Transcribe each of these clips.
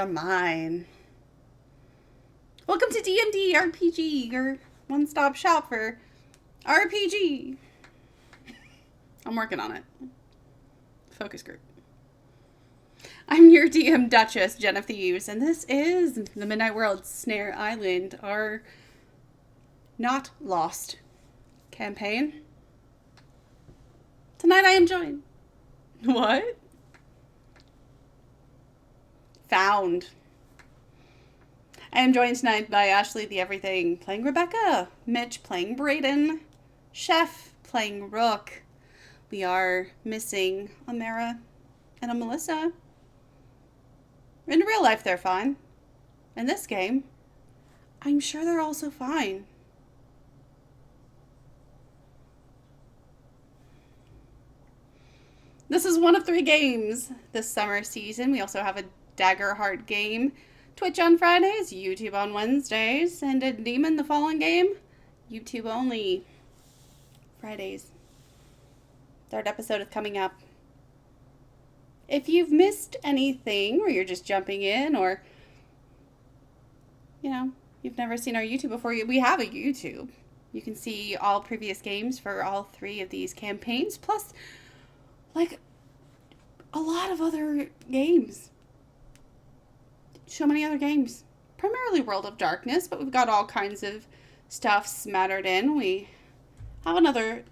don't mind. Welcome to DMD RPG, your one-stop shop for RPG. I'm working on it. Focus group. I'm your DM Duchess, JenOfThieves, and this is the Midnight World Snare Island, our not lost campaign. Tonight I am joined. What? Found. I am joined tonight by Ashley the Everything playing Rebecca, Mitch playing Brayden, Chef playing Rook. We are missing a Mara and a Melissa. In real life, they're fine. In this game, I'm sure they're also fine. This is one of 3 games this summer season. We also have a Dagger Heart game, Twitch on Fridays, YouTube on Wednesdays, and a Demon the Fallen game, YouTube only, Fridays. 3rd episode is coming up. If you've missed anything, or you're just jumping in, or, you've never seen our YouTube before, we have a YouTube. You can see all previous games for all 3 of these campaigns, plus, a lot of other games. So many other games. Primarily World of Darkness, but we've got all kinds of stuff smattered in. We have another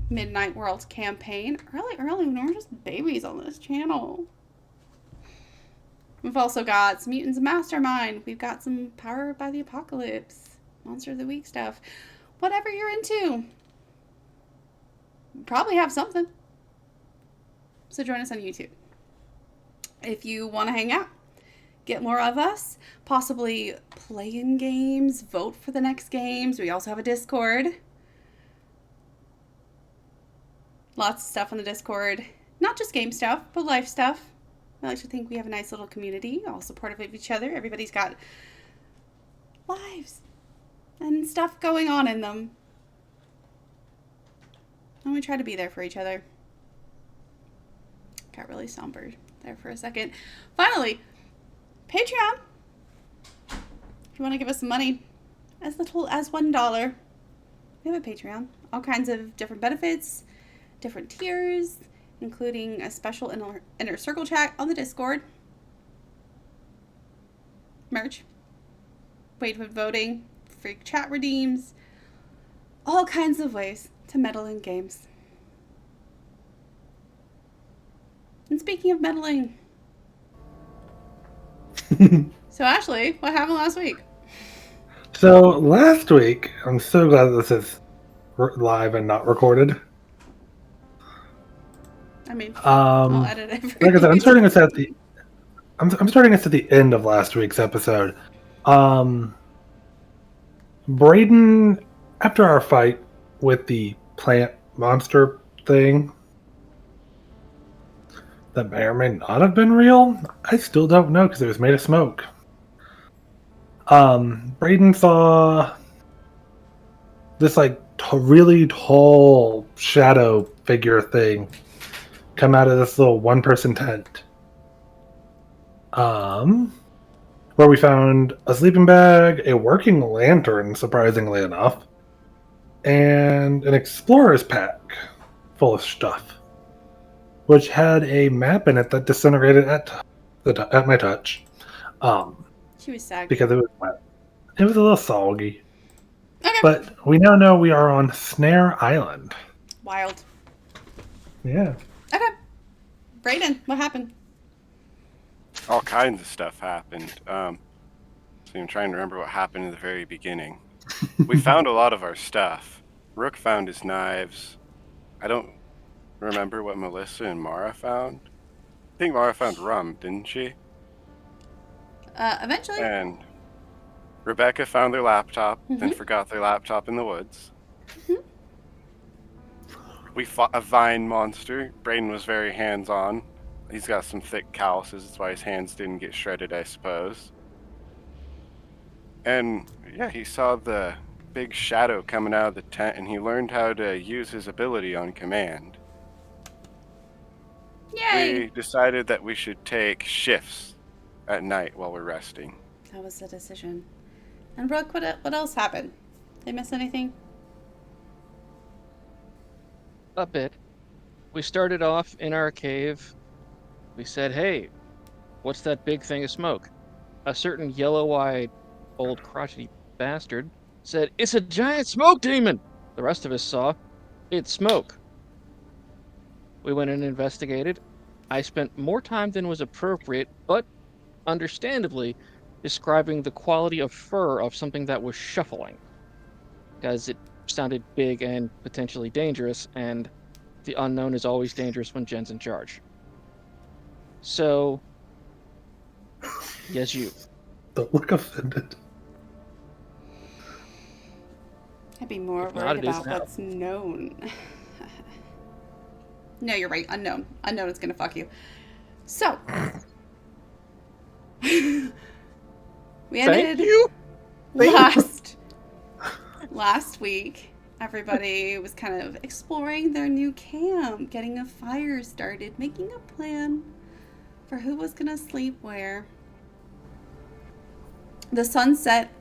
Midnight World campaign. Early when we're just babies on this channel. We've also got some Mutants Mastermind. We've got some Powered by the Apocalypse. Monster of the Week stuff. Whatever you're into. We probably have something. So join us on YouTube. If you want to hang out, get more of us, possibly play in games, vote for the next games. We also have a Discord. Lots of stuff on the Discord. Not just game stuff, but life stuff. I like to think we have a nice little community, all supportive of each other. Everybody's got lives and stuff going on in them. And we try to be there for each other. Got really somber there for a second. Finally, Patreon. If you want to give us some money, as little as $1, we have a Patreon. All kinds of different benefits, different tiers, including a special inner circle chat on the Discord, merch, wait with voting, free chat redeems, all kinds of ways to meddle in games. And speaking of meddling, so Ashley, what happened last week? So last week, I'm so glad this is live and not recorded. I mean, I'll edit it for like I said, I'm you. starting us at the I'm starting us at the end of last week's episode. Brayden, after our fight with the plant monster thing that may or may not have been real, I still don't know because it was made of smoke. Brayden saw this really tall shadow figure thing come out of this little one-person tent. Where we found a sleeping bag, a working lantern, surprisingly enough, and an explorer's pack full of stuff, which had a map in it that disintegrated at my touch. She was sad because it was wet. It was a little soggy. Okay. But we now know we are on Snare Island. Wild. Yeah. Okay. Brayden, what happened? All kinds of stuff happened. So I'm trying to remember what happened in the very beginning. We found a lot of our stuff. Rook found his knives. I don't remember what Melissa and Mara found. I think Mara found rum, didn't she? Eventually. And Rebecca found their laptop, then forgot their laptop in the woods. We fought a vine monster. Brayden was very hands-on. He's got some thick calluses, that's why his hands didn't get shredded, I suppose. And yeah, he saw the big shadow coming out of the tent, and he learned how to use his ability on command. Yay! We decided that we should take shifts at night while we're resting. That was the decision. And Brooke, what else happened? Did I miss anything? A bit. We started off in our cave. We said, hey, what's that big thing of smoke? A certain yellow-eyed old crotchety bastard said, it's a giant smoke demon! The rest of us saw, it's smoke. We went and investigated. I spent more time than was appropriate, but understandably, describing the quality of fur of something that was shuffling, because it sounded big and potentially dangerous, and the unknown is always dangerous when Jen's in charge. So, yes, you. Don't look offended. I'd be more If not, worried it is about now. what's known. No, you're right. Unknown. Unknown is going to fuck you. So. We ended Thank you. last week. Everybody was kind of exploring their new camp, getting a fire started, making a plan for who was going to sleep where. The sun set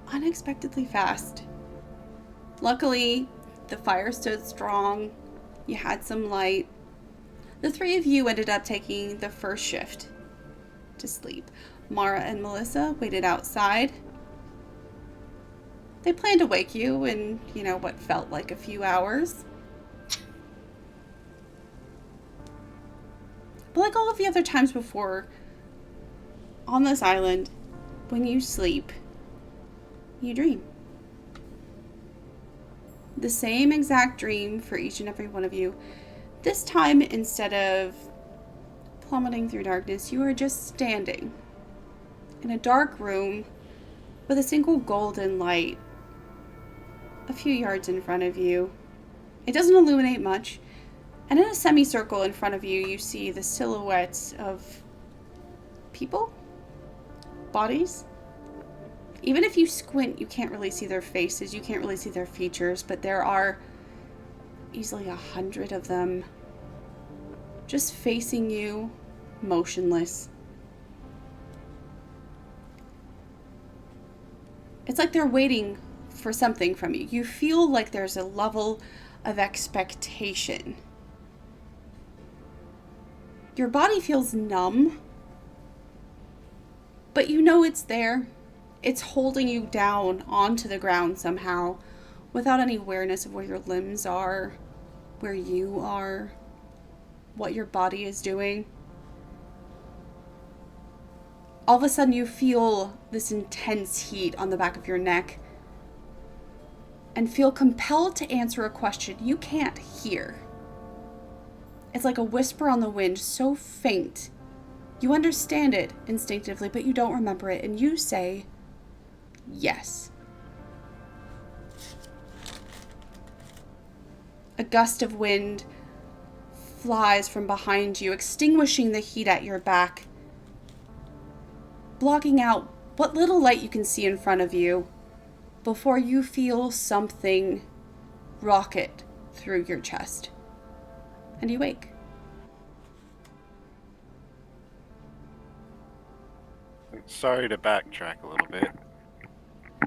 unexpectedly fast. Luckily, the fire stood strong. You had some light. The three of you ended up taking the first shift to sleep. Mara and Melissa waited outside. They planned to wake you in, what felt like a few hours. But like all of the other times before, on this island, when you sleep, you dream. The same exact dream for each and every one of you. This time, instead of plummeting through darkness, you are just standing in a dark room with a single golden light a few yards in front of you. It doesn't illuminate much, and in a semicircle in front of you, you see the silhouettes of people, bodies. Even if you squint, you can't really see their faces, you can't really see their features, but there are easily 100 of them just facing you, motionless. It's like they're waiting for something from you. You feel like there's a level of expectation. Your body feels numb, but you know it's there. It's holding you down onto the ground somehow, without any awareness of where your limbs are, where you are, what your body is doing. All of a sudden you feel this intense heat on the back of your neck and feel compelled to answer a question you can't hear. It's like a whisper on the wind, so faint. You understand it instinctively, but you don't remember it, and you say, yes. A gust of wind flies from behind you, extinguishing the heat at your back, blocking out what little light you can see in front of you before you feel something rocket through your chest. And you wake. Sorry to backtrack a little bit.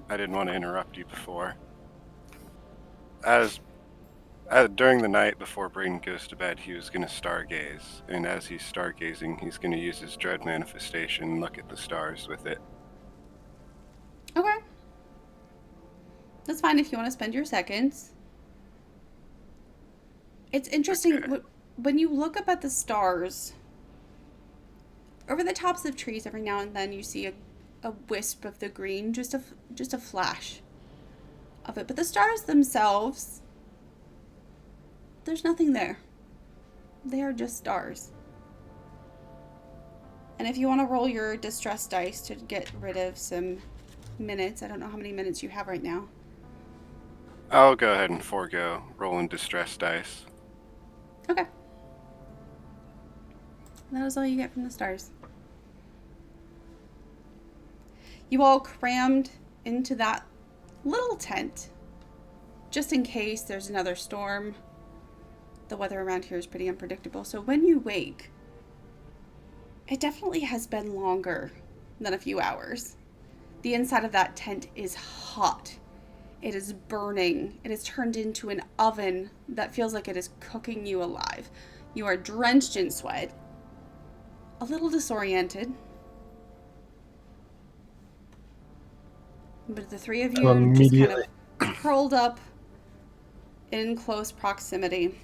I didn't want to interrupt you before. During the night before Braden goes to bed, he was going to stargaze. And as he's stargazing, he's going to use his dread manifestation and look at the stars with it. Okay. That's fine if you want to spend your seconds. It's interesting, Okay. When you look up at the stars, over the tops of trees every now and then you see a wisp of the green, just a flash of it. But the stars themselves, there's nothing there. They are just stars. And if you want to roll your distress dice to get rid of some minutes, I don't know how many minutes you have right now. I'll go ahead and forego rolling distress dice. Okay. That is all you get from the stars. You all crammed into that little tent, just in case there's another storm. The weather around here is pretty unpredictable, so when you wake, It definitely has been longer than a few hours. The inside of that tent is hot. It is burning. It is turned into an oven that feels like it is cooking you alive. You are drenched in sweat, a little disoriented. But the three of you just kind of curled up in close proximity.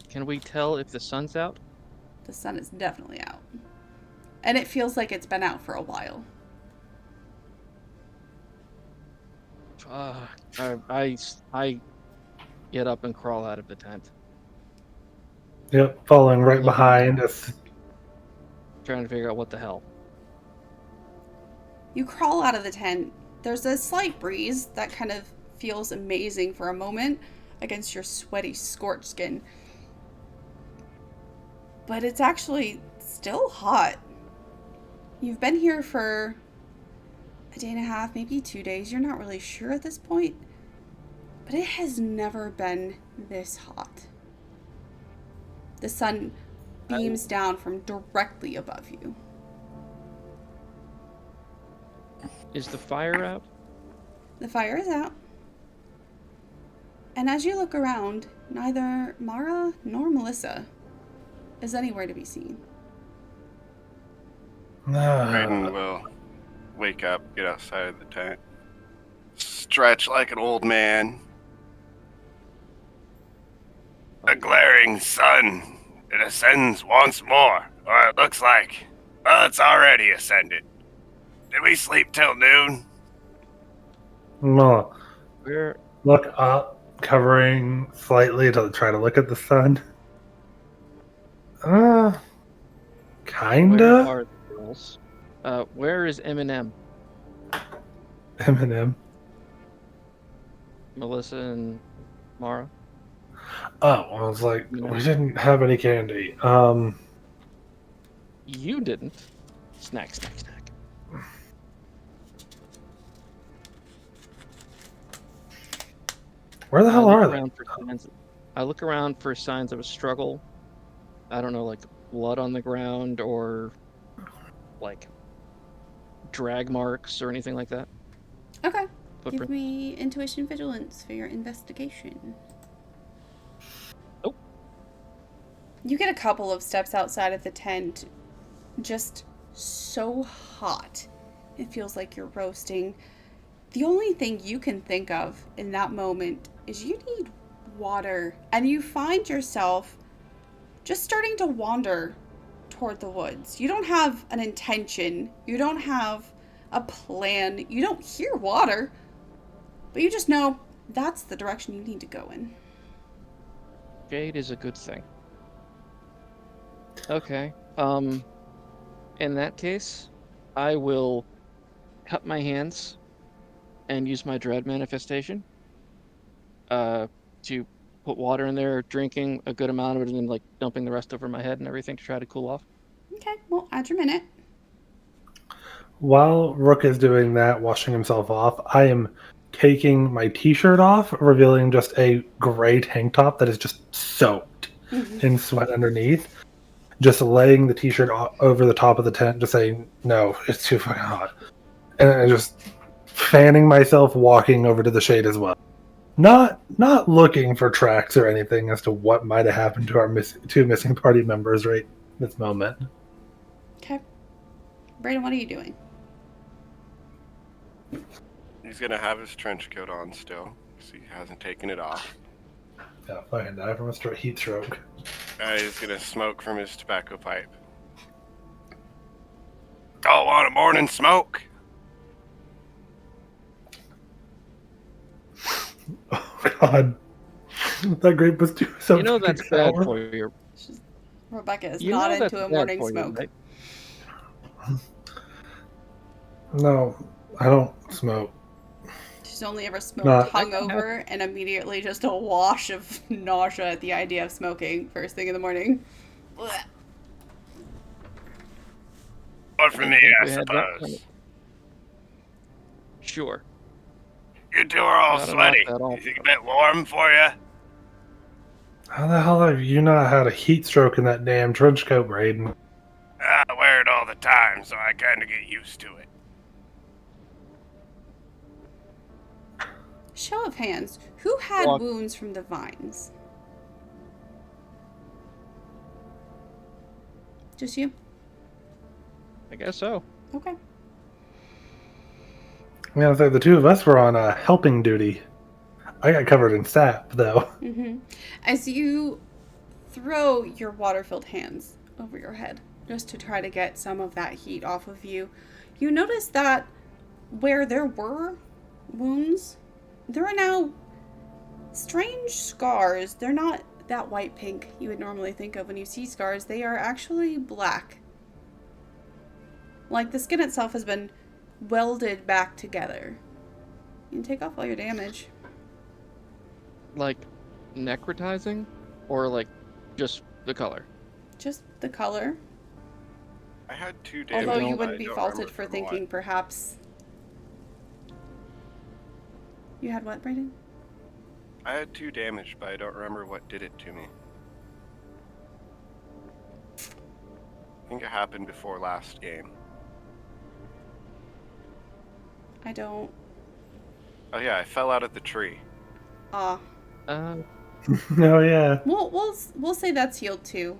Can we tell if the sun's out? The sun is definitely out. And it feels like it's been out for a while. I get up and crawl out of the tent. Yep, following right Looking behind down. us. Trying to figure out what the hell. You crawl out of the tent. There's a slight breeze that kind of feels amazing for a moment against your sweaty, scorched skin. But it's actually still hot. You've been here for a day and a half, maybe 2 days. You're not really sure at this point. But it has never been this hot. The sun beams down from directly above you. Is the fire out? The fire is out. And as you look around, neither Mara nor Melissa is anywhere to be seen. Brayden will wake up, get outside of the tent, stretch like an old man. The glaring sun, it ascends once more, or it looks like. Well, it's already ascended. Did we sleep till noon? No, Where look up, covering slightly to try to look at the sun. where Kinda. are the girls? Where is Eminem? Eminem. Melissa and Mara? Oh, I was like, No. we didn't have any candy. You didn't. Snack, snack, snack. Where the hell are they? I look around for signs of a struggle. I don't know, like blood on the ground or like drag marks or anything like that. Okay. Footprint. Give me intuition vigilance for your investigation. Oh. You get a couple of steps outside of the tent. Just so hot. It feels like you're roasting. The only thing you can think of in that moment is you need water. And you find yourself just starting to wander toward the woods. You don't have an intention. You don't have a plan. You don't hear water. But you just know that's the direction you need to go in. Jade is a good thing. Okay. In that case, I will cut my hands and use my dread manifestation to put water in there, drinking a good amount of it, and then like dumping the rest over my head and everything to try to cool off. Okay, well, add your minute. While Rook is doing that, washing himself off, I am taking my t-shirt off, revealing just a gray tank top that is just soaked in sweat underneath. Just laying the t-shirt over the top of the tent, just saying, no, it's too fucking hot. And I just fanning myself, walking over to the shade as well. Not looking for tracks or anything as to what might have happened to our two missing party members right this moment. Okay. Brayden, what are you doing? He's gonna have his trench coat on still, because he hasn't taken it off. Yeah, fucking die from a straight heat stroke. He's gonna smoke from his tobacco pipe. Don't want a morning smoke. Oh god. That grape was too so You know that's bad for you. Rebecca is You not know that's into a bad morning for you, smoke. right? No, I don't smoke. She's only ever smoked Not- hungover and immediately just a wash of nausea at the idea of smoking first thing in the morning. Blech. What for me, I We had that kind suppose. of- Sure. You two are all Not sweaty. at all. You think a bit warm for you? How the hell have you not had a heat stroke in that damn trench coat, Braden? I wear it all the time, so I kind of get used to it. Show of hands. Who had Walk. wounds from the vines? Just you? I guess so. Okay. Yeah, so the two of us were on helping duty. I got covered in sap, though. As you throw your water-filled hands over your head, just to try to get some of that heat off of you, you notice that where there were wounds, there are now strange scars. They're not that white pink you would normally think of when you see scars. They are actually black. Like the skin itself has been welded back together. You can take off all your damage. Like necrotizing, or like just the color. Just the color. I had 2 damage. Although you but I wouldn't be don't faulted remember for from thinking what. perhaps... You had what, Brayden? I had 2 damage, but I don't remember what did it to me. I think it happened before last game. I don't... Oh yeah, I fell out of the tree. Ah. Uh, Oh, yeah. We'll say that's healed too.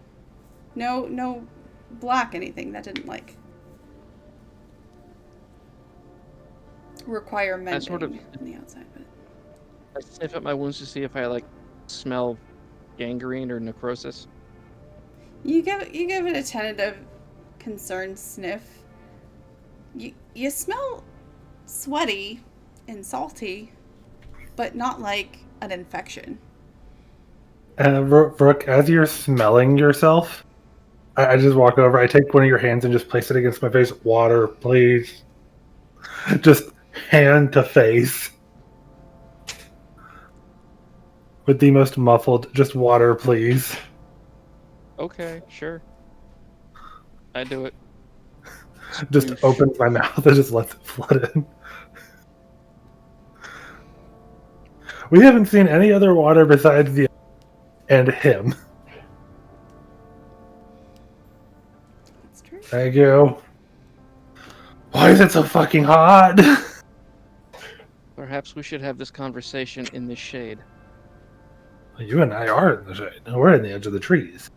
No black anything. That didn't like require mending sort of- on the outside, but I sniff at my wounds to see if I like smell gangrene or necrosis. you give it a tentative, concerned sniff. You smell sweaty and salty, but not like an infection. Brooke, as you're smelling yourself, I just walk over, I take one of your hands and just place it against my face. Water, please. Just hand to face. With the most muffled, just water, please. Okay, sure. I do it. Just Sploosh. opens my mouth and just lets it flood in. We haven't seen any other water besides the and him. That's true. Thank you. Why is it so fucking hot? Perhaps we should have this conversation in the shade. You and I are in the shade. We're in the edge of the trees.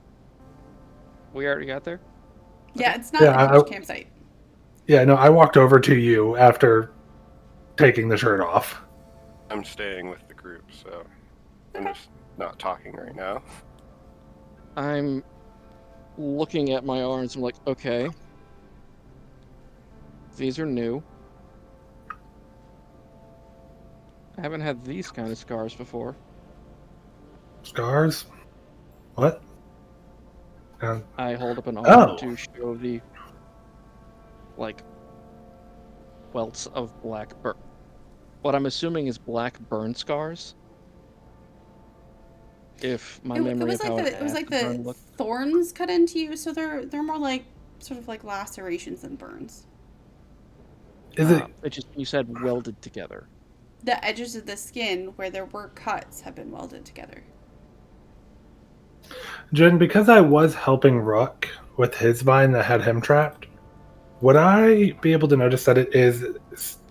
We already got there? Yeah, it's not Yeah, a huge campsite. Yeah, no, I walked over to you after taking the shirt off. I'm staying with the group, so I'm Okay. just not talking right now. I'm looking at my arms. I'm like, okay. These are new. I haven't had these kind of scars before. Scars? What? I hold up an arm Oh. to show the, like, welts of black burn. What I'm assuming is black burn scars. If my memory of how it was like the burn looked. thorns cut into you, so they're more like sort of like lacerations than burns. Is it It just, you said welded together. The edges of the skin where there were cuts have been welded together. Jen, because I was helping Rook with his vine that had him trapped, would I be able to notice that it is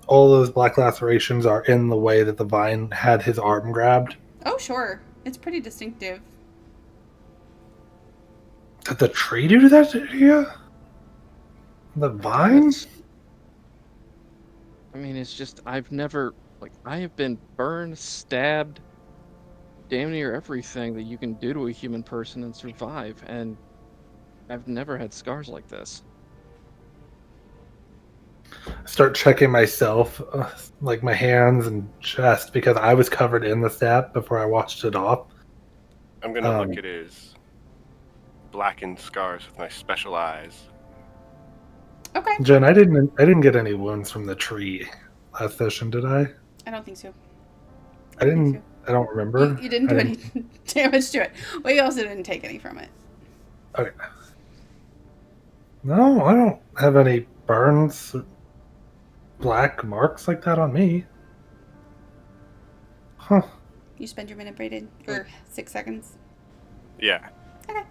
all those black lacerations are in the way that the vine had his arm grabbed? Oh, sure. It's pretty distinctive. Did the tree do that to you? The vine? I mean, it's just, I've never, like, I have been burned, stabbed, damn near everything that you can do to a human person and survive, and I've never had scars like this. Start checking myself, like my hands and chest, because I was covered in the sap before I washed it off. I'm gonna look at his blackened scars with my special eyes. Okay. Jen, I didn't get any wounds from the tree last session, did I? I don't think so. I didn't. think I don't remember. You didn't do any damage to it. But you also didn't take any from it. Okay. No, I don't have any burns, black marks like that on me. Huh. You spend your minute braided for 6 seconds. Yeah. Okay.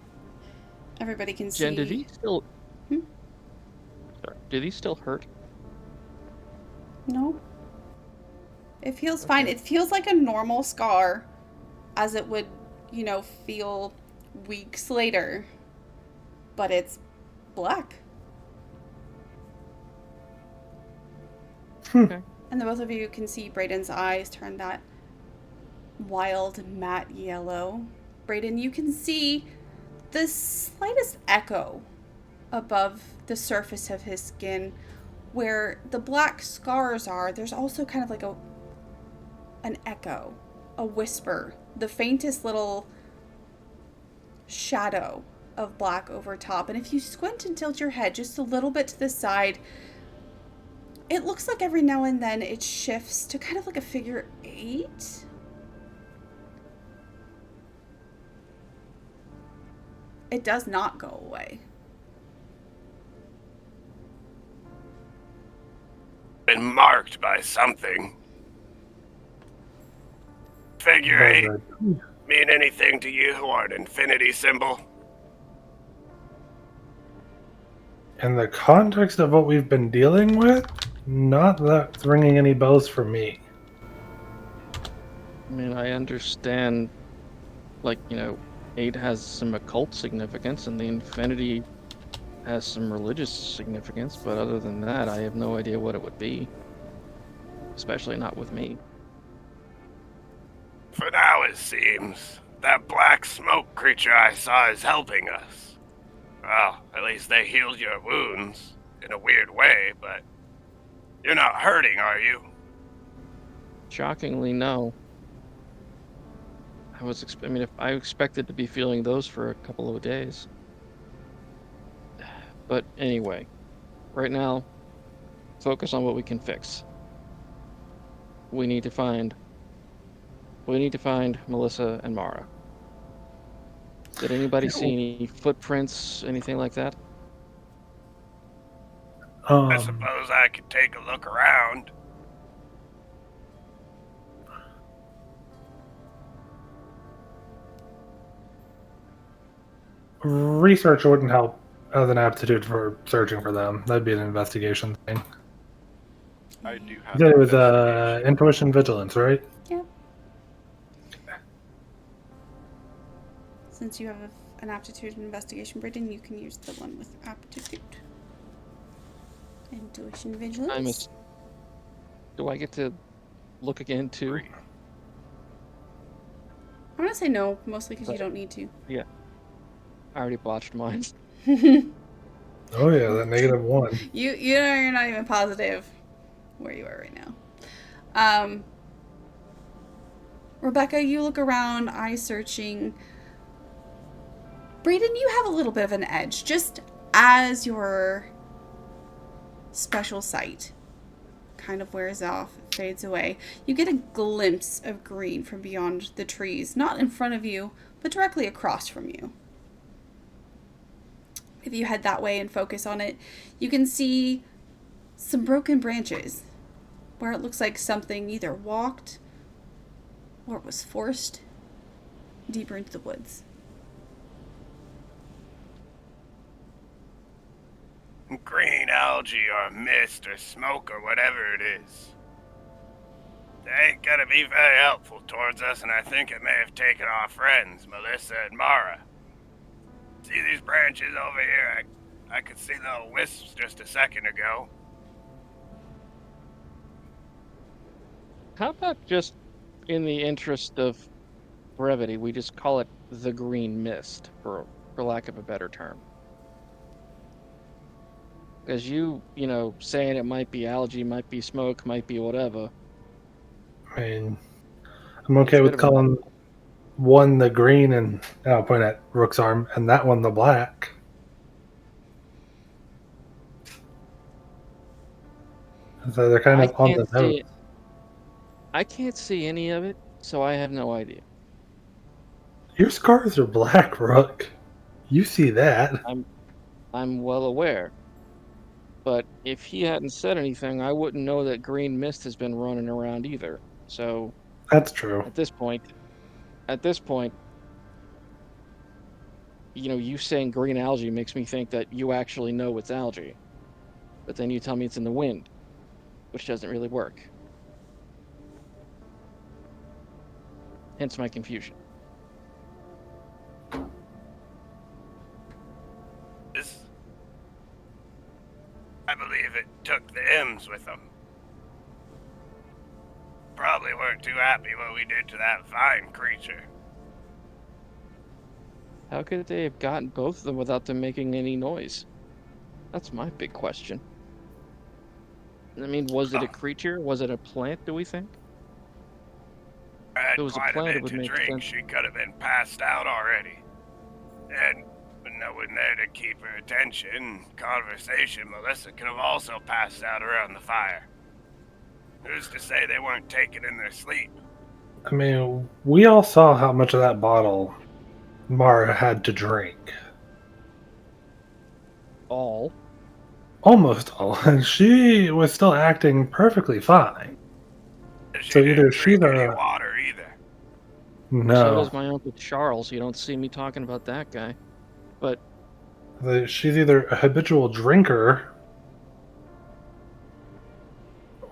Everybody can see. Jen, did he still? Hmm? Sorry, did he still hurt? No. It feels fine. Okay. It feels like a normal scar, as it would, feel weeks later. But it's black. Okay. And the both of you can see Brayden's eyes turn that wild matte yellow. Brayden, you can see the slightest echo above the surface of his skin where the black scars are. There's also kind of like an echo, a whisper, the faintest little shadow of black over top. And if you squint and tilt your head just a little bit to the side, it looks like every now and then it shifts to kind of like a figure 8. It does not go away. Been marked by something. Figure 8 mean anything to you or an infinity symbol? In the context of what we've been dealing with, not that's ringing any bells for me. I mean, I understand, 8 has some occult significance, and the infinity has some religious significance, but other than that, I have no idea what it would be. Especially not with me. For now, it seems. That black smoke creature I saw is helping us. Well, at least they healed your wounds. In a weird way, but... You're not hurting, are you? Shockingly, no. If I expected to be feeling those for a couple of days. But anyway, right now, focus on what we can fix. We need to find Melissa and Mara. Did anybody see any footprints, anything like that? I suppose I could take a look around. Research wouldn't help as an aptitude for searching for them. That'd be an investigation thing. I do You have said it was investigation. intuition vigilance, right? Yeah. Since you have an aptitude and investigation, Brayden, you can use the one with aptitude. Intuition vigilance. Do I get to look again too? I'm gonna say no, mostly because you don't need to. Yeah. I already botched mine. Oh yeah, that -1. You're not even positive where you are right now. Rebecca, you look around, eye searching. Brayden, you have a little bit of an edge, just as your special sight kind of wears off, fades away. You get a glimpse of green from beyond the trees, not in front of you, but directly across from you. If you head that way and focus on it, you can see some broken branches where it looks like something either walked or was forced deeper into the woods. Green algae or mist or smoke or whatever it is. They ain't gonna be very helpful towards us, and I think it may have taken our friends, Melissa and Mara. See these branches over here? I could see little wisps just a second ago. How about just in the interest of brevity, we just call it the green mist, for lack of a better term? Because saying it might be algae, might be smoke, might be whatever. I mean, I'm okay with It's a bit of a calling one the green, and I'll point at Rook's arm, and that one the black. So they're kind of on the nose. I can't see any of it, so I have no idea. Your scars are black, Rook. You see that. I'm well aware. But if he hadn't said anything, I wouldn't know that green mist has been running around either. So That's true. at this point, You saying green algae makes me think that you actually know it's algae. But then you tell me it's in the wind, which doesn't really work. Hence my confusion. I believe it took the M's with them. Probably weren't too happy what we did to that vine creature. How could they have gotten both of them without them making any noise? That's my big question. I mean, was it a creature? Was it a plant, do we think? Had If it was a quite a plant, it bit would to make drink. sense. She could have been passed out already. And no one there to keep her attention, conversation, Melissa could have also passed out around the fire. Who's to say they weren't taken in their sleep? I mean, we all saw how much of that bottle Mara had to drink. All. Almost all. And she was still acting perfectly fine. She So didn't either she's drink any a... water either. So No. does my Uncle Charles. You don't see me talking about that guy. But She's either a habitual drinker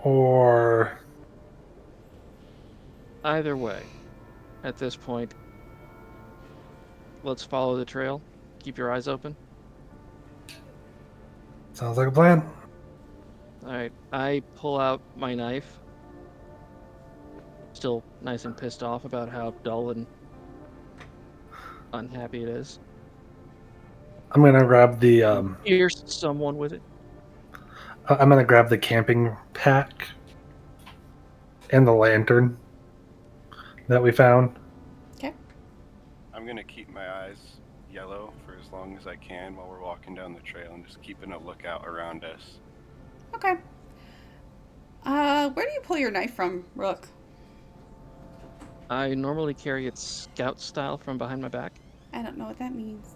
or... either way, at this point, let's follow the trail. Keep your eyes open. Sounds like a plan. Alright, I pull out my knife. Still nice and pissed off about how dull and unhappy it is. I'm gonna grab the Pierce someone with it. I'm gonna grab the camping pack and the lantern that we found. Okay. I'm gonna keep my eyes yellow for as long as I can while we're walking down the trail and just keeping a lookout around us. Okay. Where do you pull your knife from, Rook? I normally carry it scout style from behind my back. I don't know what that means.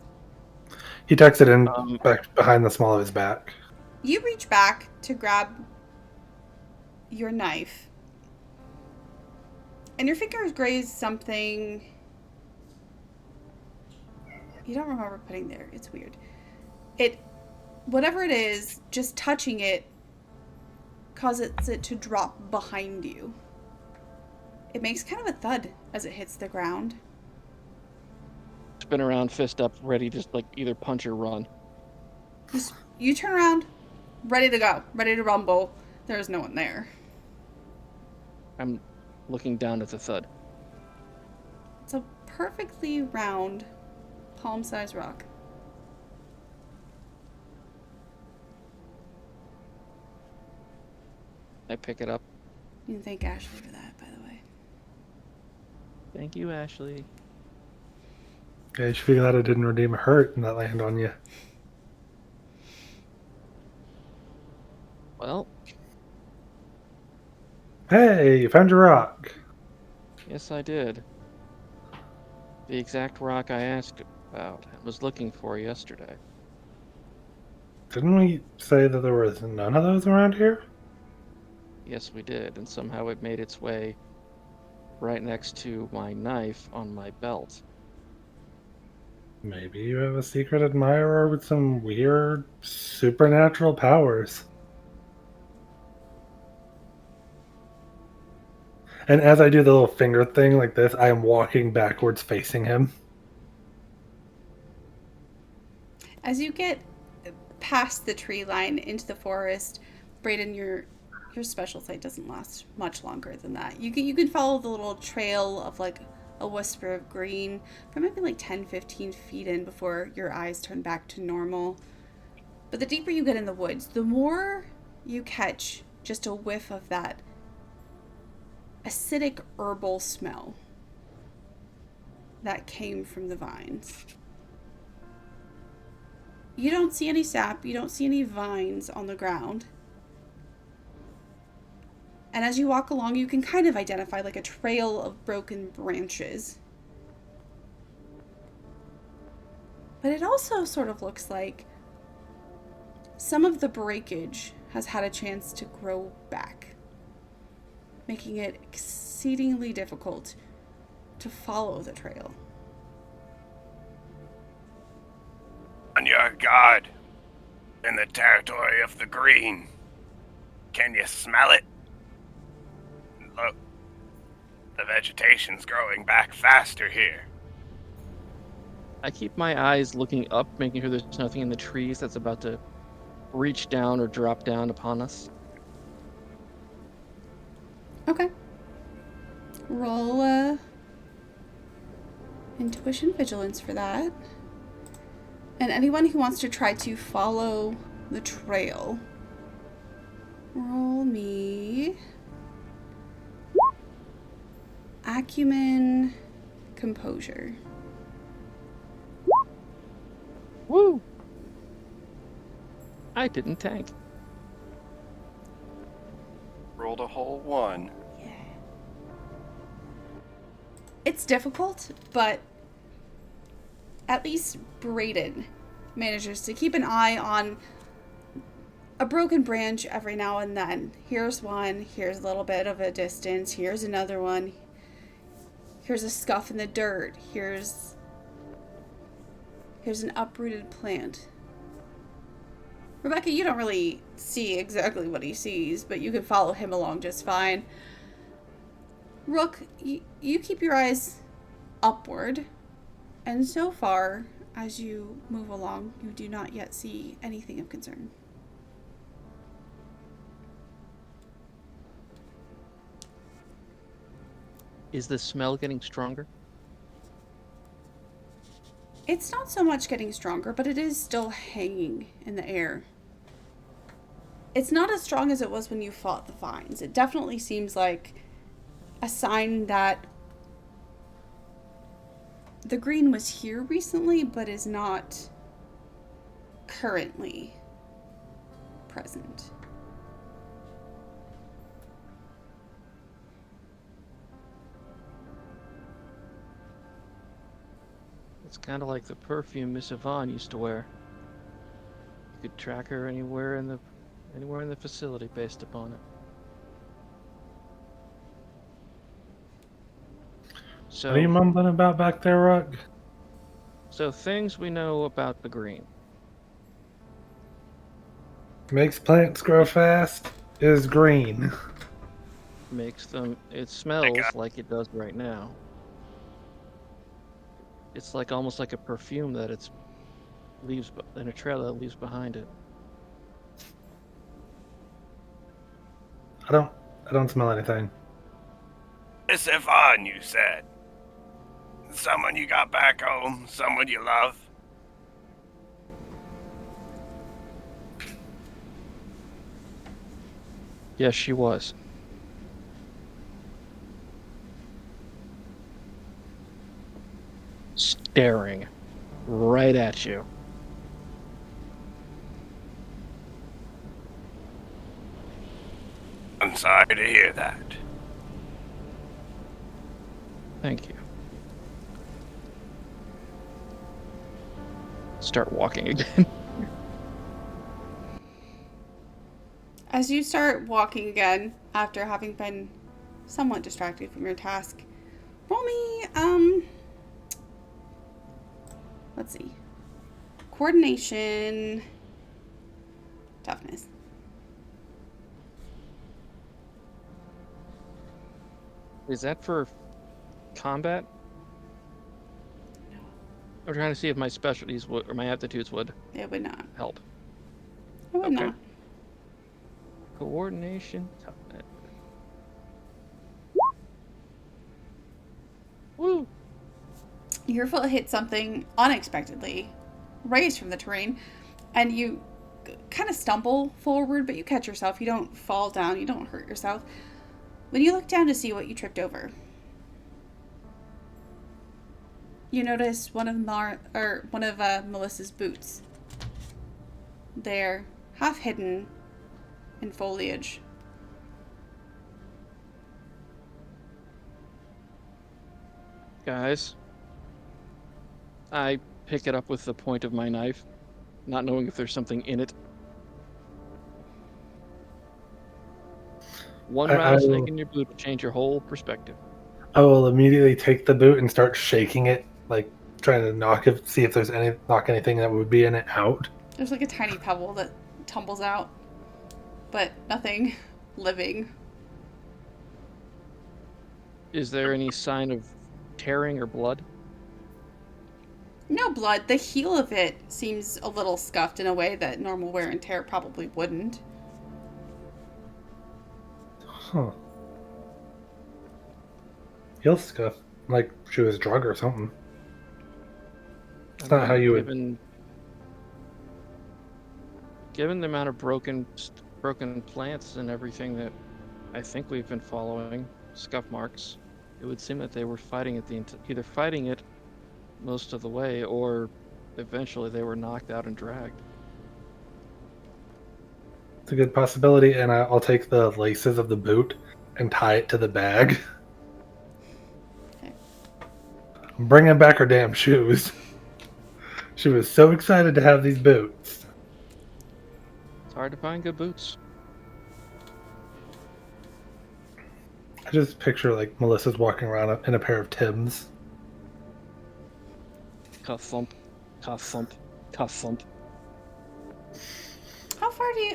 He tucks it in back behind the small of his back. You reach back to grab your knife, and your fingers graze something you don't remember putting there. It's weird. Whatever it is, just touching it causes it to drop behind you. It makes kind of a thud as it hits the ground. Spin around, fist up, ready to either punch or run. You turn around, ready to go, ready to rumble. There's no one there. I'm looking down at the thud. It's a perfectly round, palm-sized rock. I pick it up. You can thank Ashley for that, by the way. Thank you, Ashley. Okay, you should figure out it didn't redeem a hurt and that land on you. Well. Hey, you found your rock. Yes, I did. The exact rock I asked about and was looking for yesterday. Didn't we say that there was none of those around here? Yes, we did, and somehow it made its way right next to my knife on my belt. Maybe you have a secret admirer with some weird supernatural powers. And as I do the little finger thing like this, I am walking backwards facing him. As you get past the tree line into the forest, Brayden, your special sight doesn't last much longer than that. You can follow the little trail of a whisper of green for maybe 10-15 feet in before your eyes turn back to normal. But the deeper you get in the woods, the more you catch just a whiff of that acidic herbal smell that came from the vines. You don't see any sap, you don't see any vines on the ground. And as you walk along, you can kind of identify a trail of broken branches. But it also sort of looks like some of the breakage has had a chance to grow back, making it exceedingly difficult to follow the trail. a god in the territory of the green. Can you smell it? Look, the vegetation's growing back faster here. I keep my eyes looking up, making sure there's nothing in the trees that's about to reach down or drop down upon us. Okay. Roll intuition vigilance for that. And anyone who wants to try to follow the trail, roll me acumen composure. Woo! I didn't tank. Rolled a whole 1. Yeah. It's difficult, but at least Brayden manages to keep an eye on a broken branch every now and then. Here's one, here's a little bit of a distance, here's another one, here's a scuff in the dirt, here's an uprooted plant. Rebecca, you don't really see exactly what he sees, but you can follow him along just fine. Rook, you keep your eyes upward, and so far, as you move along, you do not yet see anything of concern. Is the smell getting stronger? It's not so much getting stronger, but it is still hanging in the air. It's not as strong as it was when you fought the vines. It definitely seems like a sign that the green was here recently, but is not currently present. It's kind of like the perfume Miss Yvonne used to wear. You could track her anywhere in the facility based upon it. So, What are you mumbling about back there, Rook? So things we know about the green. Makes plants grow fast, is green. It smells like it does right now. It's like almost like a perfume that it leaves in a trail that it leaves behind it. I don't smell anything. Miss Yvonne, you said. Someone you got back home, someone you love. Yes, she was. Staring right at you. I'm sorry to hear that. Thank you. Start walking again. As you start walking again, after having been somewhat distracted from your task, roll me, let's see, coordination, toughness. Is that for combat? No, I'm trying to see if my specialties would, or my aptitudes would it would not. help. It would Okay. not. Coordination, toughness. Woo! Your foot hits something unexpectedly, raised from the terrain, and you kind of stumble forward, but you catch yourself. You don't fall down. You don't hurt yourself. When you look down to see what you tripped over, you notice one of Melissa's boots. They're half hidden in foliage. Guys, I pick it up with the point of my knife, not knowing if there's something in it. One rattlesnake in your boot will change your whole perspective. I will immediately take the boot and start shaking it, like trying to see if there's knock anything that would be in it out. There's like a tiny pebble that tumbles out, but nothing living. Is there any sign of tearing or blood? No blood. The heel of it seems a little scuffed in a way that normal wear and tear probably wouldn't. Huh. Heel scuff, like she was drug or something. It's not how you would. Given the amount of broken plants and everything that I think we've been following, scuff marks, it would seem that they were fighting it either fighting it most of the way, or eventually they were knocked out and dragged. It's a good possibility, and I'll take the laces of the boot and tie it to the bag. Okay. I'm bringing back her damn shoes. She was so excited to have these boots. It's hard to find good boots. I just picture like Melissa's walking around in a pair of Timbs. Cuff thump, cuff thump, cuff thump.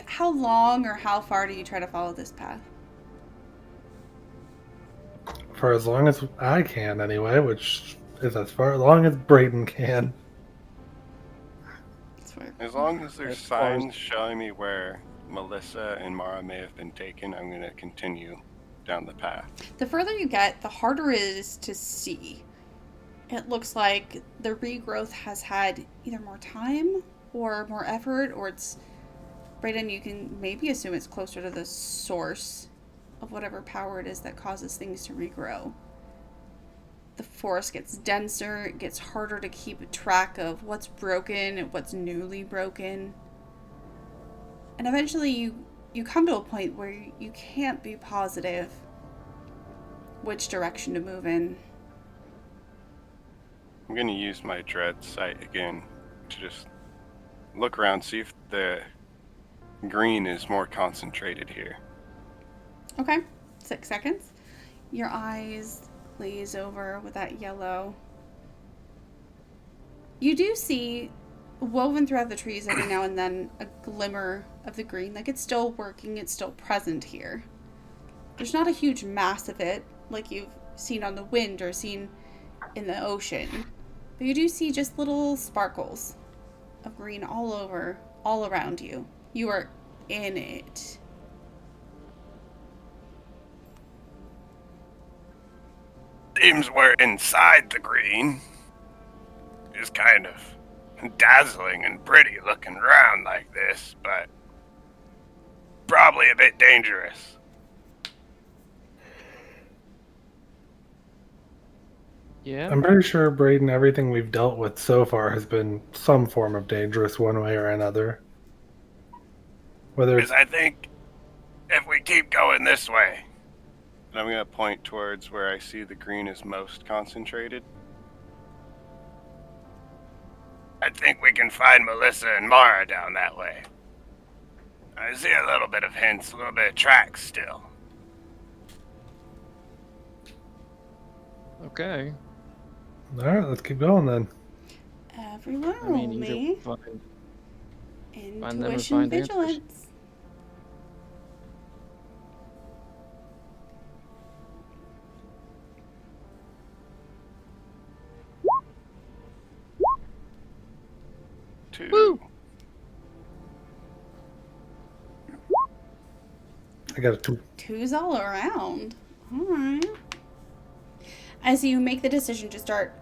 How long or how far do you try to follow this path? For as long as I can, anyway, which is as far long as Brayden can. As long as there's signs showing me where Melissa and Mara may have been taken, I'm going to continue down the path. The further you get, the harder it is to see. It looks like the regrowth has had either more time or more effort, or it's... Brayden, you can maybe assume it's closer to the source of whatever power it is that causes things to regrow. The forest gets denser, it gets harder to keep track of what's broken and what's newly broken. And eventually you come to a point where you can't be positive which direction to move in. I'm going to use my dread sight again to just look around, see if the green is more concentrated here. Okay, 6 seconds. Your eyes glaze over with that yellow. You do see, woven throughout the trees every now and then, a glimmer of the green. Like it's still working, it's still present here. There's not a huge mass of it, like you've seen on the wind or seen in the ocean. But you do see just little sparkles of green all over, all around you. You are in it. Seems we're inside the green. It's kind of dazzling and pretty looking around like this, but probably a bit dangerous. Yeah. I'm pretty sure, Brayden, everything we've dealt with so far has been some form of dangerous one way or another. Whether it's... I think if we keep going this way, and I'm going to point towards where I see the green is most concentrated, I think we can find Melissa and Mara down that way. I see a little bit of hints, a little bit of tracks still. Okay. Alright, let's keep going then. Everyone I roll mean, me. find them or Intuition find vigilance. answers. Woo! I got a 2. 2s all around. Alright. As you make the decision to start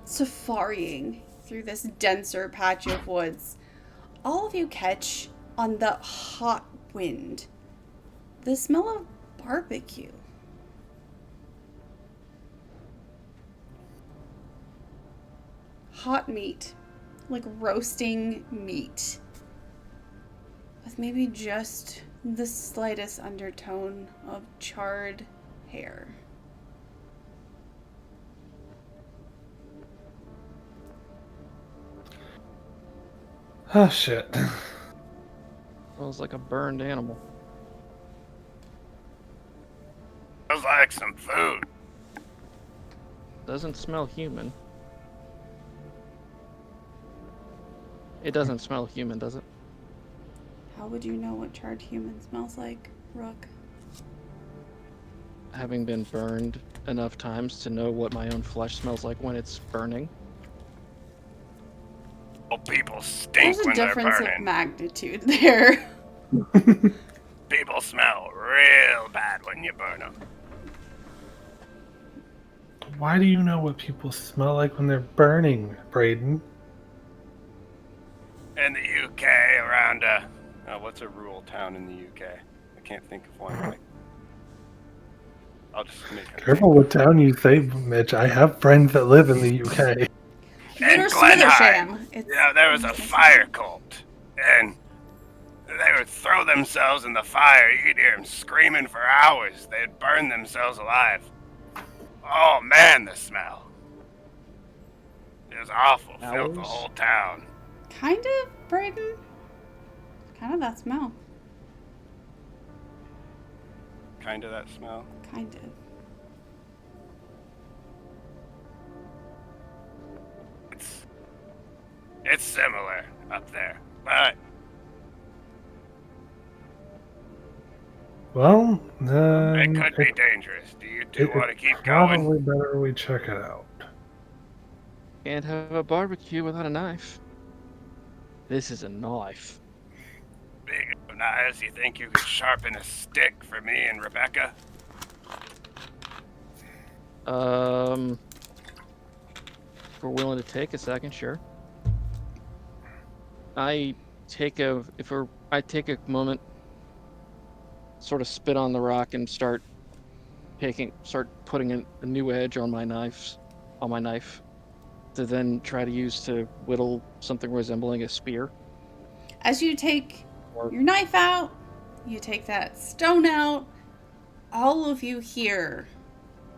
safarying through this denser patch of woods, all of you catch on the hot wind the smell of barbecue. Hot meat, like roasting meat, with maybe just the slightest undertone of charred hair. Oh, shit. Smells like a burned animal. Smells like some food. Doesn't smell human. It doesn't smell human, does it? How would you know what charred human smells like, Rook? Having been burned enough times to know what my own flesh smells like when it's burning. Oh, people stink There's a when they're difference of burning. magnitude there. People smell real bad when you burn them. Why do you know what people smell like when they're burning, Braden? In the UK, around what's a rural town in the UK? I can't think of one. Right. I'll just make it. Careful what town you say, Mitch. I have friends that live in the UK. In Or Glenheim, Smithersham. there was a fire cult, and they would throw themselves in the fire. You could hear them screaming for hours. They'd burn themselves alive. Oh man, the smell. It was awful. Filled the Hours? whole town. Kind of, Braden. Kind of that smell. Kind of that smell. Kind of. It's similar up there, but Well, it then could be dangerous. Do you two want to keep going? probably better we check it out. Can't have a barbecue without a knife. This is a knife. Big knives, you think you could sharpen a stick for me and Rebecca? If we're willing to take a second, sure. I take a moment, sort of spit on the rock and start putting a new edge on my knife, to then try to use to whittle something resembling a spear. As you take your knife out, you take that stone out, all of you hear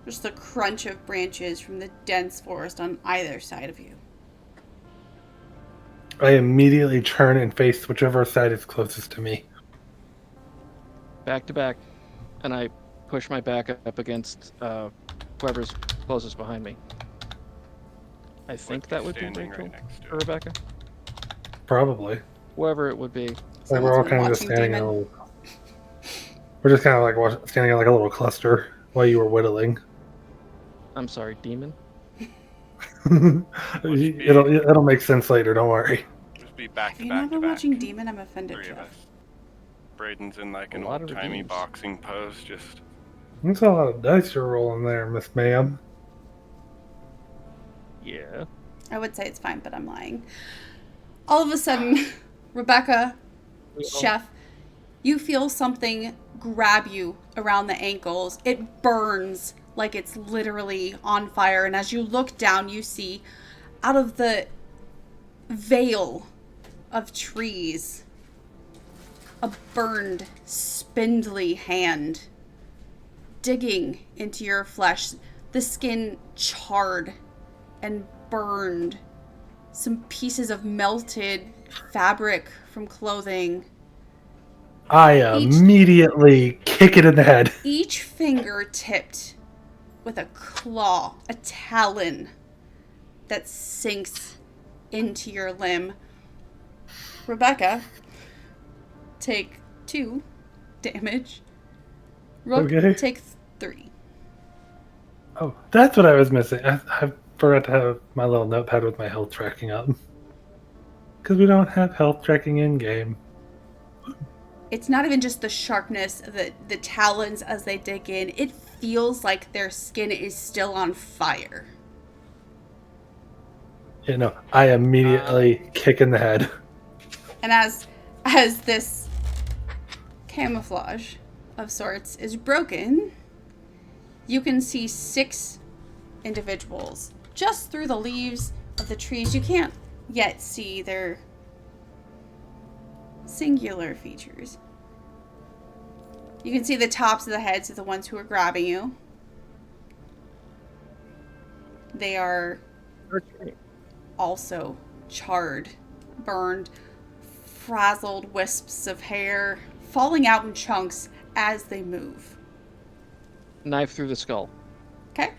just the crunch of branches from the dense forest on either side of you. I immediately turn and face whichever side is closest to me. Back to back, and I push my back up against whoever's closest behind me. I think that would be Standing Rachel right next to or it. Rebecca. Probably. Whoever it would be. Like we're all Someone's been kind of just watching standing in a Demon. little. We're just kind of like standing in like a little cluster while you were whittling. I'm sorry, demon. It'll make sense later. Don't worry. Just be back If to you've back not to been back. watching Demon, I'm offended, Three of Jeff. us. Braden's in like A an lot of old-timey reviews. boxing pose, just... That's a lot of dice you're rolling there, Miss Ma'am. Yeah. I would say it's fine, but I'm lying. All of a sudden, Rebecca, Chef, you feel something grab you around the ankles. It burns like it's literally on fire. And as you look down, you see out of the veil of trees a burned, spindly hand digging into your flesh, the skin charred and burned, some pieces of melted fabric from clothing. I immediately kick it in the head. Each finger tipped with a claw, a talon that sinks into your limb. Rebecca, take 2 damage. Rook, Okay. take 3. Oh, that's what I was missing. I forgot to have my little notepad with my health tracking up. Because we don't have health tracking in game. It's not even just the sharpness, the talons as they dig in. It feels like their skin is still on fire. You know, I immediately kick in the head. And as this camouflage of sorts is broken, you can see 6 individuals just through the leaves of the trees. You can't yet see their singular features. You can see the tops of the heads of the ones who are grabbing you. They are also charred, burned, frazzled wisps of hair falling out in chunks as they move. Knife through the skull. Okay.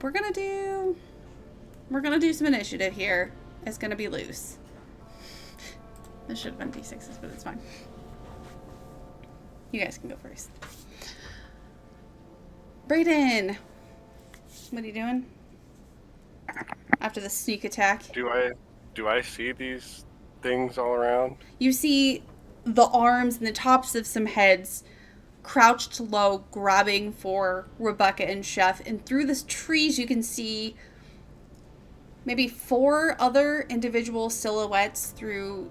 we're gonna do some initiative here. It's gonna be loose. This should have been D6s, but it's fine. You guys can go first. Brayden, what are you doing? After the sneak attack. Do I see these things all around? You see the arms and the tops of some heads crouched low, grabbing for Rebecca and Chef. And through the trees, you can see maybe 4 other individual silhouettes through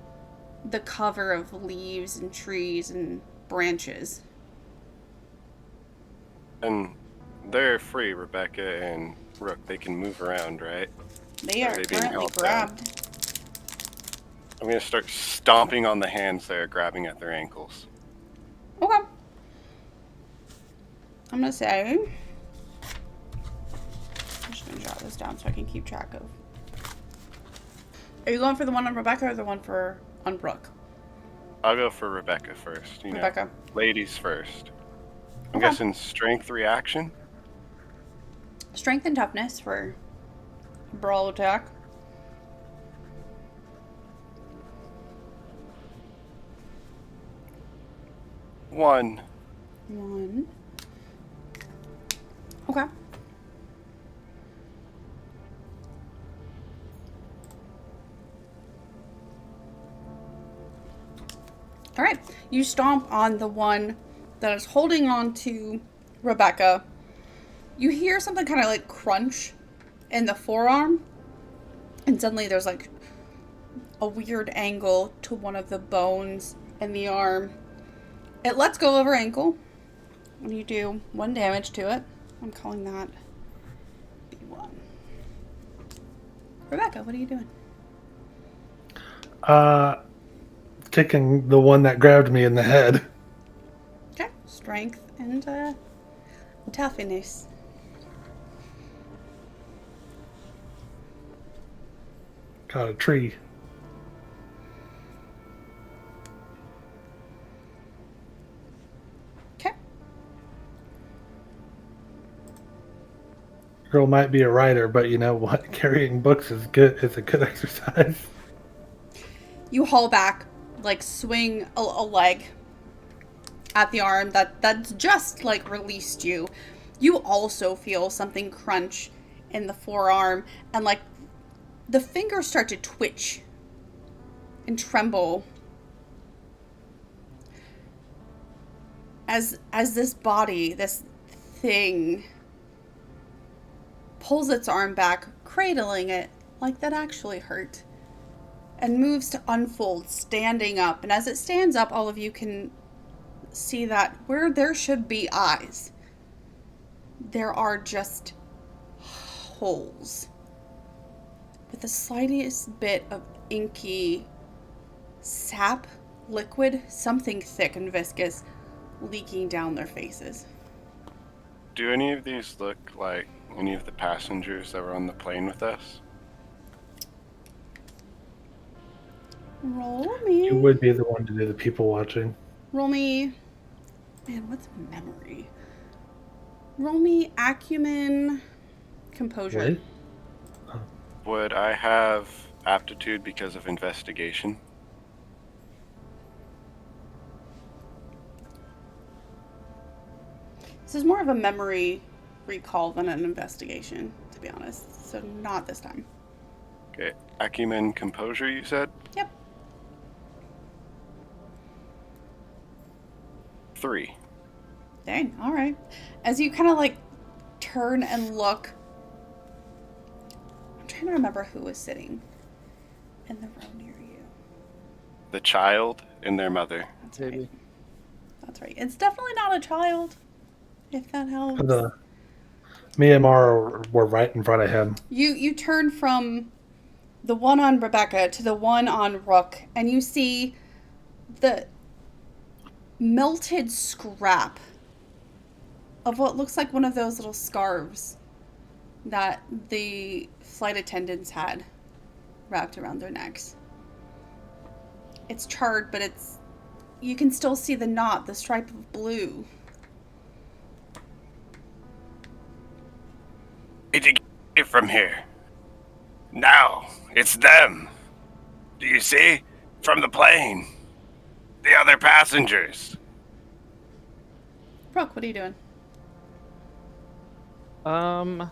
the cover of leaves and trees and branches. And they're free, Rebecca and Rook. They can move around, right? They are they being currently held down? grabbed. I'm gonna start stomping on the hands there, grabbing at their ankles. Okay. I'm gonna say, I'm just gonna jot this down so I can keep track of. Are you going for the one on Rebecca or the one on Brooke? I'll go for Rebecca first. You know, Rebecca. ladies first. I'm Okay. guessing strength reaction. Strength and toughness for brawl attack. One. 1. Okay. All right. You stomp on the one that is holding on to Rebecca. You hear something kind of like crunch in the forearm. And suddenly there's like a weird angle to one of the bones in the arm. It lets go of her ankle. And you do 1 damage to it. I'm calling that B1. Rebecca, what are you doing? Kicking the one that grabbed me in the head. Okay. Strength and toughness. Caught a tree. Okay. Girl might be a writer, but you know what? Carrying books is a good exercise. You haul back, like swing a leg at the arm that's just like released you. You also feel something crunch in the forearm, and like the fingers start to twitch and tremble as this body, this thing, pulls its arm back, cradling it like that actually hurt, and moves to unfold, standing up. And as it stands up, all of you can see that where there should be eyes, there are just holes with the slightest bit of inky sap, liquid, something thick and viscous, leaking down their faces. Do any of these look like any of the passengers that were on the plane with us? Roll me. You would be the one to do the people watching. Roll me. Man, what's memory? Roll me acumen, composure. What? Would I have aptitude because of investigation? This is more of a memory recall than an investigation, to be honest. So not this time. Okay, acumen composure, you said? Yep. 3. Dang, all right. As you kind of like turn and look, I'm trying to remember who was sitting in the row near you. The child and their mother. That's Maybe. right. That's right. It's definitely not a child, if that helps. Me and Mara were right in front of him. You turn from the one on Rebecca to the one on Rook, and you see the melted scrap of what looks like one of those little scarves that the flight attendants had wrapped around their necks. It's charred, but you can still see the knot, the stripe of blue. Need to get from here. Now, it's them. Do you see? From the plane. The other passengers. Brooke, what are you doing? I'm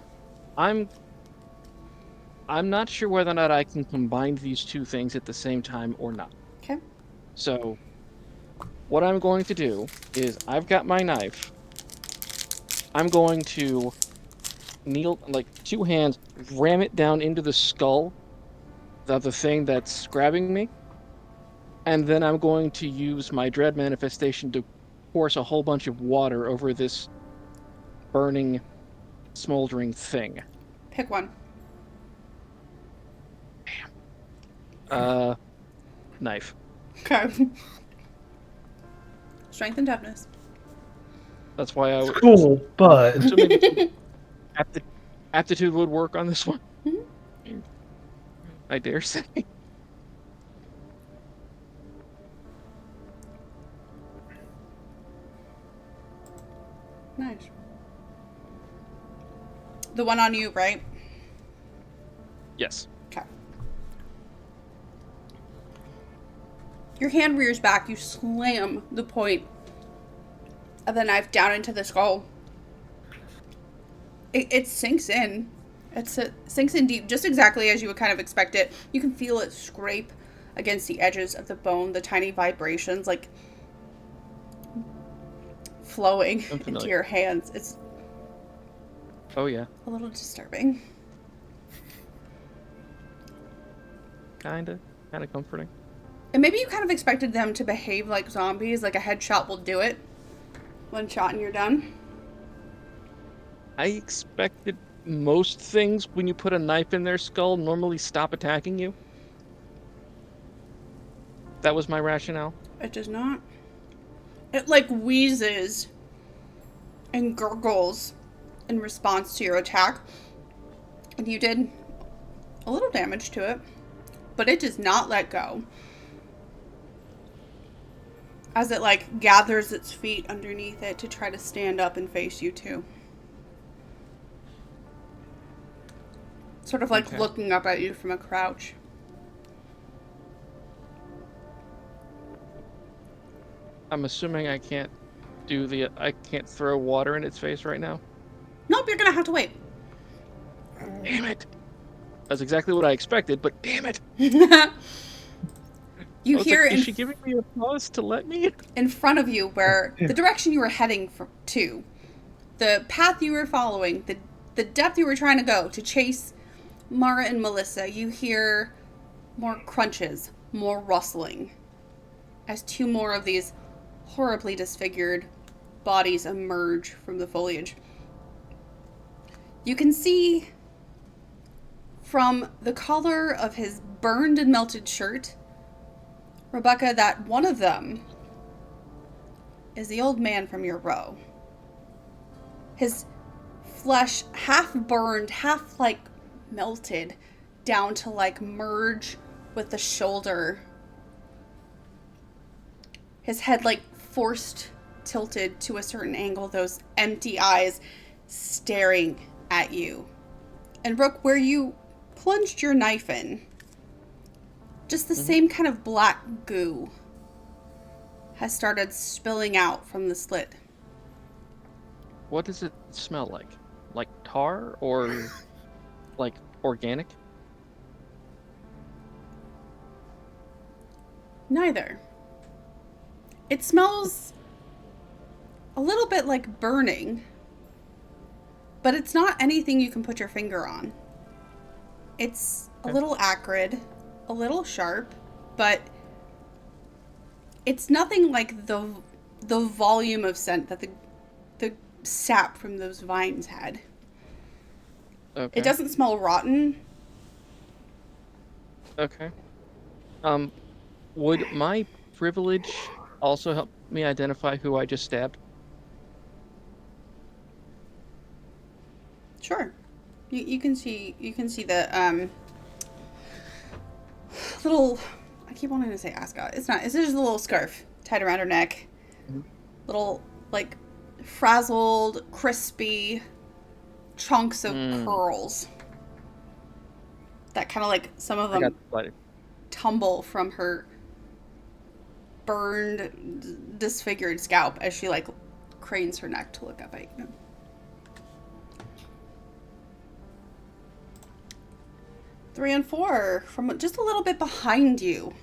not sure whether or not I can combine these two things at the same time or not. Okay. So, what I'm going to do is I've got my knife. I'm going to kneel, like, two hands, ram it down into the skull of the thing that's grabbing me. And then I'm going to use my dread manifestation to force a whole bunch of water over this burning, smoldering thing. Pick one. Knife. Okay. Strength and toughness. That's why I would. Cool, but So maybe aptitude would work on this one. Mhm. I dare say. Nice. The one on you, right? Yes. Okay. Your hand rears back. You slam the point of the knife down into the skull. It sinks in. It sinks in deep, just exactly as you would kind of expect it. You can feel it scrape against the edges of the bone, the tiny vibrations, like, flowing into your hands. It's Oh yeah. a little disturbing. Kinda comforting. And maybe you kind of expected them to behave like zombies, like a headshot will do it. One shot and you're done. I expected most things when you put a knife in their skull normally stop attacking you. That was my rationale. It does not. It like wheezes and gurgles in response to your attack. And you did a little damage to it, but it does not let go. As it like gathers its feet underneath it to try to stand up and face you too. Sort of like Okay. looking up at you from a crouch. I'm assuming I can't throw water in its face right now. Nope, you're gonna have to wait. Damn it. That's exactly what I expected, but damn it. You I was hear like, is in she giving me a pause to let me? in front of you where the direction you were heading to, the path you were following, the depth you were trying to go to chase Mara and Melissa, you hear more crunches, more rustling as two more of these horribly disfigured bodies emerge from the foliage. You can see from the color of his burned and melted shirt, Rebecca, that one of them is the old man from your row. His flesh half burned, half like melted down to like merge with the shoulder. His head like forced tilted to a certain angle, those empty eyes staring at you. And Brooke, where you plunged your knife in, just the same kind of black goo has started spilling out from the slit. What does it smell like? Like tar or like organic? Neither. It smells a little bit like burning, but it's not anything you can put your finger on. It's a little acrid, a little sharp, but it's nothing like the volume of scent that the sap from those vines had. Okay. It doesn't smell rotten. Okay. Would my privilege also help me identify who I just stabbed? Sure. You can see the little, I keep wanting to say ascot. It's not. It's just a little scarf tied around her neck. Mhm. Little like frazzled, crispy chunks of Mm. pearls that kind of like some of I got them spotted. tumble from her burned, disfigured scalp as she like cranes her neck to look up at you. Three and four, from just a little bit behind you,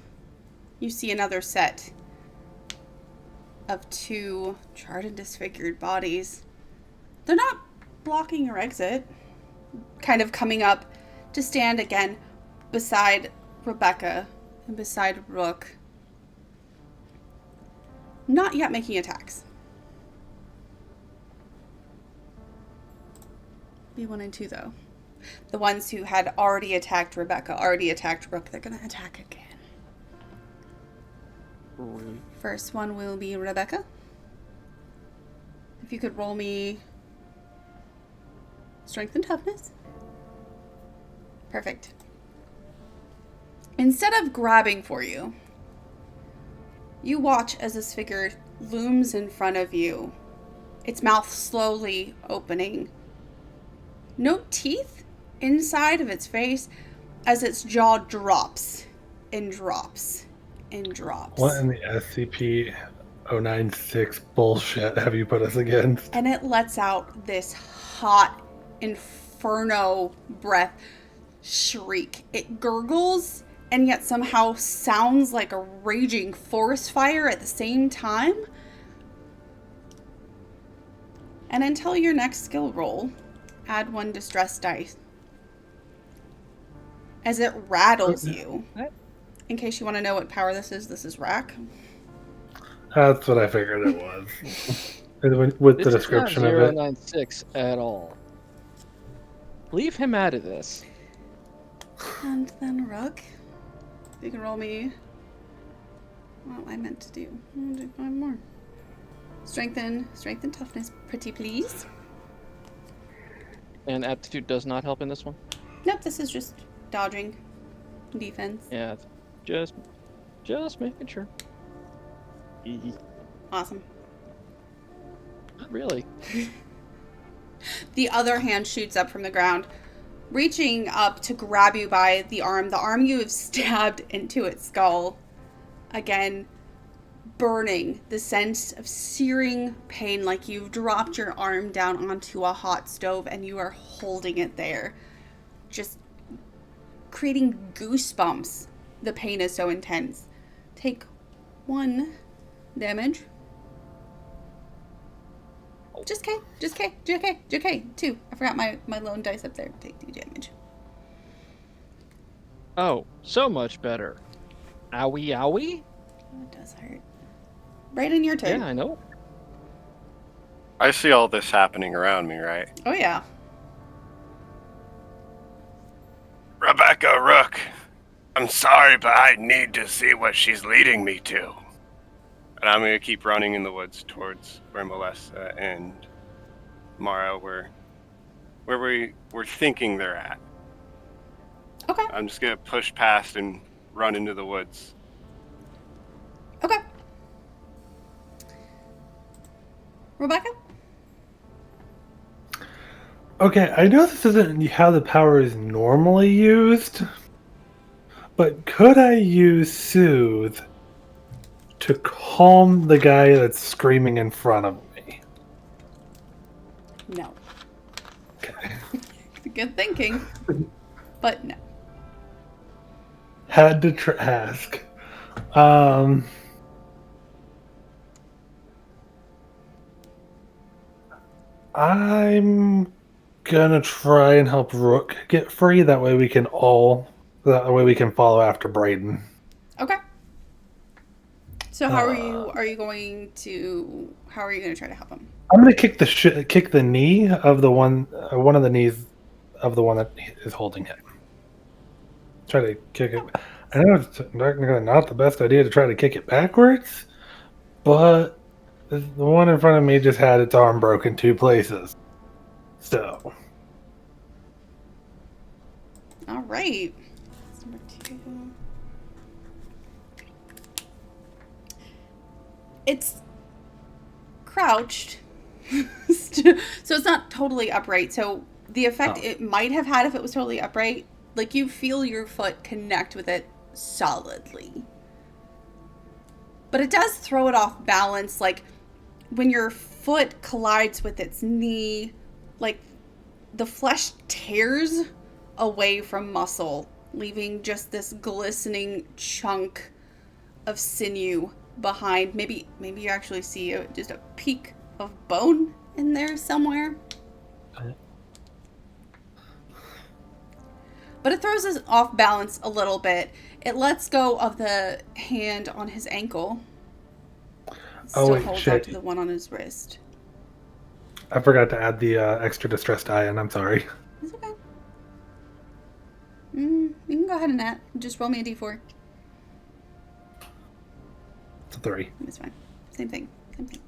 you see another set of two charred and disfigured bodies. They're not blocking your exit. Kind of coming up to stand again beside Rebecca and beside Rook. Not yet making attacks. B1 and 2 though. The ones who had already attacked Rebecca, already attacked Rook, they're gonna attack again. Really? First one will be Rebecca. If you could roll me strength and toughness. Perfect. Instead of grabbing for you, you watch as this figure looms in front of you, its mouth slowly opening. No teeth inside of its face as its jaw drops and drops and drops. What in the SCP-096 bullshit have you put us against? And it lets out this hot inferno breath shriek. It gurgles and yet somehow sounds like a raging forest fire at the same time. And until your next skill roll, add 1 distress dice. As it rattles you. What? In case you want to know what power this is rack. That's what I figured it was. With the description This of is it. not 096 at all. Leave him out of this. And then Rook. You can roll me. Well, I meant to do. I'll do 5 more. Strength and toughness, pretty please. And aptitude does not help in this one? Nope, this is just dodging. Defense. Yeah, just making sure. Awesome. Not really. The other hand shoots up from the ground, reaching up to grab you by the arm you have stabbed into its skull. Again, burning, the sense of searing pain, like you've dropped your arm down onto a hot stove and you are holding it there. Just creating goosebumps. The pain is so intense. Take 1 damage. Just K. 2. I forgot my lone dice up there. Take 2 damage. Oh, so much better. Owie, owie? Oh, it does hurt. Right in your turn. Yeah, I know. I see all this happening around me, right? Oh, yeah. Rebecca, Rook, I'm sorry, but I need to see what she's leading me to. And I'm going to keep running in the woods towards where Melissa and Mara were thinking they're at. Okay. I'm just going to push past and run into the woods. Okay. Rebecca? Okay, I know this isn't how the power is normally used, but could I use Soothe to calm the guy that's screaming in front of me? No. Okay. Good thinking. But no. Had to ask. I'm gonna try and help Rook get free. That way we can follow after Brayden. Okay. So how are you going to try to help him? I'm gonna kick the knee of the one of the knees of the one that is holding him. Try to kick it. I know it's not the best idea to try to kick it backwards, but the one in front of me just had its arm broken 2 places. So. All right. That's number 2. It's crouched. So it's not totally upright. So the effect it might have had if it was totally upright. Like, you feel your foot connect with it solidly. But it does throw it off balance. Like, when your foot collides with its knee, like, the flesh tears away from muscle, leaving just this glistening chunk of sinew behind. Maybe you actually see just a peak of bone in there somewhere. But it throws us off balance a little bit. It lets go of the hand on his ankle. Still holds on to the one on his wrist. I forgot to add the extra distress die in. I'm sorry. It's okay. You can go ahead and just roll me a d4. It's a 3. It's fine. Same thing. Okay.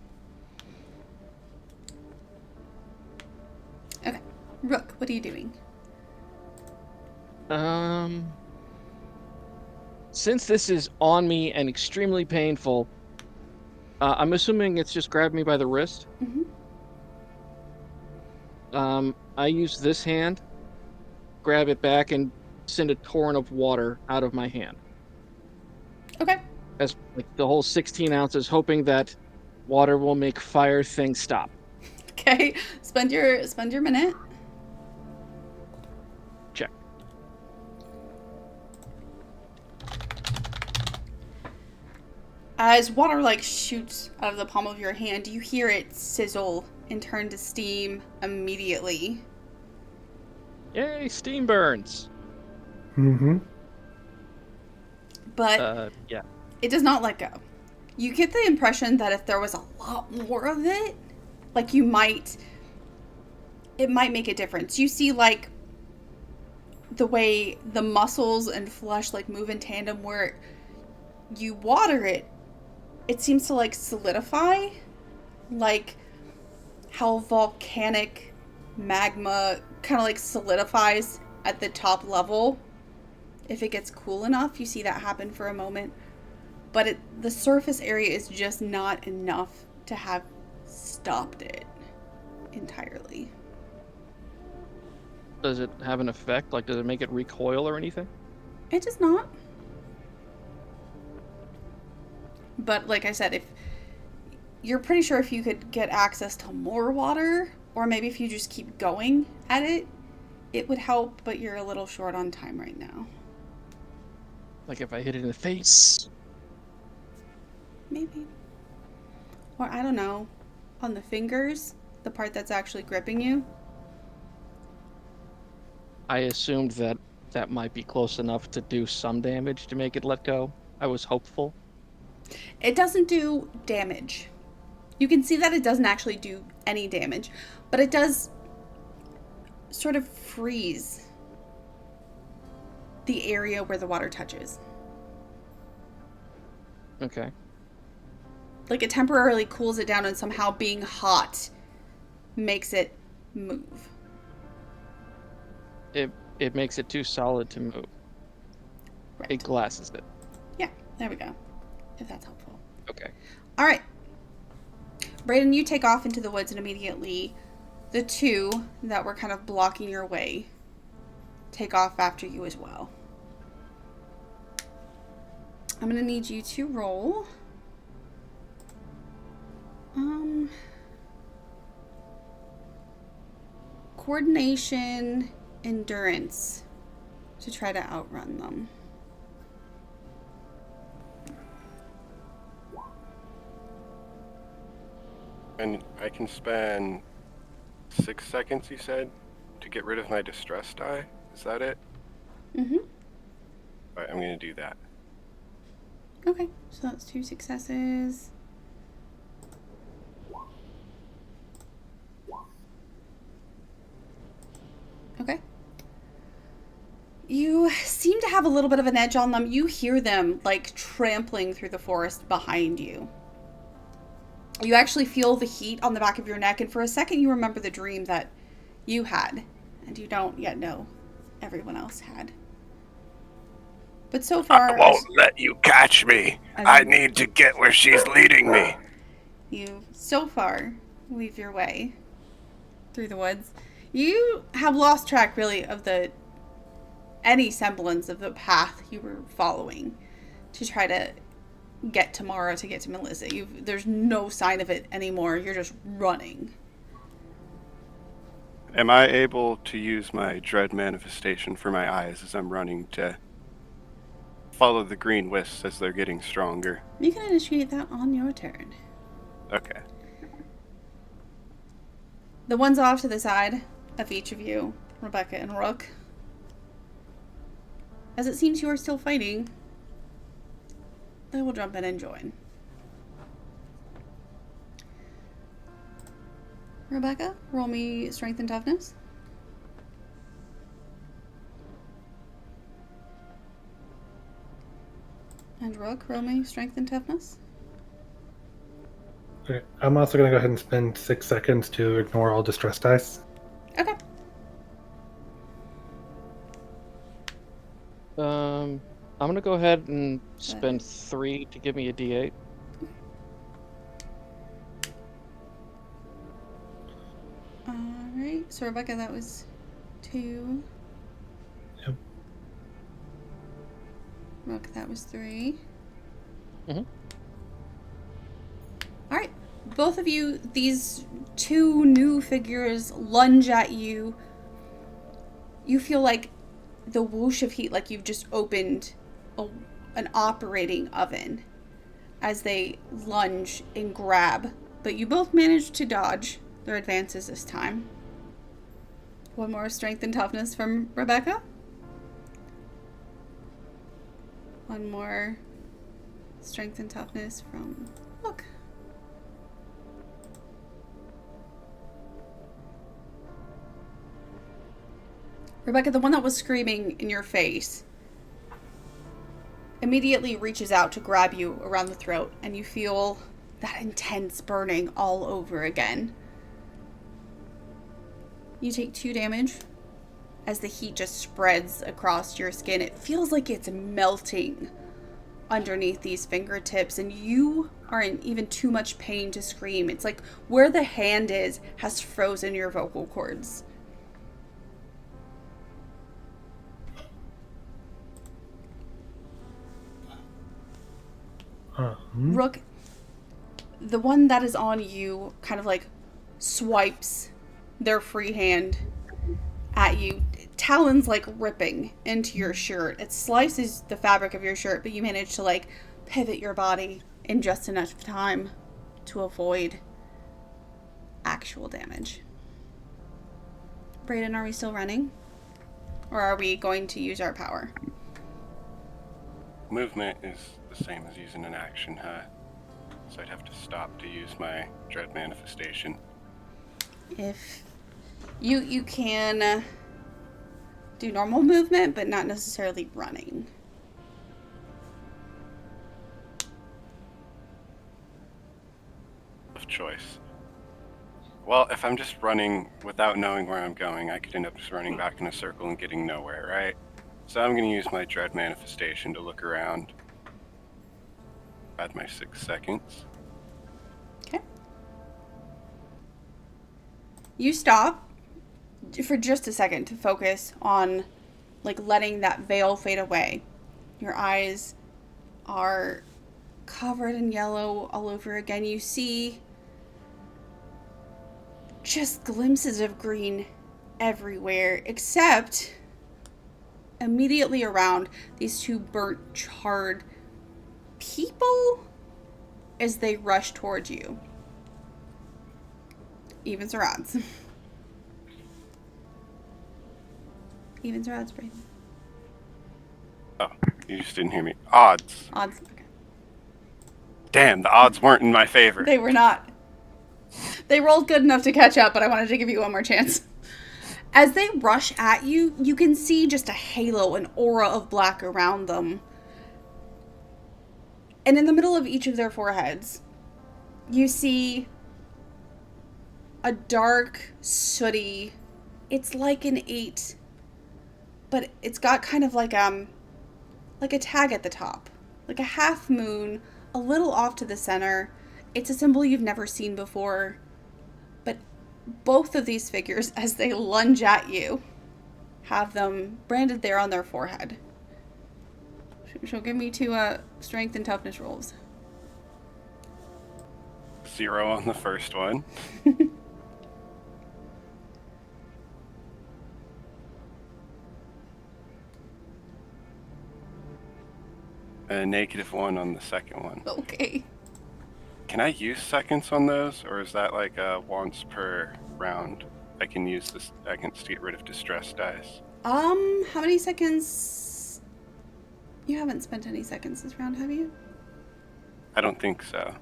Rook, what are you doing? Since this is on me and extremely painful, I'm assuming it's just grabbed me by the wrist. Mm-hmm. I use this hand, grab it back, and send a torrent of water out of my hand. Okay. As like the whole 16 ounces, hoping that water will make fire thing stop. Okay. Spend your minute. Check. As water like shoots out of the palm of your hand, you hear it sizzle and turn to steam immediately. Yay, steam burns. Mm-hmm. But yeah. It does not let go. You get the impression that if there was a lot more of it, like it might make a difference. You see like the way the muscles and flesh like move in tandem, where you water it seems to like solidify, like how volcanic magma kind of like solidifies at the top level. If it gets cool enough, you see that happen for a moment. But the surface area is just not enough to have stopped it entirely. Does it have an effect? Like, does it make it recoil or anything? It does not. But like I said, if you're pretty sure if you could get access to more water, or maybe if you just keep going at it, it would help, but you're a little short on time right now. Like if I hit it in the face? Maybe. Or I don't know, on the fingers, the part that's actually gripping you. I assumed that might be close enough to do some damage to make it let go. I was hopeful. It doesn't do damage. You can see that it doesn't actually do any damage, but it does sort of freeze the area where the water touches. Okay. Like it temporarily cools it down, and somehow being hot makes it move. It makes it too solid to move. Right. It glasses it. Yeah, there we go. If that's helpful. Okay. All right. Brayden, you take off into the woods, and immediately the two that were kind of blocking your way take off after you as well. I'm going to need you to roll. Coordination, endurance to try to outrun them. And I can spend 6 seconds, you said, to get rid of my distress die? Is that it? Mm-hmm. Alright, I'm going to do that. Okay, so that's 2 successes. Okay. You seem to have a little bit of an edge on them. You hear them, like, trampling through the forest behind you. You actually feel the heat on the back of your neck, and for a second you remember the dream that you had, and you don't yet know everyone else had. But so far... I won't let you catch me. I need to get where she's leading me. You, so far, weave your way through the woods. You have lost track, really, of any semblance of the path you were following to try to get to Mara, to get to Melissa. There's no sign of it anymore. You're just running. Am I able to use my dread manifestation for my eyes as I'm running to follow the green wisps as they're getting stronger? You can initiate that on your turn. Okay. The ones off to the side of each of you, Rebecca and Rook, as it seems you are still fighting, they will jump in and join. Rebecca, roll me strength and toughness. And Rook, roll me strength and toughness. Okay. I'm also going to go ahead and spend 6 seconds to ignore all distress dice. Okay. I'm gonna go ahead and spend 3 to give me a D8. Alright, so Rebecca, that was 2. Yep. Rook, that was 3. Mhm. Alright, both of you, these 2 new figures lunge at you. You feel like the whoosh of heat, like you've just opened an operating oven as they lunge and grab. But you both manage to dodge their advances this time. One more strength and toughness from Rebecca. One more strength and toughness from Look. Rebecca, the one that was screaming in your face, immediately reaches out to grab you around the throat, and you feel that intense burning all over again. You take 2 damage as the heat just spreads across your skin. It feels like it's melting underneath these fingertips, and you are in even too much pain to scream. It's like where the hand is has frozen your vocal cords. Rook, the one that is on you kind of like swipes their free hand at you, talons like ripping into your shirt. It slices the fabric of your shirt, but you manage to like pivot your body in just enough time to avoid actual damage. Brayden, are we still running? Or are we going to use our power? Movement is the same as using an action, huh? So I'd have to stop to use my dread manifestation. If you can do normal movement, but not necessarily running. Of choice. Well, if I'm just running without knowing where I'm going, I could end up just running back in a circle and getting nowhere, right? So I'm going to use my dread manifestation to look around. Add my 6 seconds. Okay. You stop for just a second to focus on like letting that veil fade away. Your eyes are covered in yellow all over again. You see just glimpses of green everywhere, except immediately around these 2 burnt, charred people as they rush towards you. Evens or odds? Evens or odds, Brayden? Oh, you just didn't hear me. Odds. Odds. Okay. Damn, the odds weren't in my favor. They were not. They rolled good enough to catch up, but I wanted to give you one more chance. As they rush at you, you can see just a halo, an aura of black around them. And in the middle of each of their foreheads, you see a dark, sooty, it's like an 8, but it's got kind of like a tag at the top. Like a half moon, a little off to the center. It's a symbol you've never seen before, but both of these figures, as they lunge at you, have them branded there on their forehead. She'll give me 2 strength and toughness rolls. 0 on the first one. And a -1 on the second one. Okay. Can I use seconds on those, or is that like once per round? I can use the seconds to get rid of distress dice. How many seconds? You haven't spent any seconds this round, have you? I don't think so.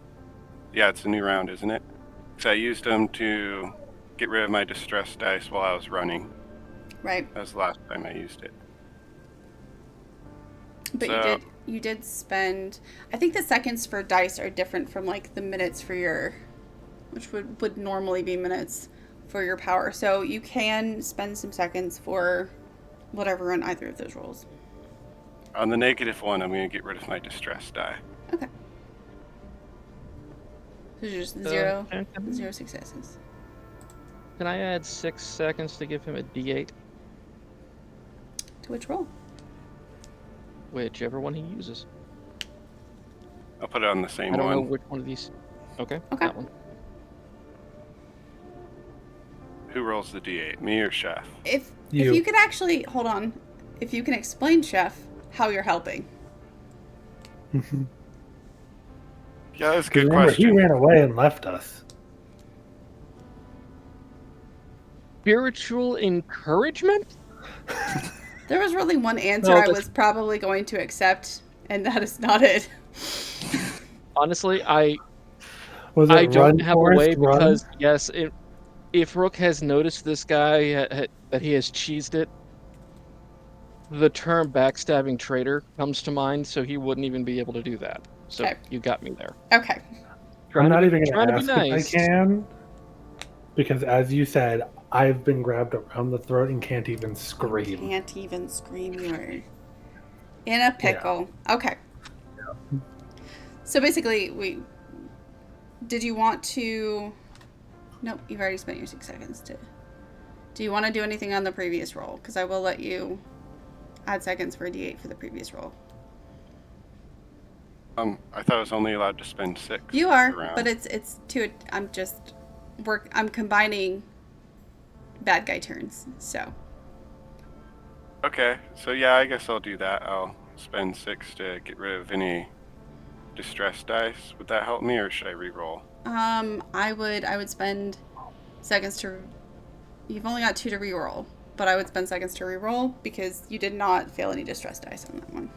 Yeah, it's a new round, isn't it? Because I used them to get rid of my distress dice while I was running. Right. That was the last time I used it. But So- you did spend, I think the seconds for dice are different from like the minutes for your, which would normally be minutes for your power. So you can spend some seconds for whatever on either of those rolls. On the -1, I'm going to get rid of my distress die. Okay. So just zero successes. Can I add 6 seconds to give him a D8? To which roll? Whichever one he uses. I'll put it on the same I don't know one. which one of these. Okay, Okay. that one. Who rolls the D8, me or Chef? If You. you could actually, hold on. If you can explain, Chef, how you're helping. Yeah, that's a good Remember, he question. ran away and left us. Spiritual encouragement? There was really one answer No, I that's- was probably going to accept, and that is not it. Honestly, I Was it don't run, have Forrest, a way run? because, yes, if Rook has noticed this guy, that he has cheesed it, the term backstabbing traitor comes to mind, so he wouldn't even be able to do that. So Okay. you got me there. Okay. I'm not even trying going to to be ask nice. if I can. Because as you said, I've been grabbed around the throat and can't even scream. Can't even scream. You are in a pickle. Okay. So basically, did you want to? Nope, you've already spent your 6 seconds. Do you want to do anything on the previous roll? Because I will let you add seconds for a D8 for the previous roll. I thought I was only allowed to spend 6. You are, per round. but it's 2. I'm combining bad guy turns. So Okay, so yeah, I guess I'll do that. I'll spend 6 to get rid of any distress dice. Would that help me, or should I re-roll? I would spend seconds to. You've only got 2 to reroll, but I would spend seconds to reroll because you did not fail any distress dice on that one.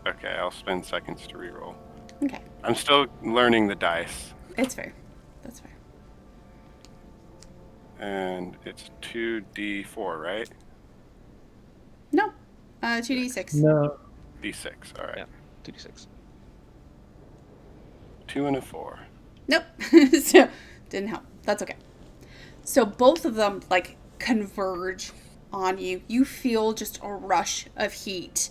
Okay, I'll spend seconds to re-roll. Okay, I'm still learning the dice, it's fair. That's fair. and it's 2d4, right? No, 2d6. No. D6. All right. Yeah. 2d6. 2 and a 4. Nope. So didn't help. That's okay. So both of them like converge on you. You feel just a rush of heat.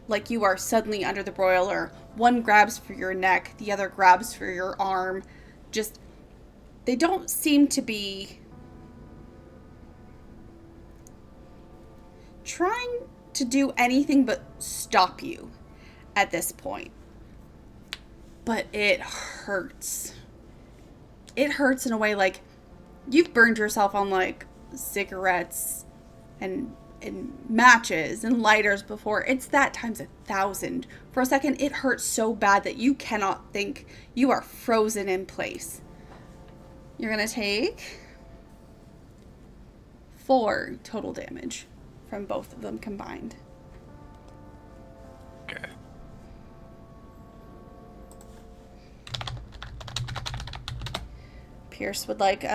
Like you are suddenly under the broiler. One grabs for your neck, the other grabs for your arm. Just they don't seem to be trying to do anything but stop you at this point. But it hurts. It hurts in a way like you've burned yourself on like cigarettes and matches and lighters before. It's that times 1,000. For a second, it hurts so bad that you cannot think. You are frozen in place. You're going to take 4 total damage from both of them combined. Okay. Pierce would like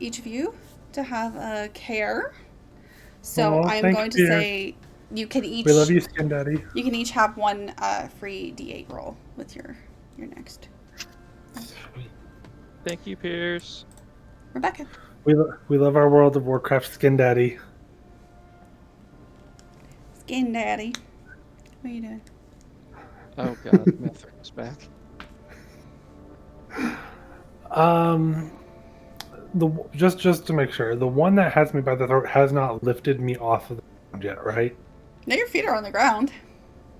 each of you to have a care. So Aw, I'm thanks, going to Pierce. say you can each We love you, Skin Daddy. you can each have 1 free D8 roll with your next. Thank you, Pierce. Rebecca. We love our World of Warcraft Skin Daddy. Skin Daddy. What are you doing? Oh god, Mithrin is back. Just to make sure, the one that has me by the throat has not lifted me off of the ground yet, right? Now your feet are on the ground.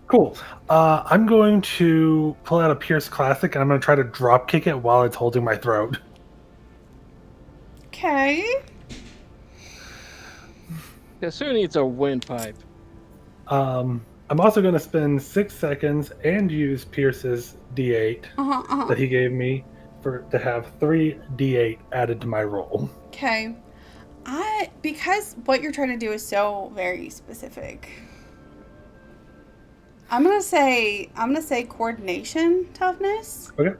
Cool. I'm going to pull out a Pierce Classic, and I'm going to try to drop kick it while it's holding my throat. Okay. Kasu needs a windpipe. I'm also going to spend 6 seconds and use Pierce's D8 that he gave me to have 3 D8 added to my roll. Okay. Because what you're trying to do is so very specific. I'm gonna say coordination toughness. Okay.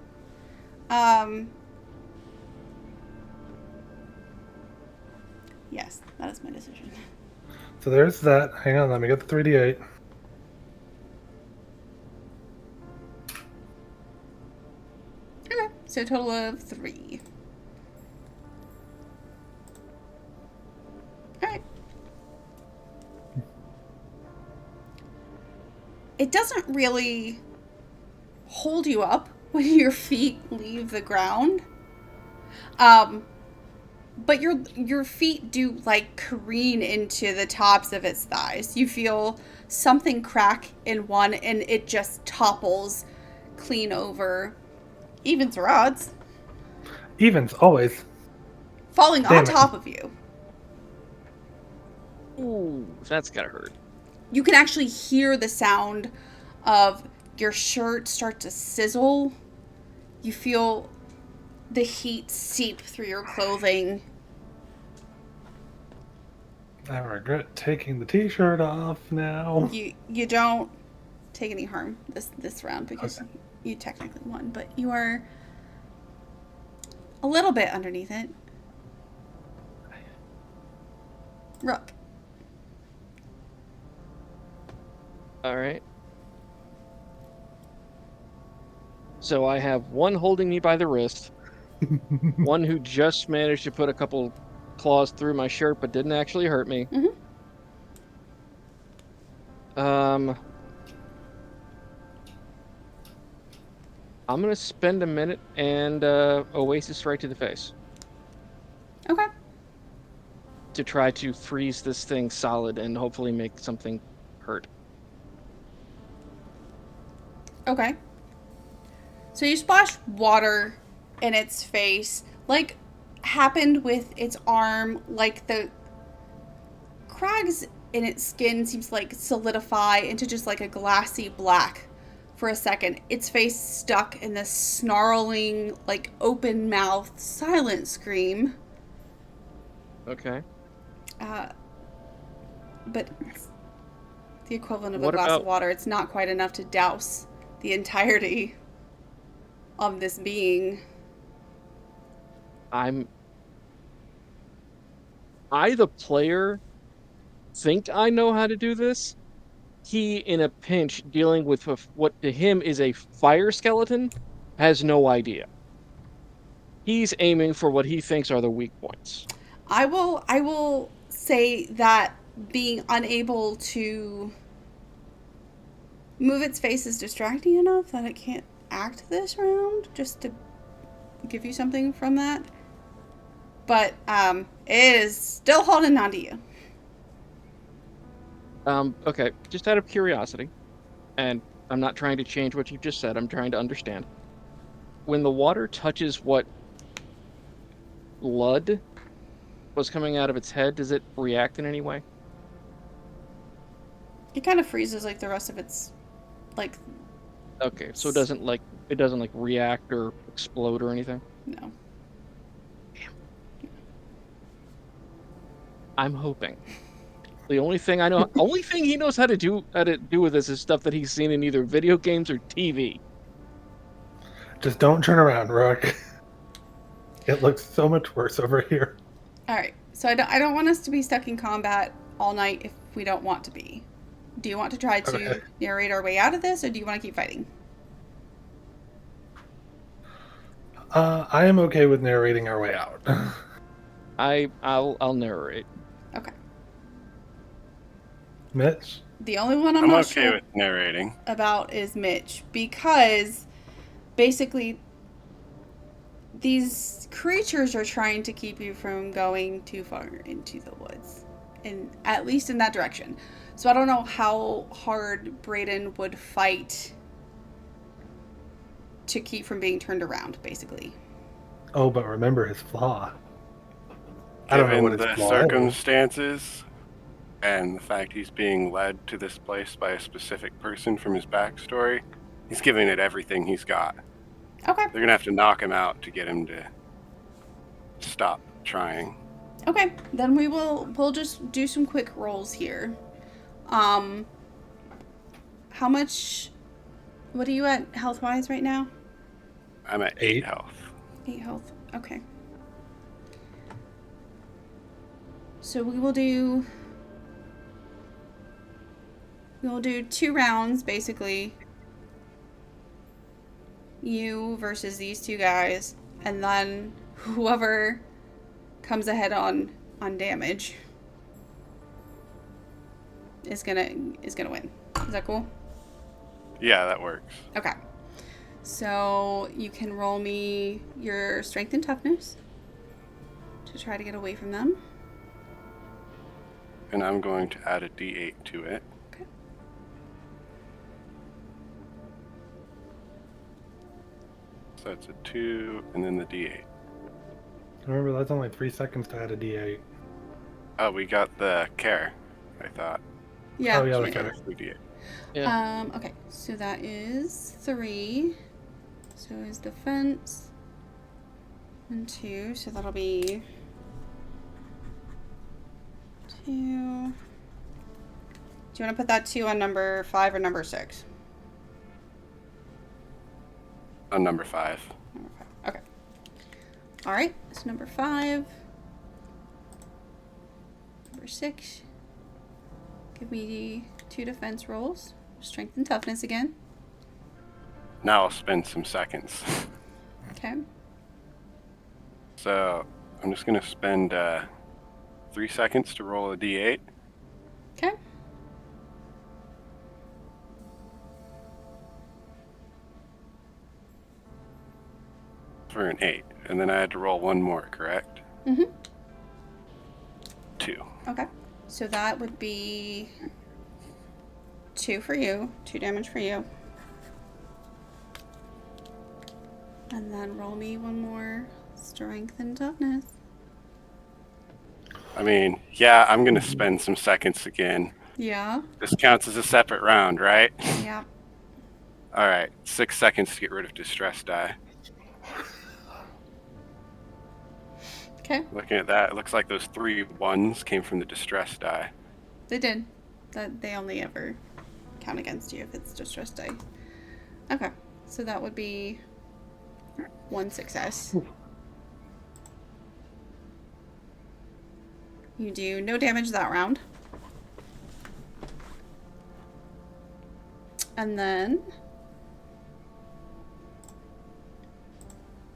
Yes, that is my decision. So there's that. Hang on, let me get the 3d8. Okay, so a total of 3. Alright. It doesn't really hold you up when your feet leave the ground. But your feet do like careen into the tops of its thighs. You feel something crack in one and it just topples clean over. Evens or odds. Evens, always. Falling on top of you. Ooh, that's gotta hurt. You can actually hear the sound of your shirt start to sizzle. You feel the heat seep through your clothing. I regret taking the t-shirt off now. You don't take any harm this round because you technically won, but you are a little bit underneath it. Rook. All right. So I have one holding me by the wrist, one who just managed to put a couple claws through my shirt but didn't actually hurt me. Mm-hmm. I'm gonna spend a minute and Oasis right to the face Okay. to try to freeze this thing solid and hopefully make something hurt. Okay. So you splash water in its face, like happened with its arm, like the crags in its skin seems like solidify into just like a glassy black for a second. Its face stuck in this snarling, like open mouth, silent scream. Okay. But it's the equivalent of What a glass about- of water. It's not quite enough to douse the entirety of this being. I, the player, think I know how to do this. He, in a pinch, dealing with what to him is a fire skeleton, has no idea. He's aiming for what he thinks are the weak points. I will say that being unable to move its face is distracting enough that it can't act this round, just to give you something from that. But it is still holding on to you. Okay, just out of curiosity, and I'm not trying to change what you just said, I'm trying to understand. When the water touches what blood was coming out of its head, does it react in any way? It kind of freezes like the rest of its, like. Okay, so it doesn't react or explode or anything? No. I'm hoping. The only thing he knows how to do with this is stuff that he's seen in either video games or TV. Just don't turn around, Rook. It looks so much worse over here. All right. So I don't want us to be stuck in combat all night if we don't want to be. Do you want to try to narrate our way out of this, or do you want to keep fighting? I am okay with narrating our way out. I'll narrate. Okay. Mitch? The only one I'm not okay sure with narrating about is Mitch, because basically these creatures are trying to keep you from going too far into the woods, and at least in that direction. So I don't know how hard Brayden would fight to keep from being turned around, basically. Oh, but remember his flaw. I don't know what Given his the flaw is. circumstances and the fact he's being led to this place by a specific person from his backstory, he's giving it everything he's got. Okay. They're gonna have to knock him out to get him to stop trying. Okay. Then we'll just do some quick rolls here. How much? What are you at health-wise right now? I'm at 8 health. 8 health. Okay. So we'll do 2 rounds, basically. You versus these 2 guys, and then whoever comes ahead on damage is gonna win. Is that cool? Yeah, that works. Okay. So you can roll me your strength and toughness to try to get away from them. And I'm going to add a D8 to it. Okay. So that's a 2, and then the D8. Remember, that's only 3 seconds to add a D8. Oh, we got the care, I thought. Yeah. Oh, yeah, We okay. got a free D8. Yeah. Okay, so that is 3. So is defense. And 2, so that'll be 2. Do you want to put that 2 on number 5 or number 6? On number 5. Number 5. Okay. Alright, so number 5. Number 6. Give me 2 defense rolls. Strength and toughness again. Now I'll spend some seconds. Okay. So I'm just going to spend 3 seconds to roll a D8. Okay. For an 8. And then I had to roll 1 more, correct? Mm-hmm. 2. Okay. So that would be 2 for you. 2 damage for you. And then roll me 1 more strength and toughness. I mean, yeah, I'm going to spend some seconds again. Yeah. This counts as a separate round, right? Yeah. Alright, 6 seconds to get rid of distress die. Okay. Looking at that, it looks like those 3 1s came from the distress die. They did. That they only ever count against you if it's distress die. Okay. So that would be 1 success. You do no damage that round. And then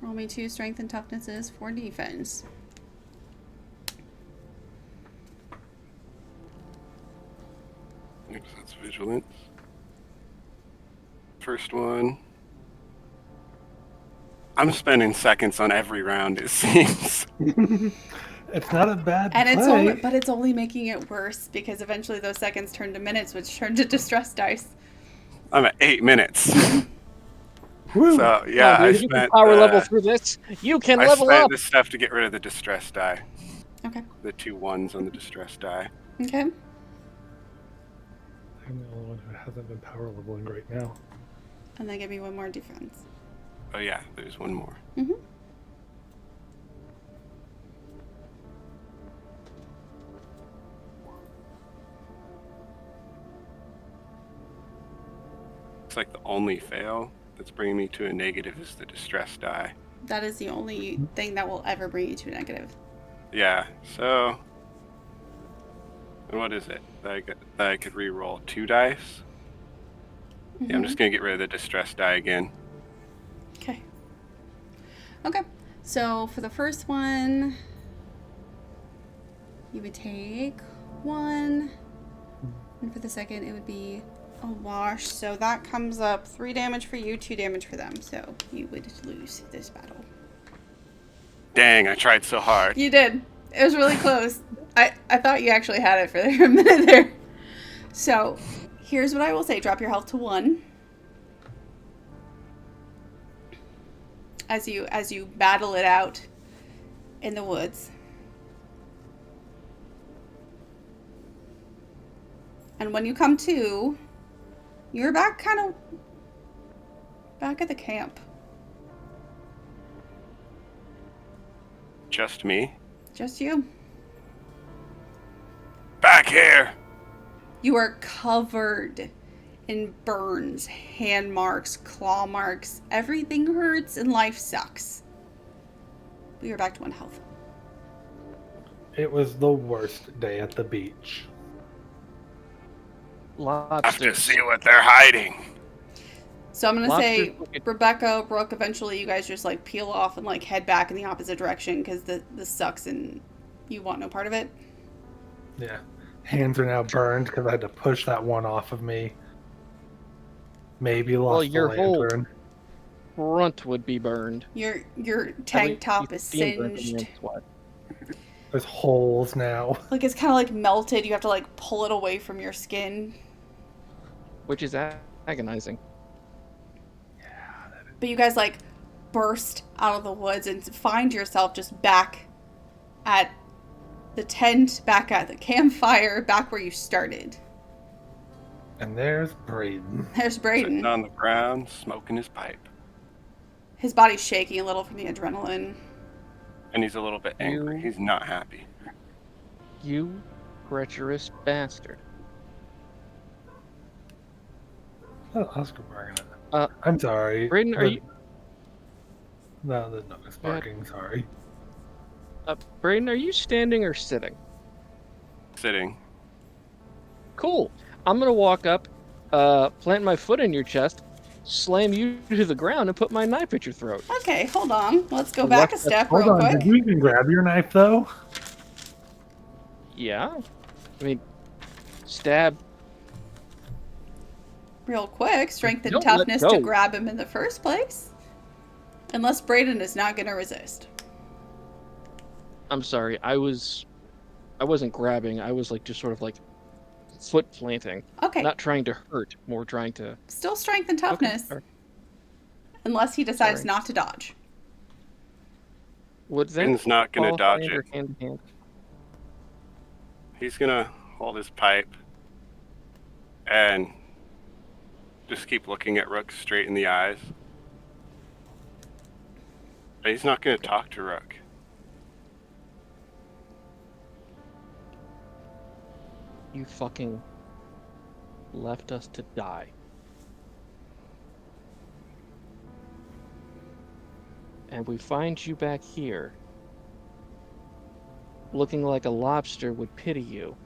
roll me 2 strength and toughnesses for defense. Oops, that's vigilance. First one. I'm spending seconds on every round, it seems. It's not a bad And play. it's only making it worse because eventually those seconds turn to minutes, which turn to distress dice. I'm at 8 minutes. Woo! So, yeah, Oh, I dude, you can spent power level through this. You can I level spent up. this stuff to get rid of the distress die. Okay. The 2 1s on the distress die. Okay. I'm the only one who hasn't been power leveling right now. And then give me 1 more defense. Oh yeah, there's 1 more. Mm-hmm. Looks like the only fail that's bringing me to a negative is the distress die. That is the only thing that will ever bring you to a negative. Yeah, so... And what is it? That I could re-roll 2 dice? Yeah, I'm just gonna get rid of the distress die again. Okay. Okay. So for the first one, you would take 1. And for the second, it would be a wash. So that comes up 3 damage for you, 2 damage for them. So you would lose this battle. Dang, I tried so hard. You did. It was really close. I thought you actually had it for a minute there. So, here's what I will say. Drop your health to 1. As you battle it out in the woods. And when you come to, you're back at the camp. Just me? Just you. Back here! You are covered in burns, hand marks, claw marks. Everything hurts and life sucks. We are back to 1 health. It was the worst day at the beach. I have to Lobsters. see what they're hiding. So I'm gonna say, Lobsters- Rebecca, Brooke, eventually you guys just like peel off and like head back in the opposite direction because this sucks and you want no part of it. Yeah. Hands are now burned because I had to push that one off of me. Maybe lost Well, the your whole lantern. front would be burned. Your At tank least top you is steam burnt and singed. then sweat. There's holes now. Like it's kind of like melted. You have to like pull it away from your skin. Which is agonizing. But you guys like burst out of the woods and find yourself just back at the tent, back at the campfire, back where you started. And there's Braden. There's Sitting Braden. on the ground, smoking his pipe. His body's shaking a little from the adrenaline. And he's a little bit angry. You- He's not happy. You treacherous bastard. Oh, Oscar barking it. Uh, I'm sorry. Braden, are you No, there's no barking. Sorry. Braden, are you standing or sitting? Sitting. Cool. I'm gonna walk up, plant my foot in your chest, slam you to the ground, and put my knife at your throat. Okay, hold on. Let's go back a step Hold real on. quick. Did you even grab your knife though? Yeah. I mean, stab. Real quick. Strength and Don't let toughness go. to grab him in the first place. Unless Braden is not going to resist. I'm sorry. I wasn't grabbing. I was like just sort of like foot planting, Okay. not trying to hurt, more trying to. Still strength and toughness. Okay. Unless he decides Alright. not to dodge. Would that Braden's not gonna qualify dodge under it. hand to hand? He's gonna hold his pipe and just keep looking at Rook straight in the eyes. But he's not gonna talk to Rook. You fucking left us to die. And we find you back here, looking like a lobster would pity you.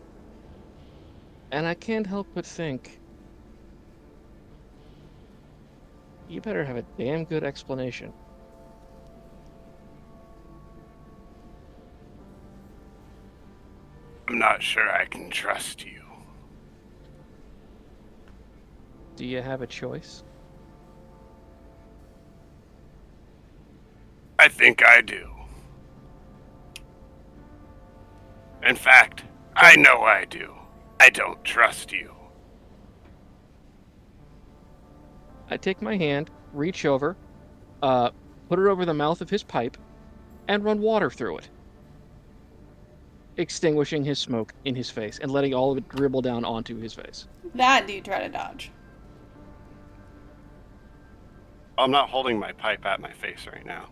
And I can't help but think, you better have a damn good explanation. I'm not sure I can trust you. Do you have a choice? I think I do. In fact, I know I do. I don't trust you. I take my hand, reach over, put it over the mouth of his pipe, and run water through it, extinguishing his smoke in his face and letting all of it dribble down onto his face. That do you try to dodge. I'm not holding my pipe at my face right now.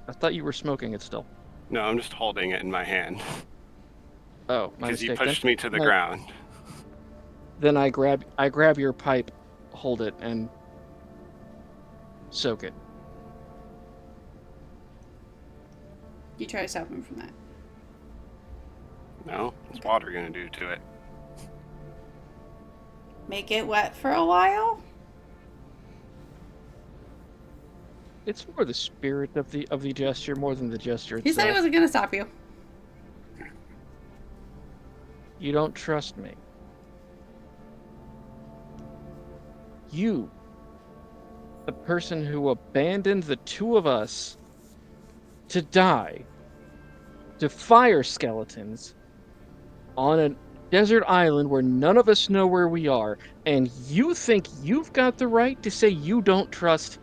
I thought you were smoking it still. No, I'm just holding it in my hand. Oh, my Because you mistake. pushed me to the No. ground. Then I grab your pipe, hold it, and soak it. You try to stop him from that. No, what's water gonna do to it? Make it wet for a while. It's more the spirit of the gesture more than the gesture He itself. said he wasn't going to stop you. You don't trust me. You, the person who abandoned the two of us to die to fire skeletons on a desert island where none of us know where we are, and you think you've got the right to say you don't trust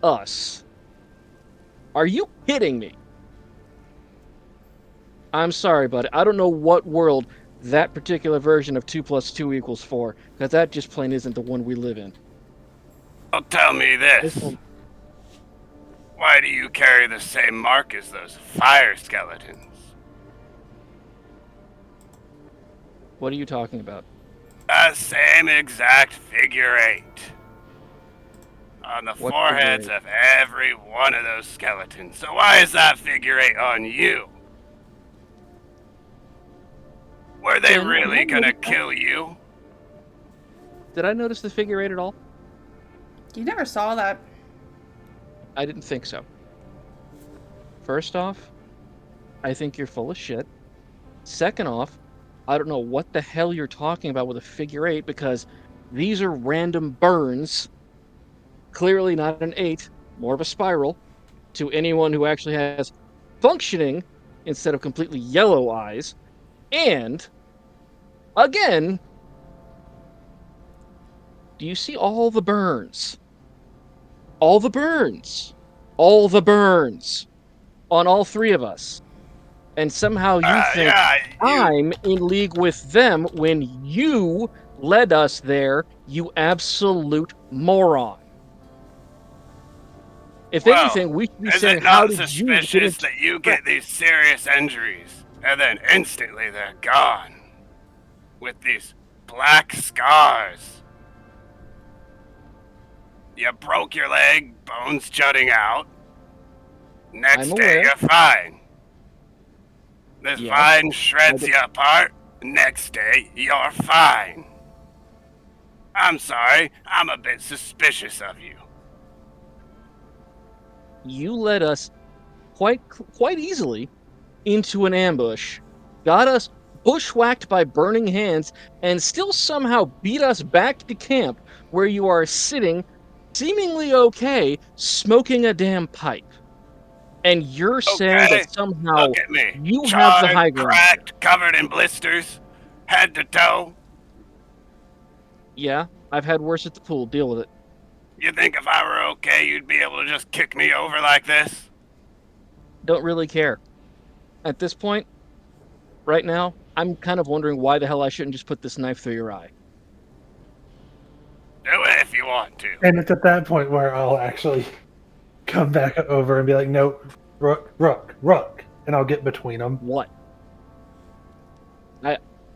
us? Are you kidding me? I'm sorry, but I don't know what world that particular version of 2 + 2 = 4, because that just plain isn't the one we live in. Well, tell me this. Listen, Why do you carry the same mark as those fire skeletons? what are you talking about? The same exact figure 8. On the What foreheads figure of every one of those skeletons. So why is that figure 8 on you? Were they Jen, really gonna kill you? Did I notice the figure 8 at all? You never saw that. I didn't think so. First off, I think you're full of shit. Second off, I don't know what the hell you're talking about with a figure 8, because these are random burns. Clearly not an 8, more of a spiral, to anyone who actually has functioning instead of completely yellow eyes. And, again, do you see all the burns? All the burns. All the burns on all three of us. And somehow you think I'm in league with them when you led us there, you absolute moron. If anything, we should be Is saying, it how not did you get suspicious into that you get these serious injuries and then instantly they're gone? With these black scars. You broke your leg, bones jutting out. Next I'm day, aware. you're fine. This Yes. vine shreds you apart. Next day, you're fine. I'm sorry, I'm a bit suspicious of you. You led us quite easily into an ambush, got us bushwhacked by burning hands, and still somehow beat us back to camp where you are sitting, seemingly okay, smoking a damn pipe. And you're saying Okay, that somehow look at me. you have the Charred, high ground. cracked, covered in blisters, head to toe. Yeah, I've had worse at the pool. Deal with it. You think if I were okay, you'd be able to just kick me over like this? Don't really care. At this point, right now, I'm kind of wondering why the hell I shouldn't just put this knife through your eye. Do it if you want to. And it's at that point where I'll actually come back over and be like, no, Rook, and I'll get between them. What?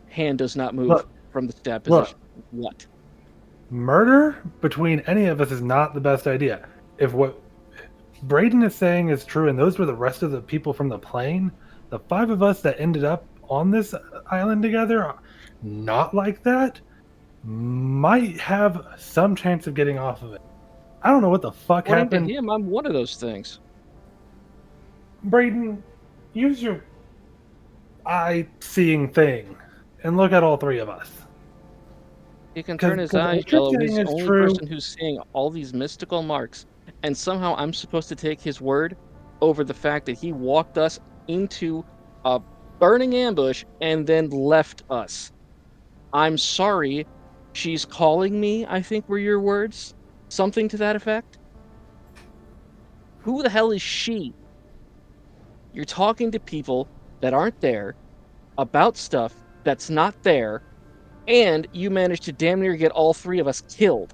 Hand does not move Look, from the stab position. What? Murder between any of us is not the best idea. If what Braden is saying is true, and those were the rest of the people from the plane, the 5 of us that ended up on this island together, not like that, might have some chance of getting off of it. I don't know what the fuck According happened. to him, I'm one of those things. Braden, use your eye-seeing thing and look at all 3 of us. He can turn his eyes what you're yellow. He's saying the is only true. person who's seeing all these mystical marks. And somehow I'm supposed to take his word over the fact that he walked us into a burning ambush and then left us. I'm sorry. She's calling me, I think were your words. Something to that effect. Who the hell is she? You're talking to people that aren't there about stuff that's not there, and you managed to damn near get all 3 of us killed.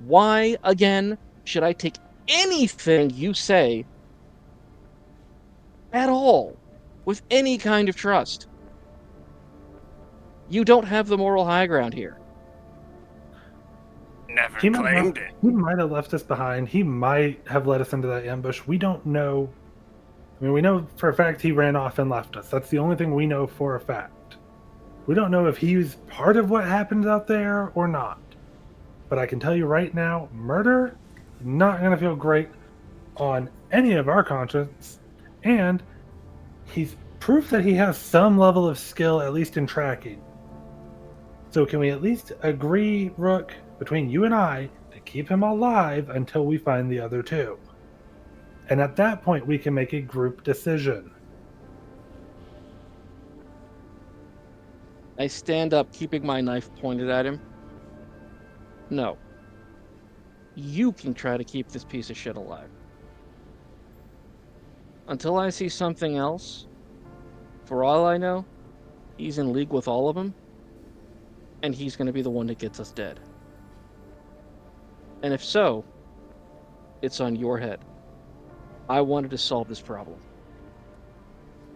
Why, again, should I take anything you say at all with any kind of trust? You don't have the moral high ground here. Never claimed it. He might have left us behind. He might have led us into that ambush. We don't know. I mean, we know for a fact he ran off and left us. That's the only thing we know for a fact. We don't know if he's part of what happened out there or not. But I can tell you right now, murder, not going to feel great on any of our conscience. And he's proof that he has some level of skill, at least in tracking. So can we at least agree, Rook, between you and I, to keep him alive until we find the other 2? And at that point, we can make a group decision. I stand up, keeping my knife pointed at him. No. You can try to keep this piece of shit alive. Until I see something else, for all I know, he's in league with all of them, and he's going to be the one that gets us dead. And if so, it's on your head. I wanted to solve this problem.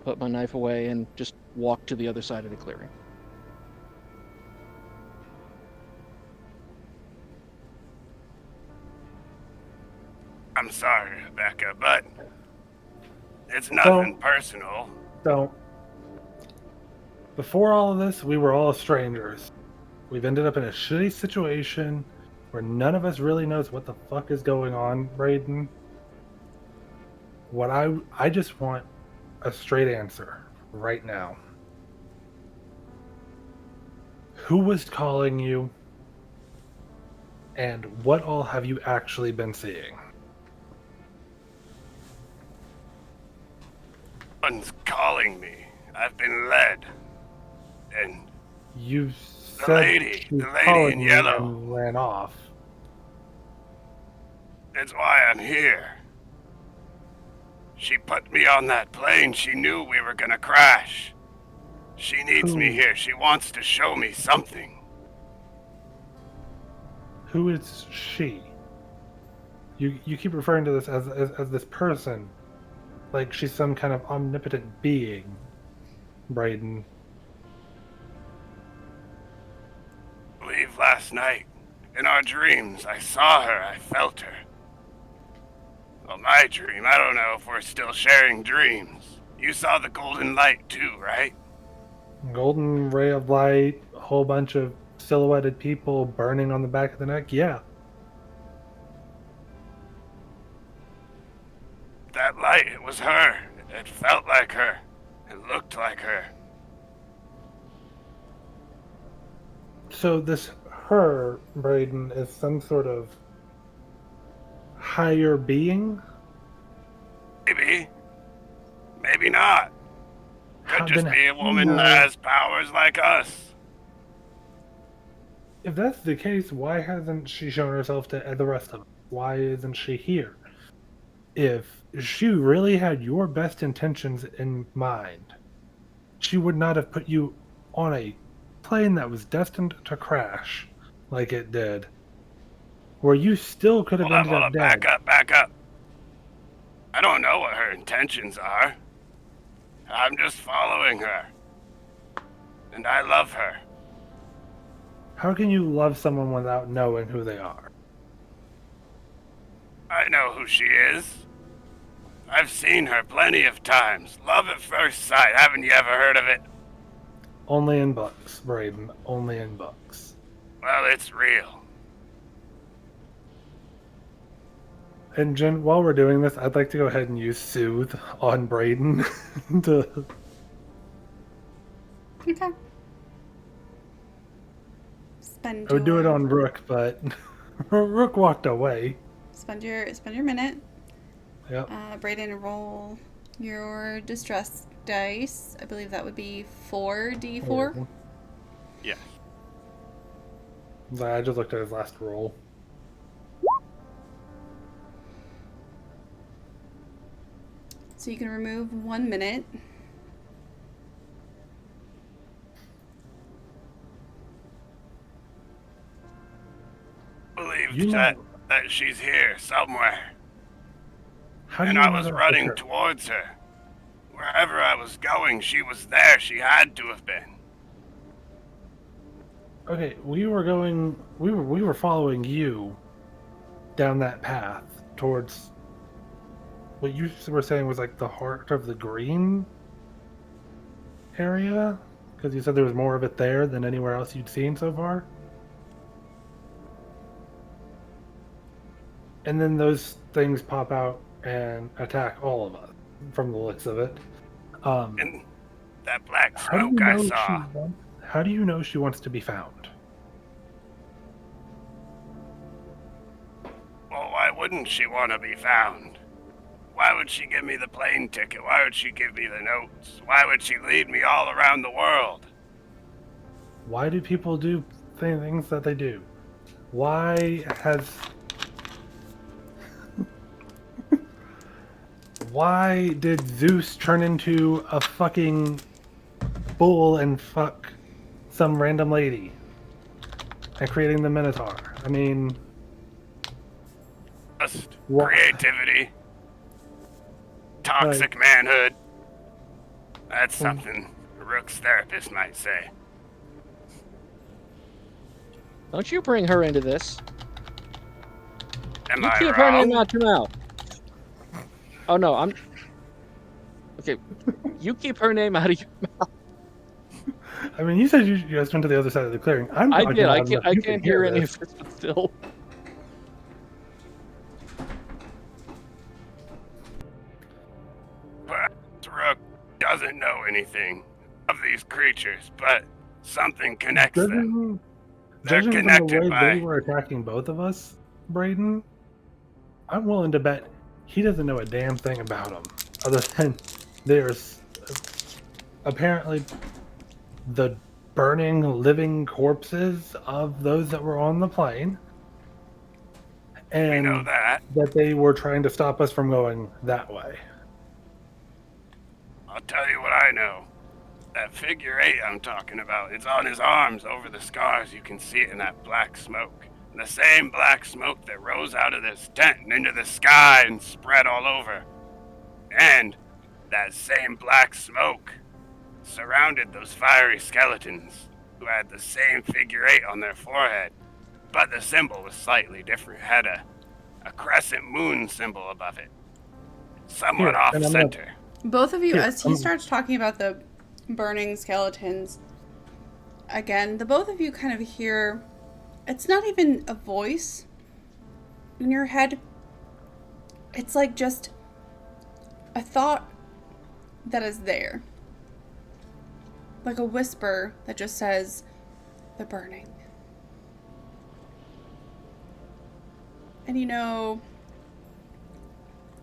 Put my knife away and just walk to the other side of the clearing. I'm sorry, Rebecca, but it's nothing personal. Don't. Before all of this, we were all strangers. We've ended up in a shitty situation where none of us really knows what the fuck is going on, Braden. What I just want a straight answer right now. Who was calling you? And what all have you actually been seeing? Someone's calling me. I've been led. And You the said lady she was in calling you yellow. and ran off. That's why I'm here. She put me on that plane. She knew we were gonna crash. She needs me here. She wants to show me something. Who is she? You keep referring to this as this person, like she's some kind of omnipotent being, Braden. I believe last night, in our dreams, I saw her. I felt her. Well, my dream, I don't know if we're still sharing dreams. You saw the golden light too, right? Golden ray of light, a whole bunch of silhouetted people burning on the back of the neck. Yeah. That light, it was her. It felt like her. It looked like her. So this her, Braden, is some sort of higher being? Maybe. Maybe not. Could just be a woman that has powers like us. If that's the case, why hasn't she shown herself to the rest of us? Why isn't she here? If she really had your best intentions in mind, she would not have put you on a plane that was destined to crash like it did, where you still could have ended up dead. Back up. I don't know what her intentions are. I'm just following her. And I love her. How can you love someone without knowing who they are? I know who she is. I've seen her plenty of times. Love at first sight. Haven't you ever heard of it? Only in books, Braden. Only in books. Well, it's real. And Jen, while we're doing this, I'd like to go ahead and use Soothe on Braden to... Okay. I would do it on Rook, but Rook walked away. Spend your minute. Yep. Braden, roll your distress dice. I believe that would be 4d4. Yeah. I just looked at his last roll. So you can remove 1 minute. Believe that she's here somewhere. How And I was running towards her. Wherever I was going, she was there. She had to have been. Okay, we were following you down that path towards what you were saying was like the heart of the green area, because you said there was more of it there than anywhere else you'd seen so far. And then those things pop out and attack all of us, from the looks of it. And that black smoke I saw. How do you know she wants to be found? Well, why wouldn't she want to be found? Why Why would she give me the plane ticket? Why would she give me the notes? Why would she lead me all around the world? Why do people do things that they do? Why has... Why did Zeus turn into a fucking bull and fuck some random lady? And creating the Minotaur. I mean... Just What? creativity. Toxic manhood. That's something Rook's therapist might say. Don't you bring her into this. Am You I keep her name wrong? out your mouth. Oh no, I'm... Okay, you keep her name out of your mouth. I mean, you said you guys went to the other side of the clearing. I'm I talking did. loud enough I you can't can hear any this. of this, but still. Perhaps Rook doesn't know anything of these creatures, but something connects them. They're Judging from the connected way by... they were attacking both of us, Braden, I'm willing to bet he doesn't know a damn thing about them. Other than there's apparently the burning, living corpses of those that were on the plane. And We know that. they were trying to stop us from going that way. I'll tell you what I know. That figure 8 I'm talking about, it's on his arms over the scars. You can see it in that black smoke. The same black smoke that rose out of this tent and into the sky and spread all over. And that same black smoke surrounded those fiery skeletons who had the same figure 8 on their forehead. But the symbol was slightly different. It had a crescent moon symbol above it. Somewhat Here, off and I'm center. Both of you, Here, as he starts talking about the burning skeletons, again, the both of you kind of hear, it's not even a voice in your head. It's like just a thought that is there. Like a whisper that just says, the burning. And you know,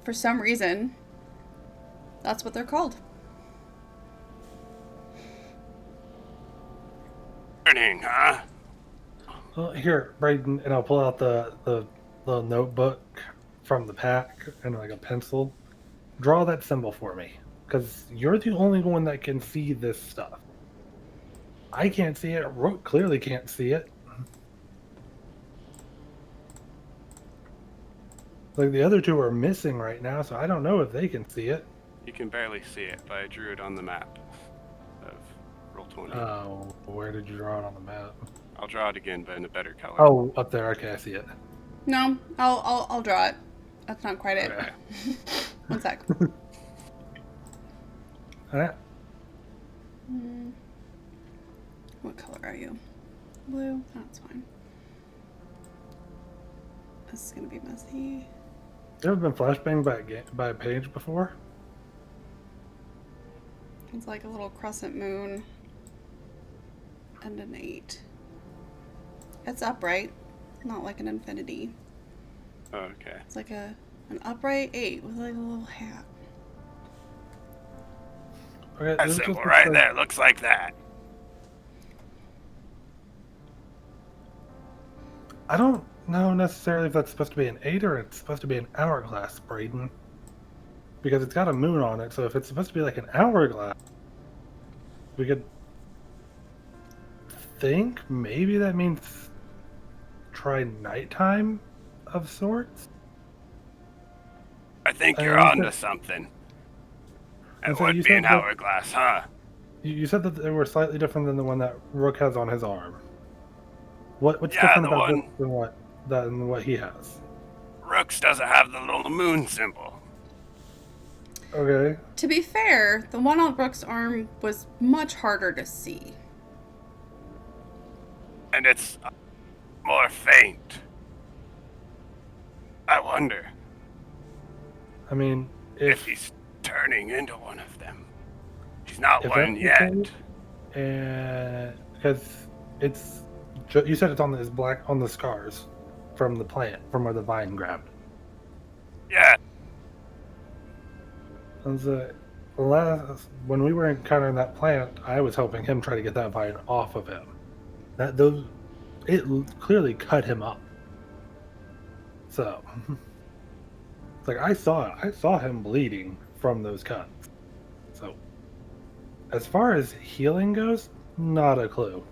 for some reason, that's what they're called. Burning, huh? Well, here, Braden, and I'll pull out the little notebook from the pack and like a pencil. Draw that symbol for me, because you're the only one that can see this stuff. I can't see it. Rook clearly can't see it. Like the other two are missing right now, so I don't know if they can see it. You can barely see it, but I drew it on the map of Roll20. Oh, where did you draw it on the map? I'll draw it again, but in a better color. Oh, up there. Okay, I see it. No, I'll draw it. That's not quite it. Okay. One sec. Alright. What color are you? Blue? That's fine. This is gonna be messy. You ever been flashbanged by a page before? It's like a little crescent moon and an 8. It's upright, not like an infinity. Oh, okay. It's like an upright 8 with like a little hat. Okay, That this symbol just right looks there looks like that. I don't know necessarily if that's supposed to be an 8 or it's supposed to be an hourglass, Braden. Because it's got a moon on it, so if it's supposed to be like an hourglass, we could think maybe that means try nighttime of sorts. I think And you're you onto said- something. and It so would you be an said that- hourglass, huh? You said that they were slightly different than the one that Rook has on his arm. What's Yeah, different the about one- this than what he has? Rooks doesn't have the little moon symbol. Okay. To be fair, the one on Brooke's arm was much harder to see. And it's more faint. I wonder I mean, if he's turning into one of them. He's not If one that's yet. the case, and because you said it's on this black on the scars from the plant from where the vine grabbed. Yeah, And when we were encountering that plant, I was helping him try to get that vine off of him. Clearly cut him up. So it's like I saw him bleeding from those cuts. So as far as healing goes, not a clue.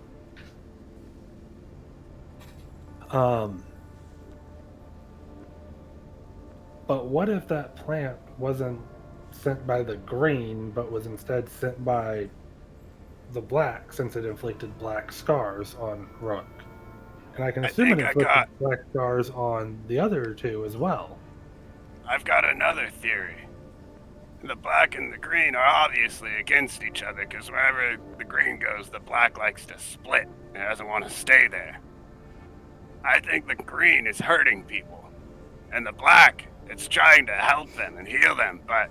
But what if that plant wasn't sent by the green, but was instead sent by the black, since it inflicted black scars on Rook? And I can assume it inflicted black scars on the other two as well. I've got another theory. The black and the green are obviously against each other, because wherever the green goes, the black likes to split and doesn't want to stay there. I think the green is hurting people, and the black, it's trying to help them and heal them, but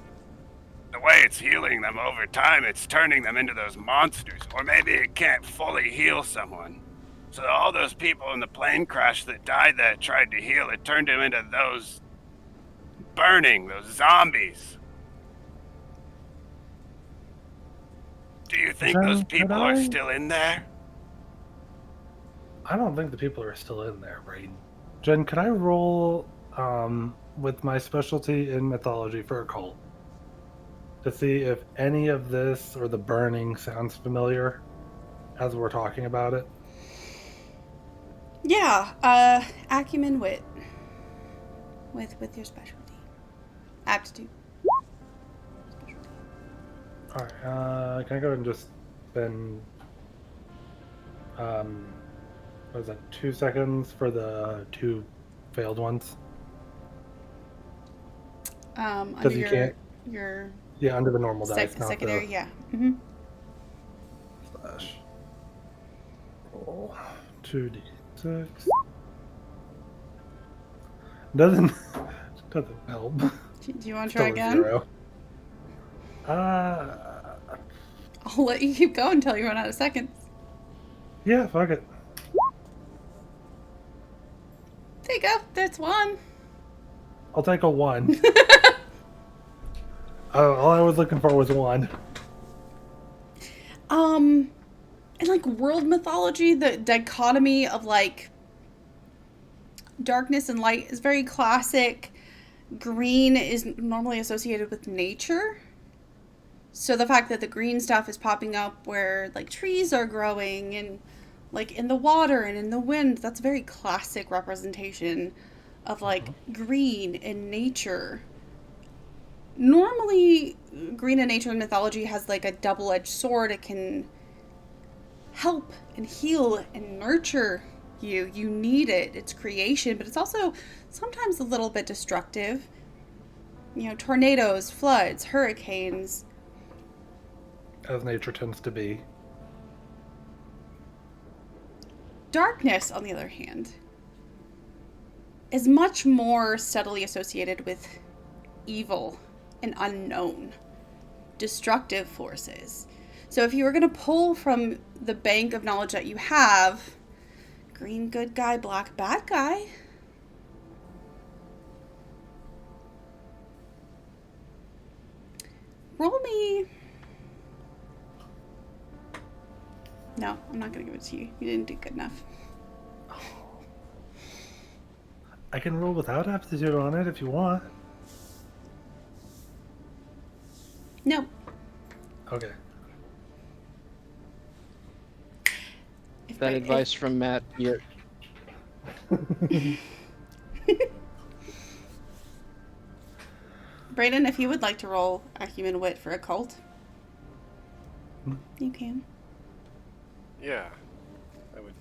the way it's healing them over time, it's turning them into those monsters. Or maybe it can't fully heal someone. So all those people in the plane crash that died that tried to heal, it turned them into those those zombies. Do you think those people are still in there? I don't think the people are still in there, Braden. Jen, could I roll with my specialty in mythology for occult to see if any of this or the burning sounds familiar as we're talking about it? Yeah, acumen wit with your specialty. Aptitude. Alright, can I go ahead and just spend what was that, 2 seconds for the 2 failed ones? Under you your yeah, under the normal dice, not secondary, the yeah. slash. Roll 2d6. Doesn't help. Do you want to try again? 0. I'll let you keep going until you run out of seconds. Yeah, fuck it. There you go. That's 1. I'll take a 1. All I was looking for was 1. In like world mythology, the dichotomy of like darkness and light is very classic. Green is normally associated with nature. So the fact that the green stuff is popping up where like trees are growing and like in the water and in the wind, that's a very classic representation of like green in nature. Normally, green in nature in mythology has like a double-edged sword. It can help and heal and nurture you. You need it. It's creation, but it's also sometimes a little bit destructive. You know, tornadoes, floods, hurricanes. As nature tends to be. Darkness, on the other hand, is much more subtly associated with evil and unknown, destructive forces. So if you were going to pull from the bank of knowledge that you have, green good guy, black bad guy, roll me. No, I'm not going to give it to you. You didn't do good enough. I can roll without aptitude on it if you want. No. Okay. That advice from Matt. Brayden, if you would like to roll acumen wit for occult, you can. Yeah, I would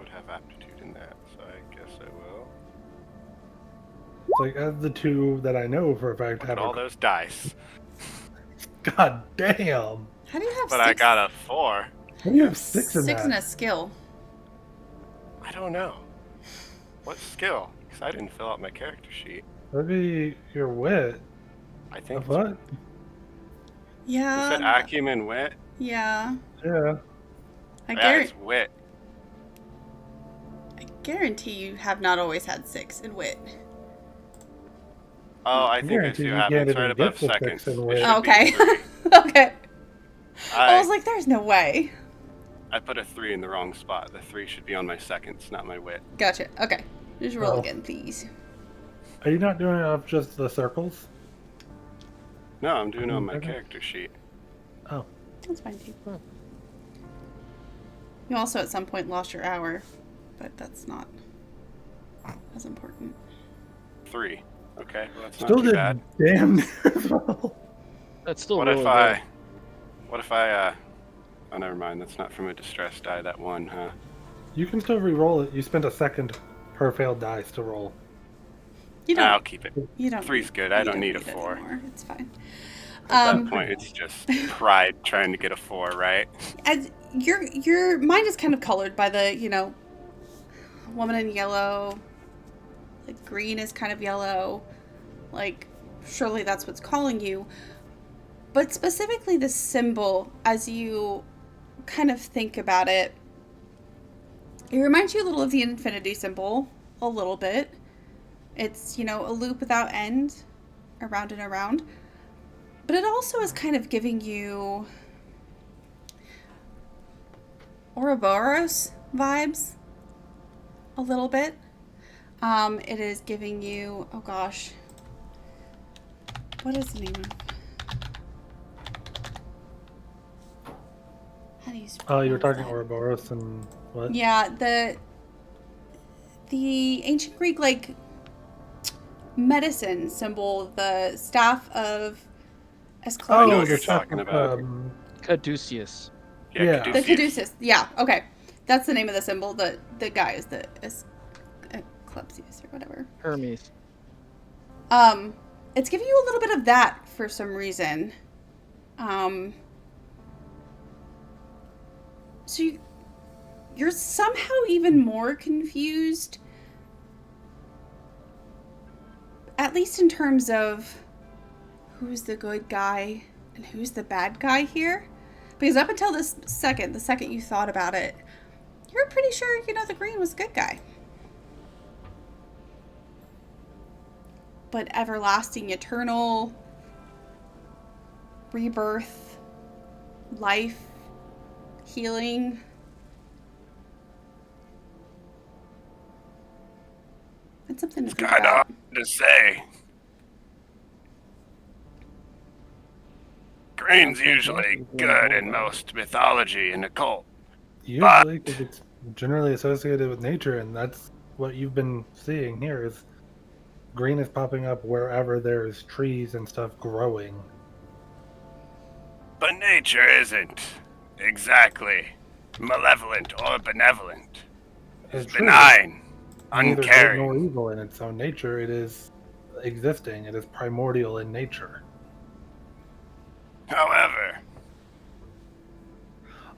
have aptitude in that, so I guess I will. It's like, as the 2 that I know for a fact have all those dice. God damn! How do you have 6? But I got a 4. How do you have 6 in that? 6 in a skill. I don't know. What skill? Because I didn't fill out my character sheet. Maybe your wit. I think. What? Yeah. You said acumen wit? Yeah. Yeah. It's wit. I guarantee you have not always had 6 in wit. Oh, I think I guarantee see what you can't happened. It's even right above get the second. 6 and It win. should be Okay. 3. Okay. I was I like, there's no way. put a 3 in the wrong spot. The 3 should be on my seconds, not my wit. Gotcha. Okay. Just roll Oh. again, please. Are you not doing it off just the circles? No, I'm doing it on my Okay. character sheet. Oh. That's fine, too. Huh. You also at some point lost your hour, but that's not as important. 3. Okay, well that's Still not too did bad. damn near as well. That's still What really if good. oh never mind, that's not from a distress die, that one, huh? You can still re-roll it. You spent a second per failed dice to roll. You don't. I'll keep it. You don't. 3's good. I you don't need a it 4. anymore. It's fine. At that point, it's just pride trying to get a 4, right? As your mind is kind of colored by the, woman in yellow. Like green is kind of yellow. Like surely that's what's calling you. But specifically the symbol, as you kind of think about it, it reminds you a little of the infinity symbol, a little bit. It's, a loop without end, around and around. But it also is kind of giving you Ouroboros vibes, a little bit. It is giving you, oh gosh, what is the name of? How do you spell Oh, you were talking that? Ouroboros and what? Yeah, the ancient Greek medicine symbol, the staff of I know Asclepius. what Oh, you're talking talking about. Caduceus. Yeah. The Caduceus. caduceus. Yeah, okay. That's the name of the symbol. The guy is the Asclepius or whatever. Hermes. It's giving you a little bit of that for some reason. So you're somehow even more confused, at least in terms of who's the good guy and who's the bad guy here. Because up until the second you thought about it, you're pretty sure, the green was a good guy. But everlasting, eternal, rebirth, life, healing. It's something to think Kind of about. hard to say. Green's usually good in most mythology and occult. Usually, because it's generally associated with nature, and that's what you've been seeing here is green is popping up wherever there's trees and stuff growing. But nature isn't exactly malevolent or benevolent. It's It's true. benign, Neither good nor uncaring. evil in its own nature. It is existing. It is primordial in nature. However,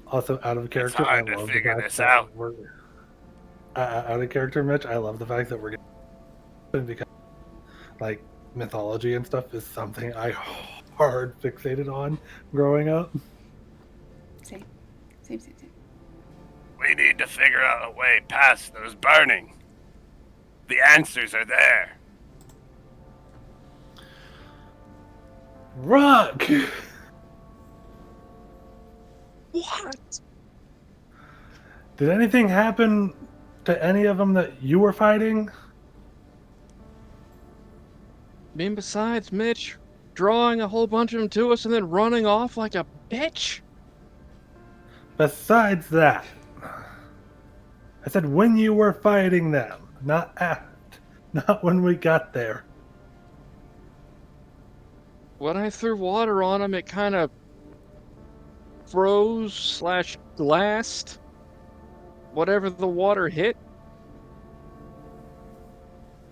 Also, out of character, hard I to love the figure fact this that out. we're out of character, Mitch. I love the fact that we're getting because mythology and stuff is something I hard fixated on growing up. Same. we need to figure out a way past those burning. The answers are there. Rock. What? Did anything happen to any of them that you were fighting? I mean, besides Mitch drawing a whole bunch of them to us and then running off like a bitch? Besides that, I said when you were fighting them, not when we got there. When I threw water on them, it kind of froze/glassed whatever the water hit.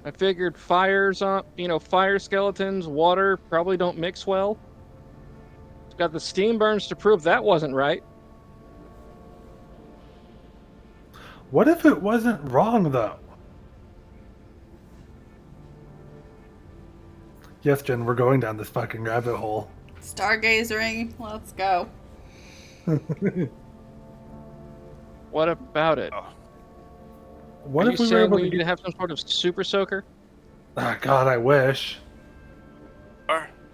I figured fire skeletons, water probably don't mix well. It's got the steam burns to prove that wasn't right. What if it wasn't wrong, though? Yes, Jen, we're going down this fucking rabbit hole. Stargazering. Let's go. What about it? What Are if you we were saying able we to need to get... have some sort of super soaker? Ah, God, I wish.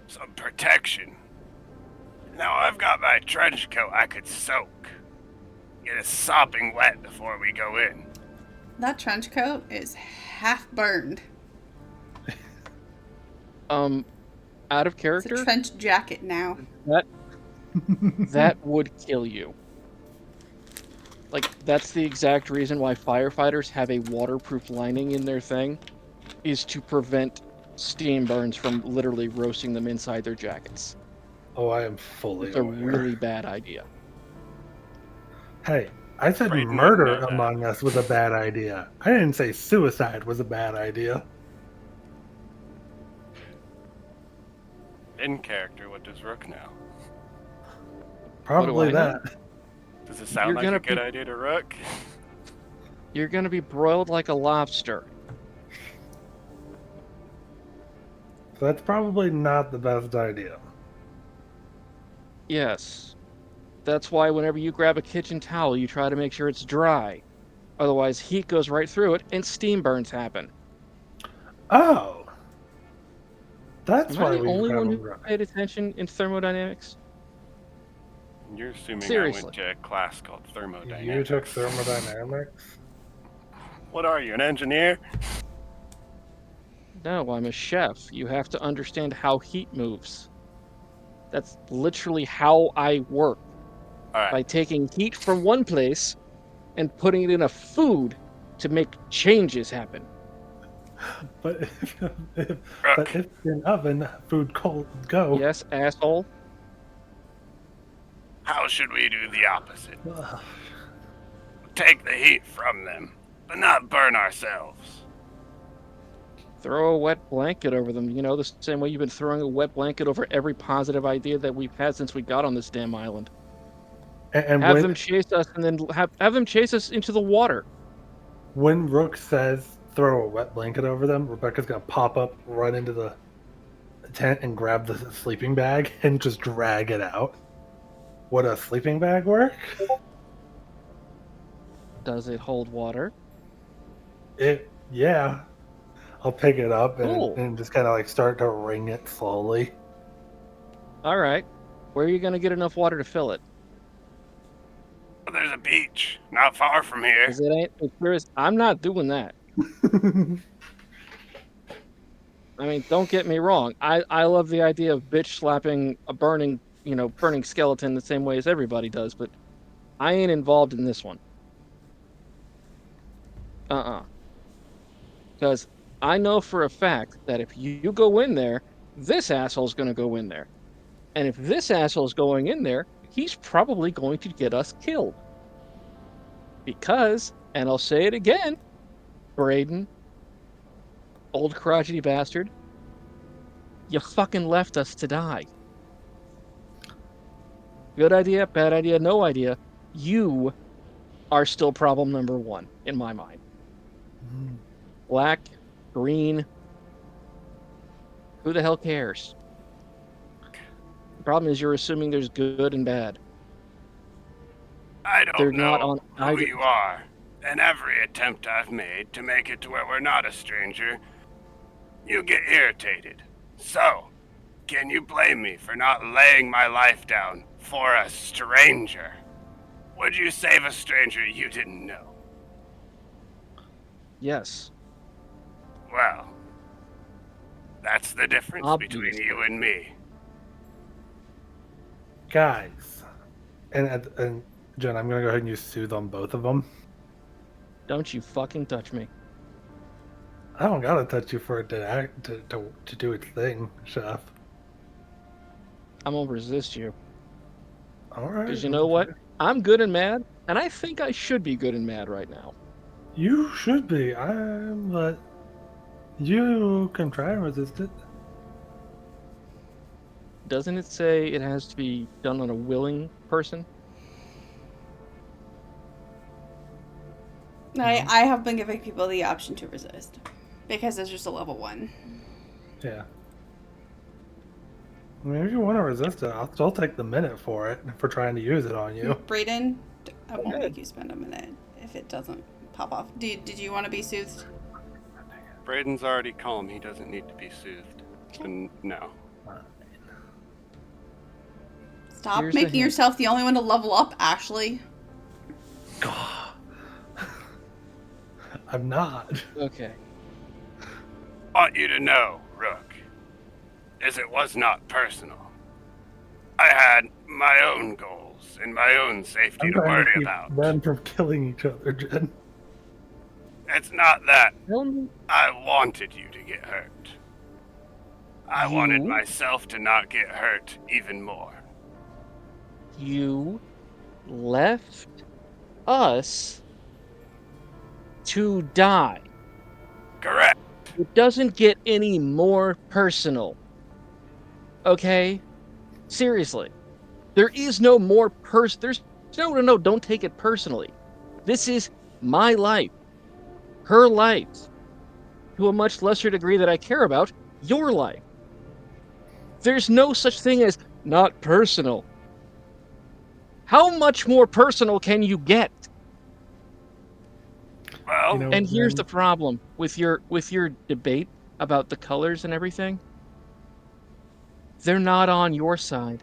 some protection. Now I've got my trench coat I could soak. Get it sopping wet before we go in. That trench coat is half burned. Out of It's character, a trench jacket now. that would kill you. Like, that's the exact reason why firefighters have a waterproof lining in their thing, is to prevent steam burns from literally roasting them inside their jackets. Oh, I am fully It's a aware. really bad idea. Hey, I said Brayden would murder know that. among us was a bad idea. I didn't say suicide was a bad idea. In character, what does Rook know? Probably I know? that. Does it sound You're like gonna a good be- idea to Rook? You're gonna be broiled like a lobster. So that's probably not the best idea. Yes. That's why whenever you grab a kitchen towel, you try to make sure it's dry. Otherwise, heat goes right through it and steam burns happen. Oh, that's Am I why the we only grab one them who dry. paid attention in thermodynamics? You're assuming I Seriously. went to a class called thermodynamics. You took thermodynamics? What are you, an engineer? No, I'm a chef. You have to understand how heat moves. That's literally how I work. Alright, By taking heat from one place and putting it in a food to make changes happen. But if Rook, in oven, food cold go. Yes, asshole. how should we do the opposite? Ugh. Take the heat from them, but not burn ourselves. Throw a wet blanket over them. You know, the same way you've been throwing a wet blanket over every positive idea that we've had since we got on this damn island. And Have them chase us and then have them chase us into the water. when Rook says throw a wet blanket over them, Rebecca's gonna pop up, run into the tent, and grab the sleeping bag and just drag it out. Would a sleeping bag work? Does it hold water? Yeah. I'll pick it up Cool. and just kind of like start to wring it slowly. All right. Where are you going to get enough water to fill it? Well, there's a beach not far from here. 'Cause it ain't. I'm not doing that. I mean, don't get me wrong. I love the idea of bitch slapping a burning skeleton the same way as everybody does, but I ain't involved in this one. Because I know for a fact that if you go in there, this asshole's going to go in there. And if this asshole's going in there, he's probably going to get us killed. Because, and I'll say it again, Brayden, old crotchety bastard, you fucking left us to die. Good idea, bad idea, no idea. You are still problem number one in my mind. Black, green, who the hell cares? The problem is you're assuming there's good and bad. I don't They're know not on who either. you are, and every attempt I've made to make it to where we're not a stranger, you get irritated. So, can you blame me for not laying my life down for a stranger? Would you save a stranger you didn't know? Yes. Well, that's the difference between Obviously. you and me. Guys, and Jen, I'm gonna go ahead and use soothe on both of them. Don't you fucking touch me. I don't gotta touch you for it to do its thing, Chef. I'm gonna resist you. All right. Because you know what? I'm good and mad, and I think I should be good and mad right now. You should be. But you can try and resist it. Doesn't it say it has to be done on a willing person? I have been giving people the option to resist because it's just a level 1. Yeah. I mean, if you want to resist it, I'll still take the minute for it for trying to use it on you. Brayden, I won't make you spend a minute if it doesn't pop off. Did you want to be soothed? Brayden's already calm. He doesn't need to be soothed. And no. Stop Here's the making hint. yourself the only one to level up, Ashley. God. I'm not. Okay. Want you to know, Rook, as it was not personal. I had my own goals and my own safety I'm to trying to worry keep about. men from killing each other, Jen. It's not that Tell me I wanted you to get hurt. I wanted You- myself to not get hurt even more. you left us to die. Correct. It doesn't get any more personal. Okay? Seriously. There is no more there's no, don't take it personally. This is my life, her life, to a much lesser degree that I care about, your life. There's no such thing as not personal. How much more personal can you get? Well, You know, And here's Jen, the problem with your debate about the colors and everything. They're not on your side.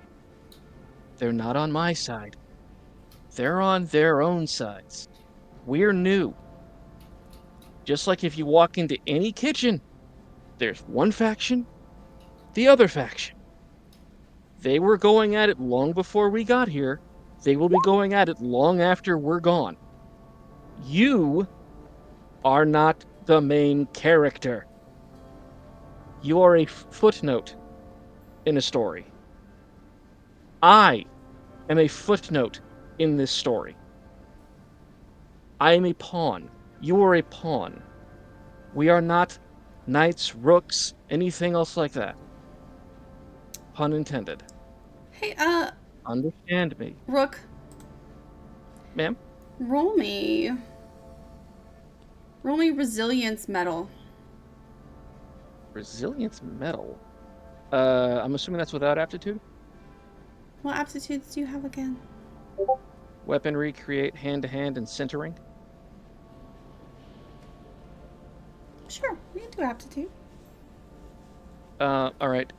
They're not on my side. They're on their own sides. We're new. Just like if you walk into any kitchen, there's one faction, the other faction. They were going at it long before we got here. They will be going at it long after we're gone. You are not the main character. You are a footnote in a story. I am a footnote in this story. I am a pawn. You are a pawn. We are not knights, rooks, anything else like that. Pun intended. Hey, Understand me, Rook, ma'am? roll me. Roll me resilience medal. Resilience medal. I'm assuming that's without aptitude? What aptitudes do you have again? Weaponry, create, hand-to-hand, and centering. Sure, we can do aptitude. All right.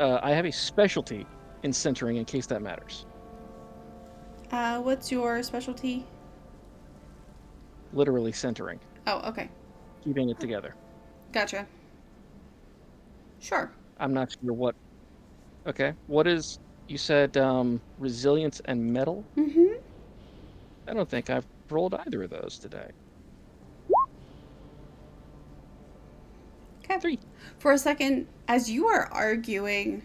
I have a specialty in centering in case that matters. What's your specialty? Literally centering, Oh, okay. keeping it together. Gotcha. Sure. I'm not sure what. Okay. What is. You said resilience and metal? Mm-hmm. I don't think I've rolled either of those today. Okay. 3. For a second, as you are arguing,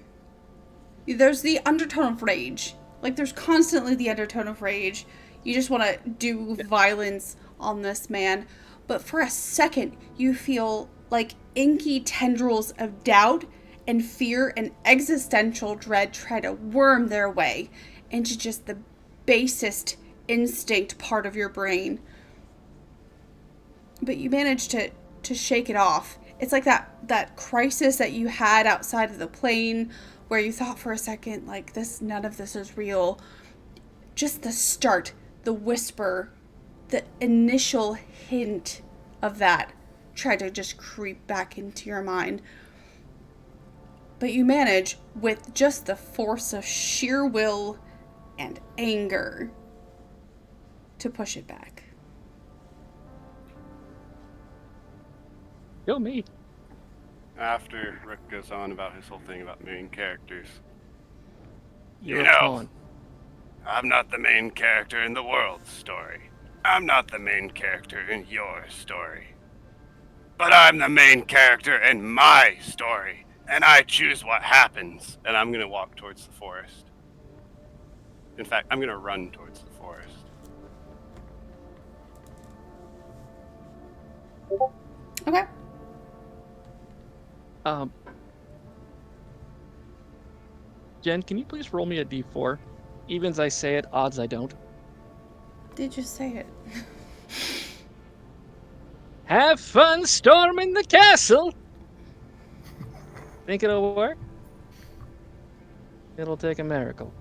there's the undertone of rage. Like, there's constantly the undertone of rage. You just want to do violence on this man. But for a second, you feel like inky tendrils of doubt and fear and existential dread try to worm their way into just the basest instinct part of your brain. But you manage to shake it off. It's like that crisis that you had outside of the plane where you thought for a second, like, none of this is real. Just the start, the whisper, the initial hint of that tried to just creep back into your mind. But you manage, with just the force of sheer will and anger, to push it back. Go me. after Rick goes on about his whole thing about main characters, You're You a know. pawn. I'm not the main character in the world's story. I'm not the main character in your story. But I'm the main character in my story, and I choose what happens. And I'm gonna walk towards the forest. In fact, I'm gonna run towards the forest. Okay. Jen, can you please roll me a d4? Evens I say it, odds I don't. Did you say it? Have fun storming the castle! Think it'll work? It'll take a miracle.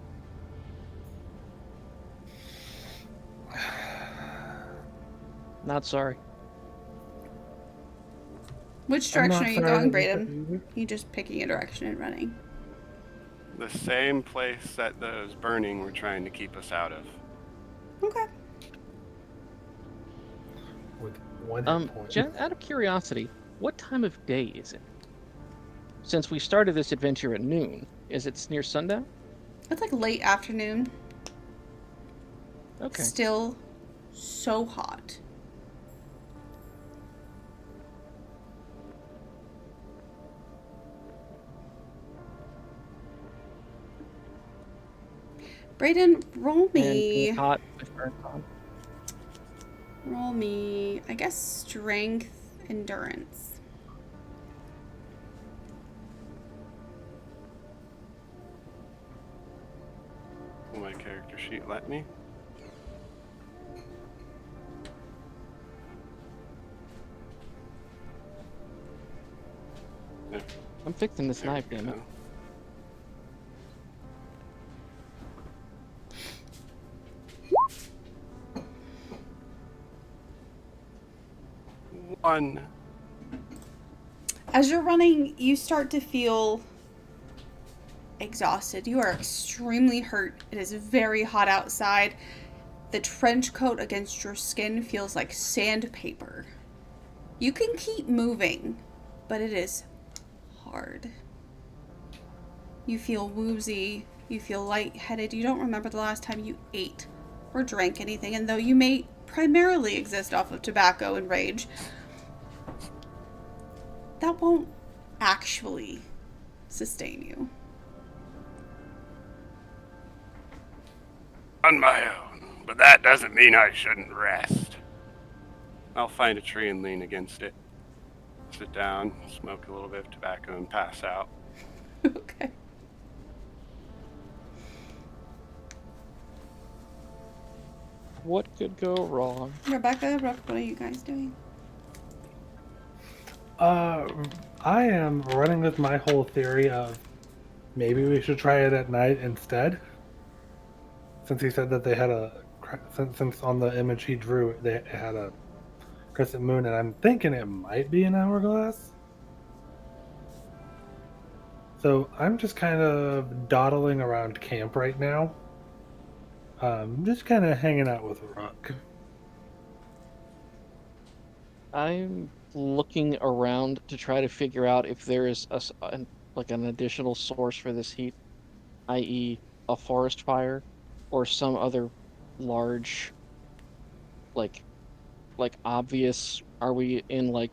Not sorry. Which I'm direction not are you sorry going, that you Braden? said either. You just picking a direction and running. The same place that those burning were trying to keep us out of. Okay. With one hit point. Jen, out of curiosity, what time of day is it? Since we started this adventure at noon, is it near sundown? It's like late afternoon. Okay. Still so hot. Brayden, roll me. And hot. If burnt hot. Roll me, I guess, strength, endurance. Will my character sheet let me? Yeah, I'm fixing this there knife, we damn it. go. One. As you're running, you start to feel exhausted. You are extremely hurt. It is very hot outside. The trench coat against your skin feels like sandpaper. You can keep moving, but it is hard. You feel woozy. You feel lightheaded. You don't remember the last time you ate or drank anything, and though you may primarily exist off of tobacco and rage, that won't actually sustain you. On my own, but that doesn't mean I shouldn't rest. I'll find a tree and lean against it. Sit down, smoke a little bit of tobacco, and pass out. Okay. What could go wrong? Rebecca, Brooke, what are you guys doing? I am running with my whole theory of maybe we should try it at night instead. Since he said that they had since on the image he drew, they had a crescent moon, and I'm thinking it might be an hourglass. So I'm just kind of dawdling around camp right now. Just kind of hanging out with Rook. I'm looking around to try to figure out if there is like an additional source for this heat, i.e., a forest fire, or some other large, like obvious. Are we in like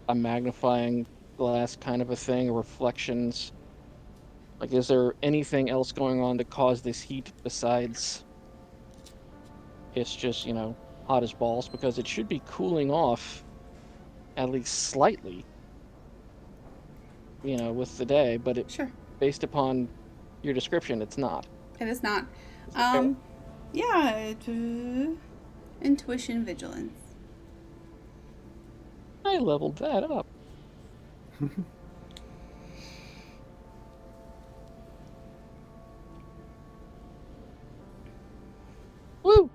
a magnifying glass kind of a thing, or reflections? Like, is there anything else going on to cause this heat besides it's just, hot as balls? Because it should be cooling off at least slightly, with the day, but Sure. based upon your description, it's not. It is not. Is it fair? Yeah. Intuition, vigilance. I leveled that up. Woo!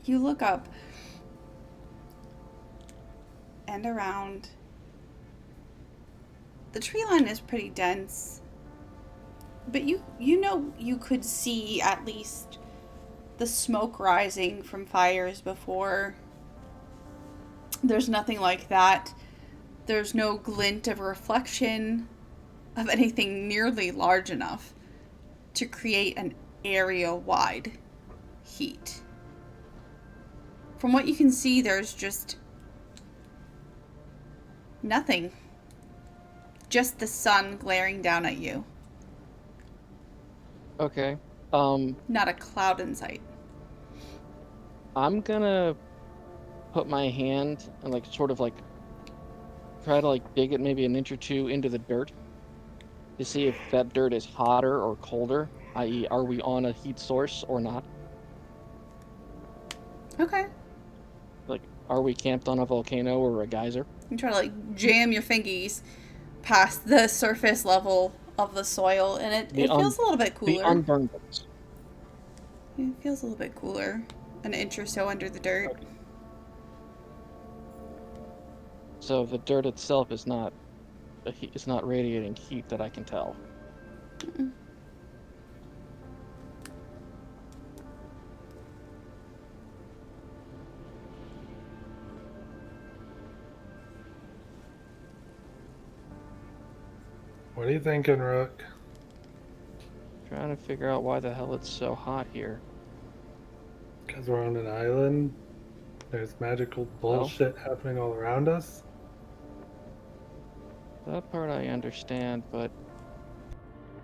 You look up and around. The tree line is pretty dense, but you could see at least the smoke rising from fires before. There's nothing like that. There's no glint of reflection of anything nearly large enough to create an area-wide heat. From what you can see, there's just nothing. Just the sun glaring down at you. Okay. Not a cloud in sight. I'm gonna put my hand and sort of try to dig it maybe an inch or two into the dirt to see if that dirt is hotter or colder, i.e., are we on a heat source or not? Okay. Are we camped on a volcano or a geyser? You try to jam your fingies past the surface level of the soil, and it feels a little bit cooler. The unburned ones. It feels a little bit cooler. An inch or so under the dirt. Okay. So the dirt itself is not it's not radiating heat that I can tell. What are you thinking, Rook? Trying to figure out why the hell it's so hot here. Because we're on an island. There's magical bullshit happening all around us. That part I understand, but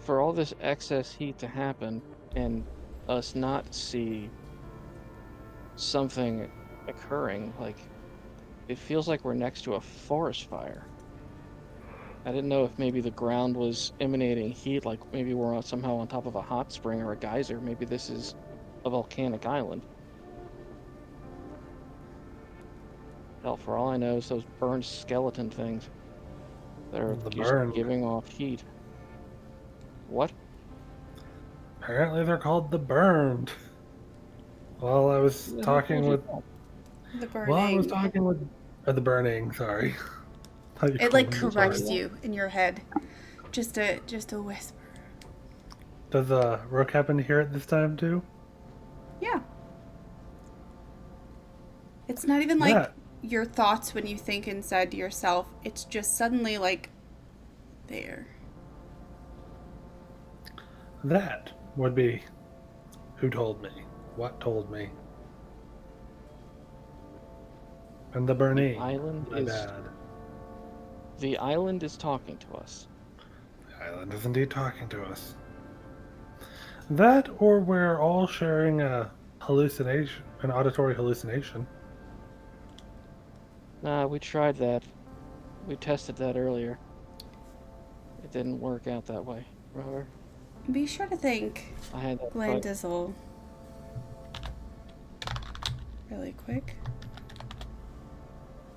for all this excess heat to happen and us not see something occurring, like, it feels like we're next to a forest fire. I didn't know if maybe the ground was emanating heat, like maybe we're somehow on top of a hot spring or a geyser. Maybe this is a volcanic island. Hell, for all I know, it's those burned skeleton things that are The just burn. giving off heat. What? Apparently they're called the burned. Well, I was Who the hell talking told you with. The burning. Well, I was talking with. The burning. Sorry. Thought you It called like them the corrects burn. you in your head. Just a whisper. Does Rook happen to hear it this time too? Yeah. It's not even like That. your thoughts when you think inside to yourself. It's just suddenly like there. That would be who told me. What told me. And the burning. My bad. The island is talking to us. The island is indeed talking to us. That, or we're all sharing a hallucination, an auditory hallucination. Nah, we tried that. We tested that earlier. It didn't work out that way. Remember? Be sure to thank I had that fight. Glandizzle really quick.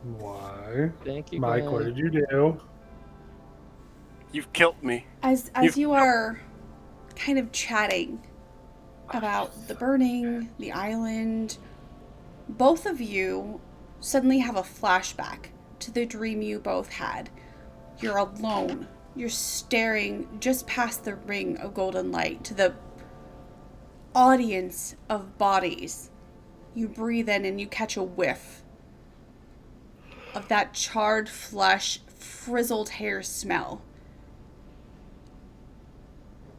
Why? Thank you, Mike, Glenn. what did you do? You've killed me. As you are kind of chatting about the burning, the island, both of you suddenly have a flashback to the dream you both had. You're alone. You're staring just past the ring of golden light to the audience of bodies. You breathe in and you catch a whiff of that charred flesh, frizzled hair smell.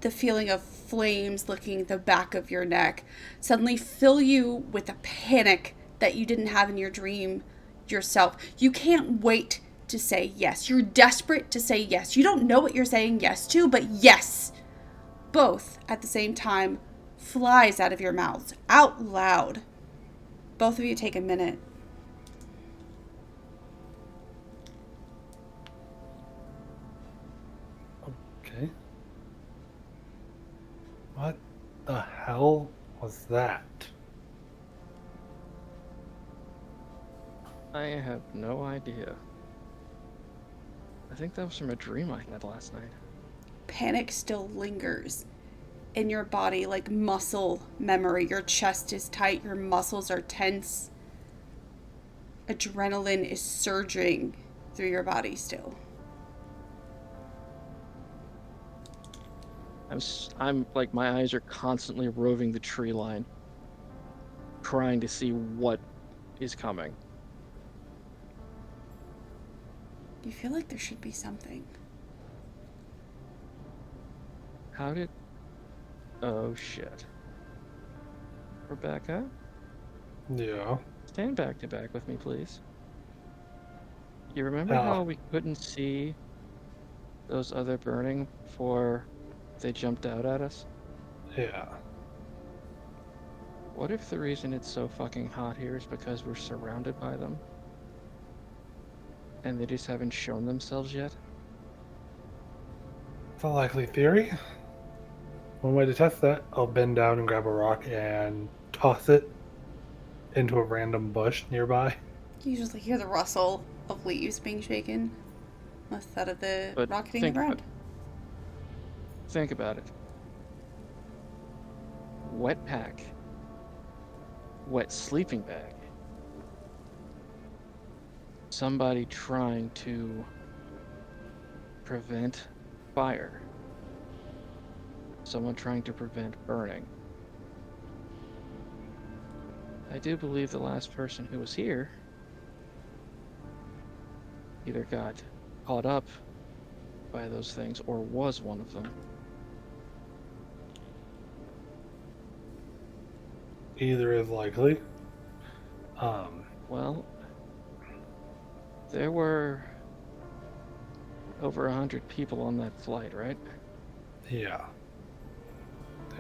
The feeling of flames licking the back of your neck suddenly fill you with a panic that you didn't have in your dream yourself. You can't wait to say yes. You're desperate to say yes. You don't know what you're saying yes to, but yes, both at the same time, flies out of your mouths, out loud. Both of you take a minute. Okay. What the hell was that? I have no idea. I think that was from a dream I had last night. Panic still lingers in your body like muscle memory. Your chest is tight, your muscles are tense. Adrenaline is surging through your body still. I'm like, my eyes are constantly roving the tree line, trying to see what is coming. You feel like there should be something. How did... Oh, shit. Rebecca? Yeah. Stand back to back with me, please. You remember Oh. how we couldn't see those other burning before they jumped out at us? Yeah. What if the reason it's so fucking hot here is because we're surrounded by them? And they just haven't shown themselves yet? It's a likely theory. One way to test that, I'll bend down and grab a rock and toss it into a random bush nearby. You usually hear the rustle of leaves being shaken. That's that of the But rock hitting the ground. Think about it. Wet pack. Wet sleeping bag. Somebody trying to prevent fire. Someone trying to prevent burning. I do believe the last person who was here either got caught up by those things or was one of them. Either is likely. Well, there were over 100 people on that flight, right? Yeah.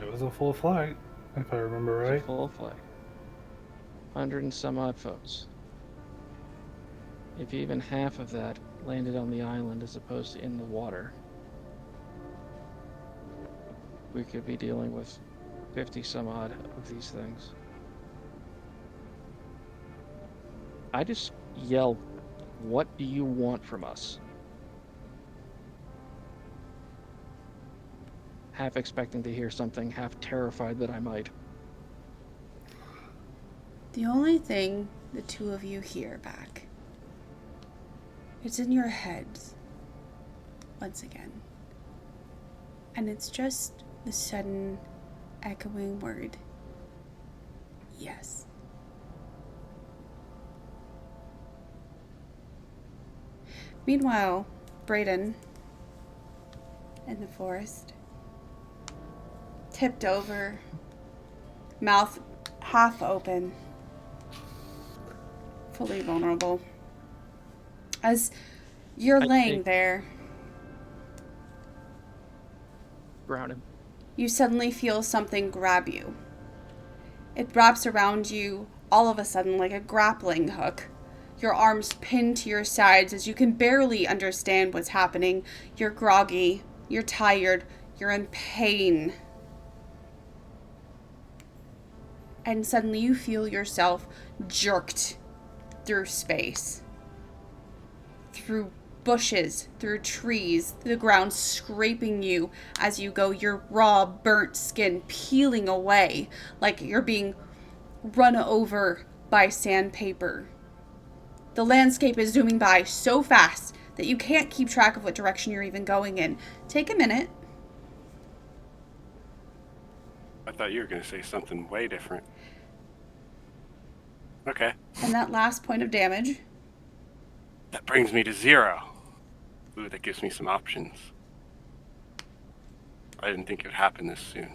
It was a full flight, if I remember It was a right. full flight. 100 and some odd folks. If even half of that landed on the island as opposed to in the water, we could be dealing with 50 some odd of these things. I just yell, "What do you want from us?" Half expecting to hear something, half terrified that I might. The only thing the two of you hear back, it's in your heads once again. And it's just the sudden echoing word, yes. Meanwhile, Brayden in the forest, tipped over, mouth half open, fully vulnerable. As you're laying there, Ground him. you suddenly feel something grab you. It wraps around you all of a sudden like a grappling hook. Your arms pinned to your sides as you can barely understand what's happening. You're groggy, you're tired, you're in pain. And suddenly you feel yourself jerked through space. Through bushes, through trees, the ground scraping you as you go, your raw, burnt skin peeling away like you're being run over by sandpaper. The landscape is zooming by so fast that you can't keep track of what direction you're even going in. Take a minute. I thought you were going to say something way different. Okay. And that last point of damage. That brings me to 0. Ooh, that gives me some options. I didn't think it would happen this soon.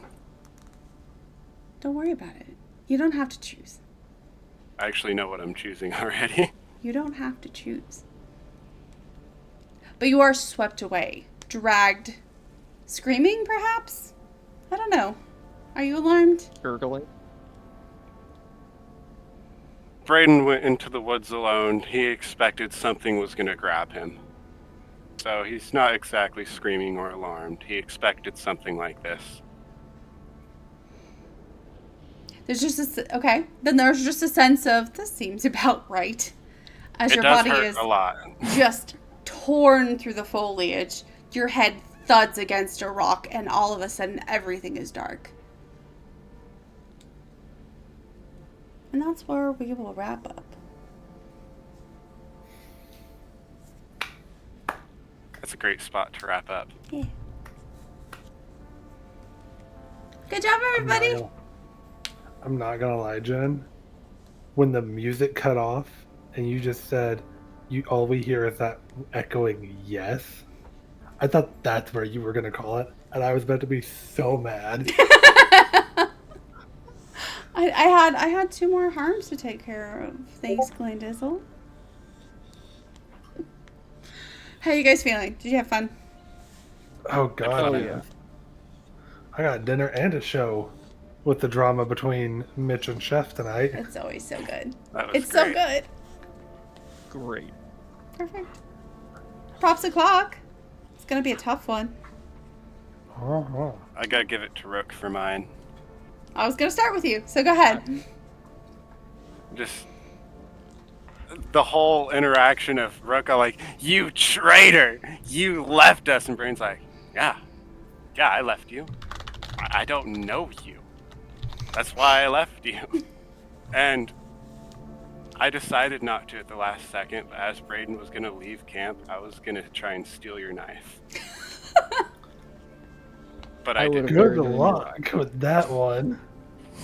Don't worry about it. You don't have to choose. I actually know what I'm choosing already. You don't have to choose. But you are swept away, dragged, screaming perhaps? I don't know. Are you alarmed? Gurgling. Brayden went into the woods alone. He expected something was going to grab him. So he's not exactly screaming or alarmed. He expected something like this. There's just this, okay. Then there's just a sense of, this seems about right. As It your does body hurt is a lot. just torn through the foliage. Your head thuds against a rock, and all of a sudden, everything is dark. And that's where we will wrap up. That's a great spot to wrap up. Yeah. Good job, everybody. I'm not gonna lie, Jen. When the music cut off and you just said, all we hear is that echoing yes. I thought that's where you were gonna call it, and I was about to be so mad. I had 2 more harms to take care of. Thanks, Glendizzle. How are you guys feeling? Did you have fun? Oh god, Oh, man. yeah. I got dinner and a show with the drama between Mitch and Chef tonight. It's always so good. That was It's so great. good. Great. Perfect. Props o'clock. It's gonna be a tough one. Uh-huh. I gotta give it to Rook for mine. I was gonna start with you, so go ahead. Just the whole interaction of Rook, like, you traitor! You left us! And Brain's like, yeah, I left you. I don't know you. That's why I left you. And I decided not to at the last second, but as Braden was going to leave camp, I was going to try and steal your knife. But I would have didn't. Good buried it in your luck with that one.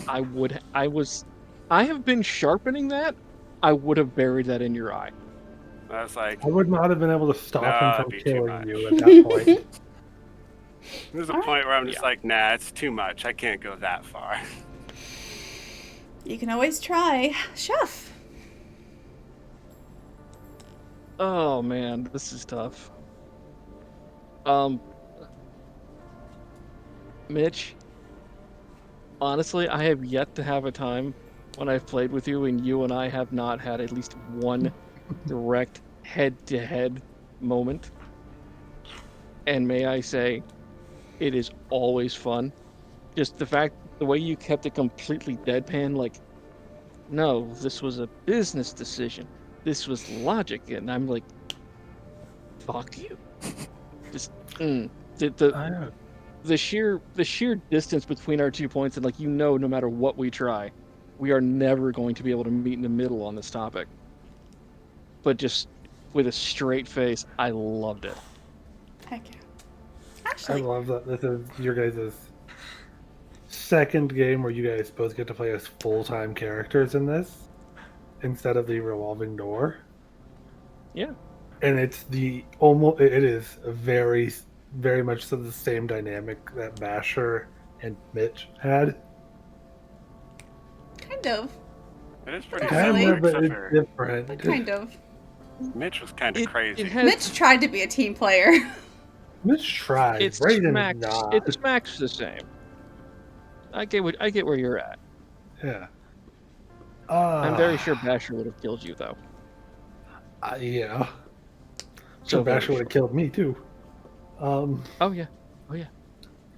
I have been sharpening that. I would have buried that in your eye. I was like, I would not have been able to stop him it'd from be too killing much. you at that point. There's a All point where I'm just Yeah. like, nah, it's too much. I can't go that far. You can always try. Chef. Oh man, this is tough. Mitch, honestly, I have yet to have a time when I've played with you and you and I have not had at least one direct head-to-head moment. And may I say, it is always fun. Just the way you kept it completely deadpan, like, no, this was a business decision. This was logic, and I'm like, fuck you. Just, I know. the sheer distance between our 2 points, and like, no matter what we try, we are never going to be able to meet in the middle on this topic. But just with a straight face, I loved it. Heck yeah. I Actually, love that this is your guys' second game where you guys both get to play as full-time characters in this instead of the revolving door. Yeah. And it's it is very, very much so the same dynamic that Basher and Mitch had. kind of. It is pretty Kind of, similar, but except it's for different. But kind of. Mitch was kind of crazy. It has, Mitch tried to be a team player. Mitch tried. it's Brayden smacks, not. it smacks the same. I get where you're at. Yeah. I'm very sure Basher would have killed you, though. Yeah. So So very Basher would have killed me too. Oh yeah.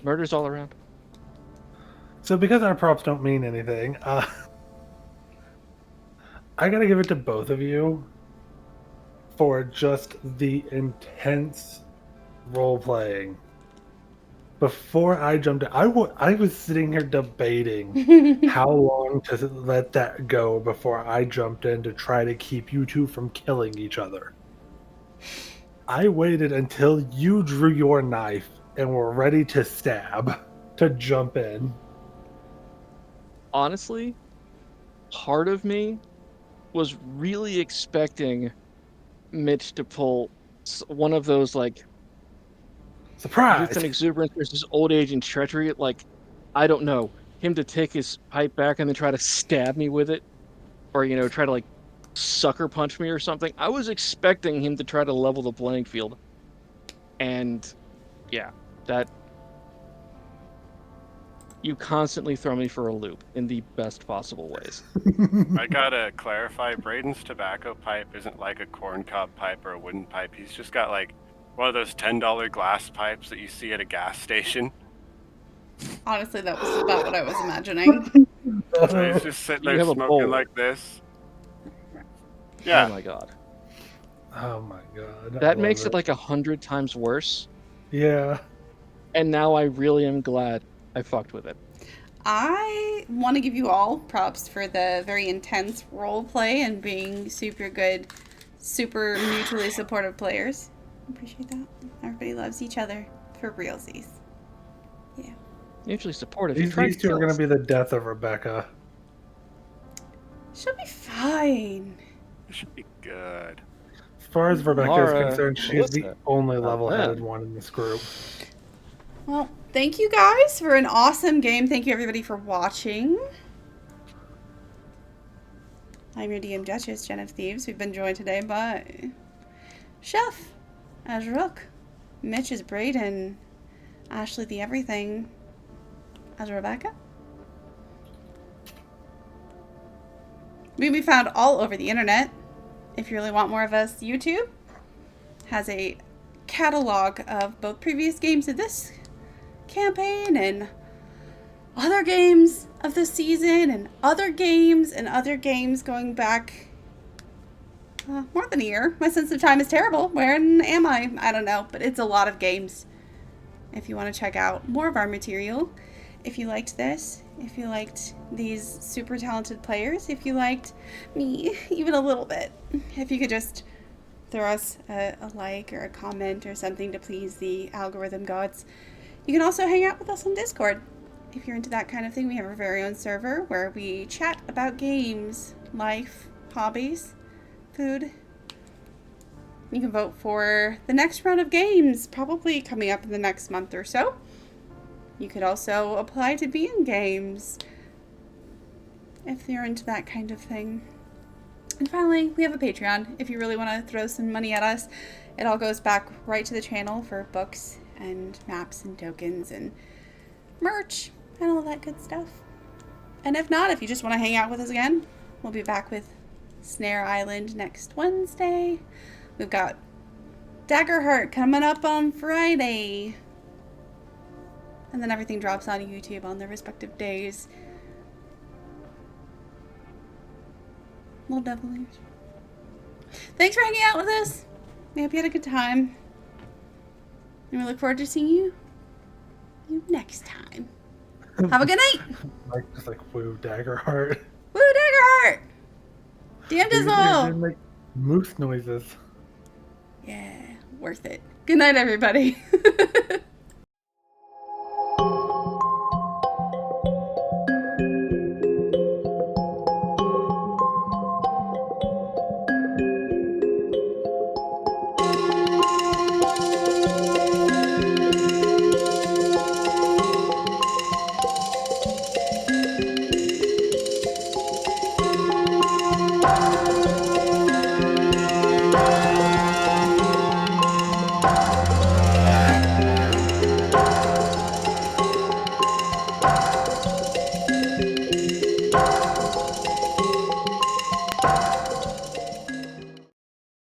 Murder's all around. So because our props don't mean anything, I gotta give it to both of you for just the intense role playing. Before I jumped in, I was sitting here debating how long to let that go before I jumped in to try to keep you two from killing each other. I waited until you drew your knife and were ready to stab to jump in. Honestly, part of me was really expecting Mitch to pull one of those, like, Surprise! youth and exuberance versus old age and treachery. Like, I don't know, him to take his pipe back and then try to stab me with it, or try to like sucker punch me or something. I was expecting him to try to level the playing field, and yeah, that you constantly throw me for a loop in the best possible ways. I gotta clarify, Braden's tobacco pipe isn't like a corncob pipe or a wooden pipe. He's just got like one of those $10 glass pipes that you see at a gas station. Honestly, that was about what I was imagining. So he's just sitting You there have a smoking bowl. like this. Oh Yeah, my god. Oh my god. I That love makes it like 100 times worse, Yeah. and now I really am glad I fucked with it. I want to give you all props for the very intense role play and being super good, super mutually supportive players. Appreciate that. Everybody loves each other for realsies. Yeah. Mutually supportive. These two are going to be the death of Rebecca. She'll be fine. it should be good. As far as Rebecca is Laura, concerned, she's the Melissa, only level-headed them. one in this group. Well, thank you guys for an awesome game. Thank you everybody for watching. I'm your DM Duchess, JenOfThieves. We've been joined today by Chef as Rook, Mitch as Braden, Ashley the Everything as Rebecca. We can be found all over the internet. If you really want more of us, YouTube has a catalog of both previous games of this campaign and other games of the season and other games going back more than a year. My sense of time is terrible. Where am I don't know, but it's a lot of games if you want to check out more of our material. if you liked this, if you liked these super talented players, if you liked me even a little bit, if you could just throw us a like or a comment or something to please the algorithm gods. You can also hang out with us on Discord. If you're into that kind of thing, we have our very own server where we chat about games, life, hobbies, food. You can vote for the next round of games, probably coming up in the next month or so. You could also apply to be in games if you're into that kind of thing. And finally, we have a Patreon. If you really want to throw some money at us, it all goes back right to the channel for books and maps and tokens and merch and all that good stuff. And if not, if you just want to hang out with us again, we'll be back with Snare Island next Wednesday. We've got Daggerheart coming up on Friday. And then everything drops on YouTube on their respective days. Little devil ears. Thanks for hanging out with us. We hope you had a good time. And we look forward to seeing you next time. Have a good night. Just like woo Daggerheart. Woo Daggerheart! DM Dizzle! They make moose noises. Yeah, worth it. Good night, everybody.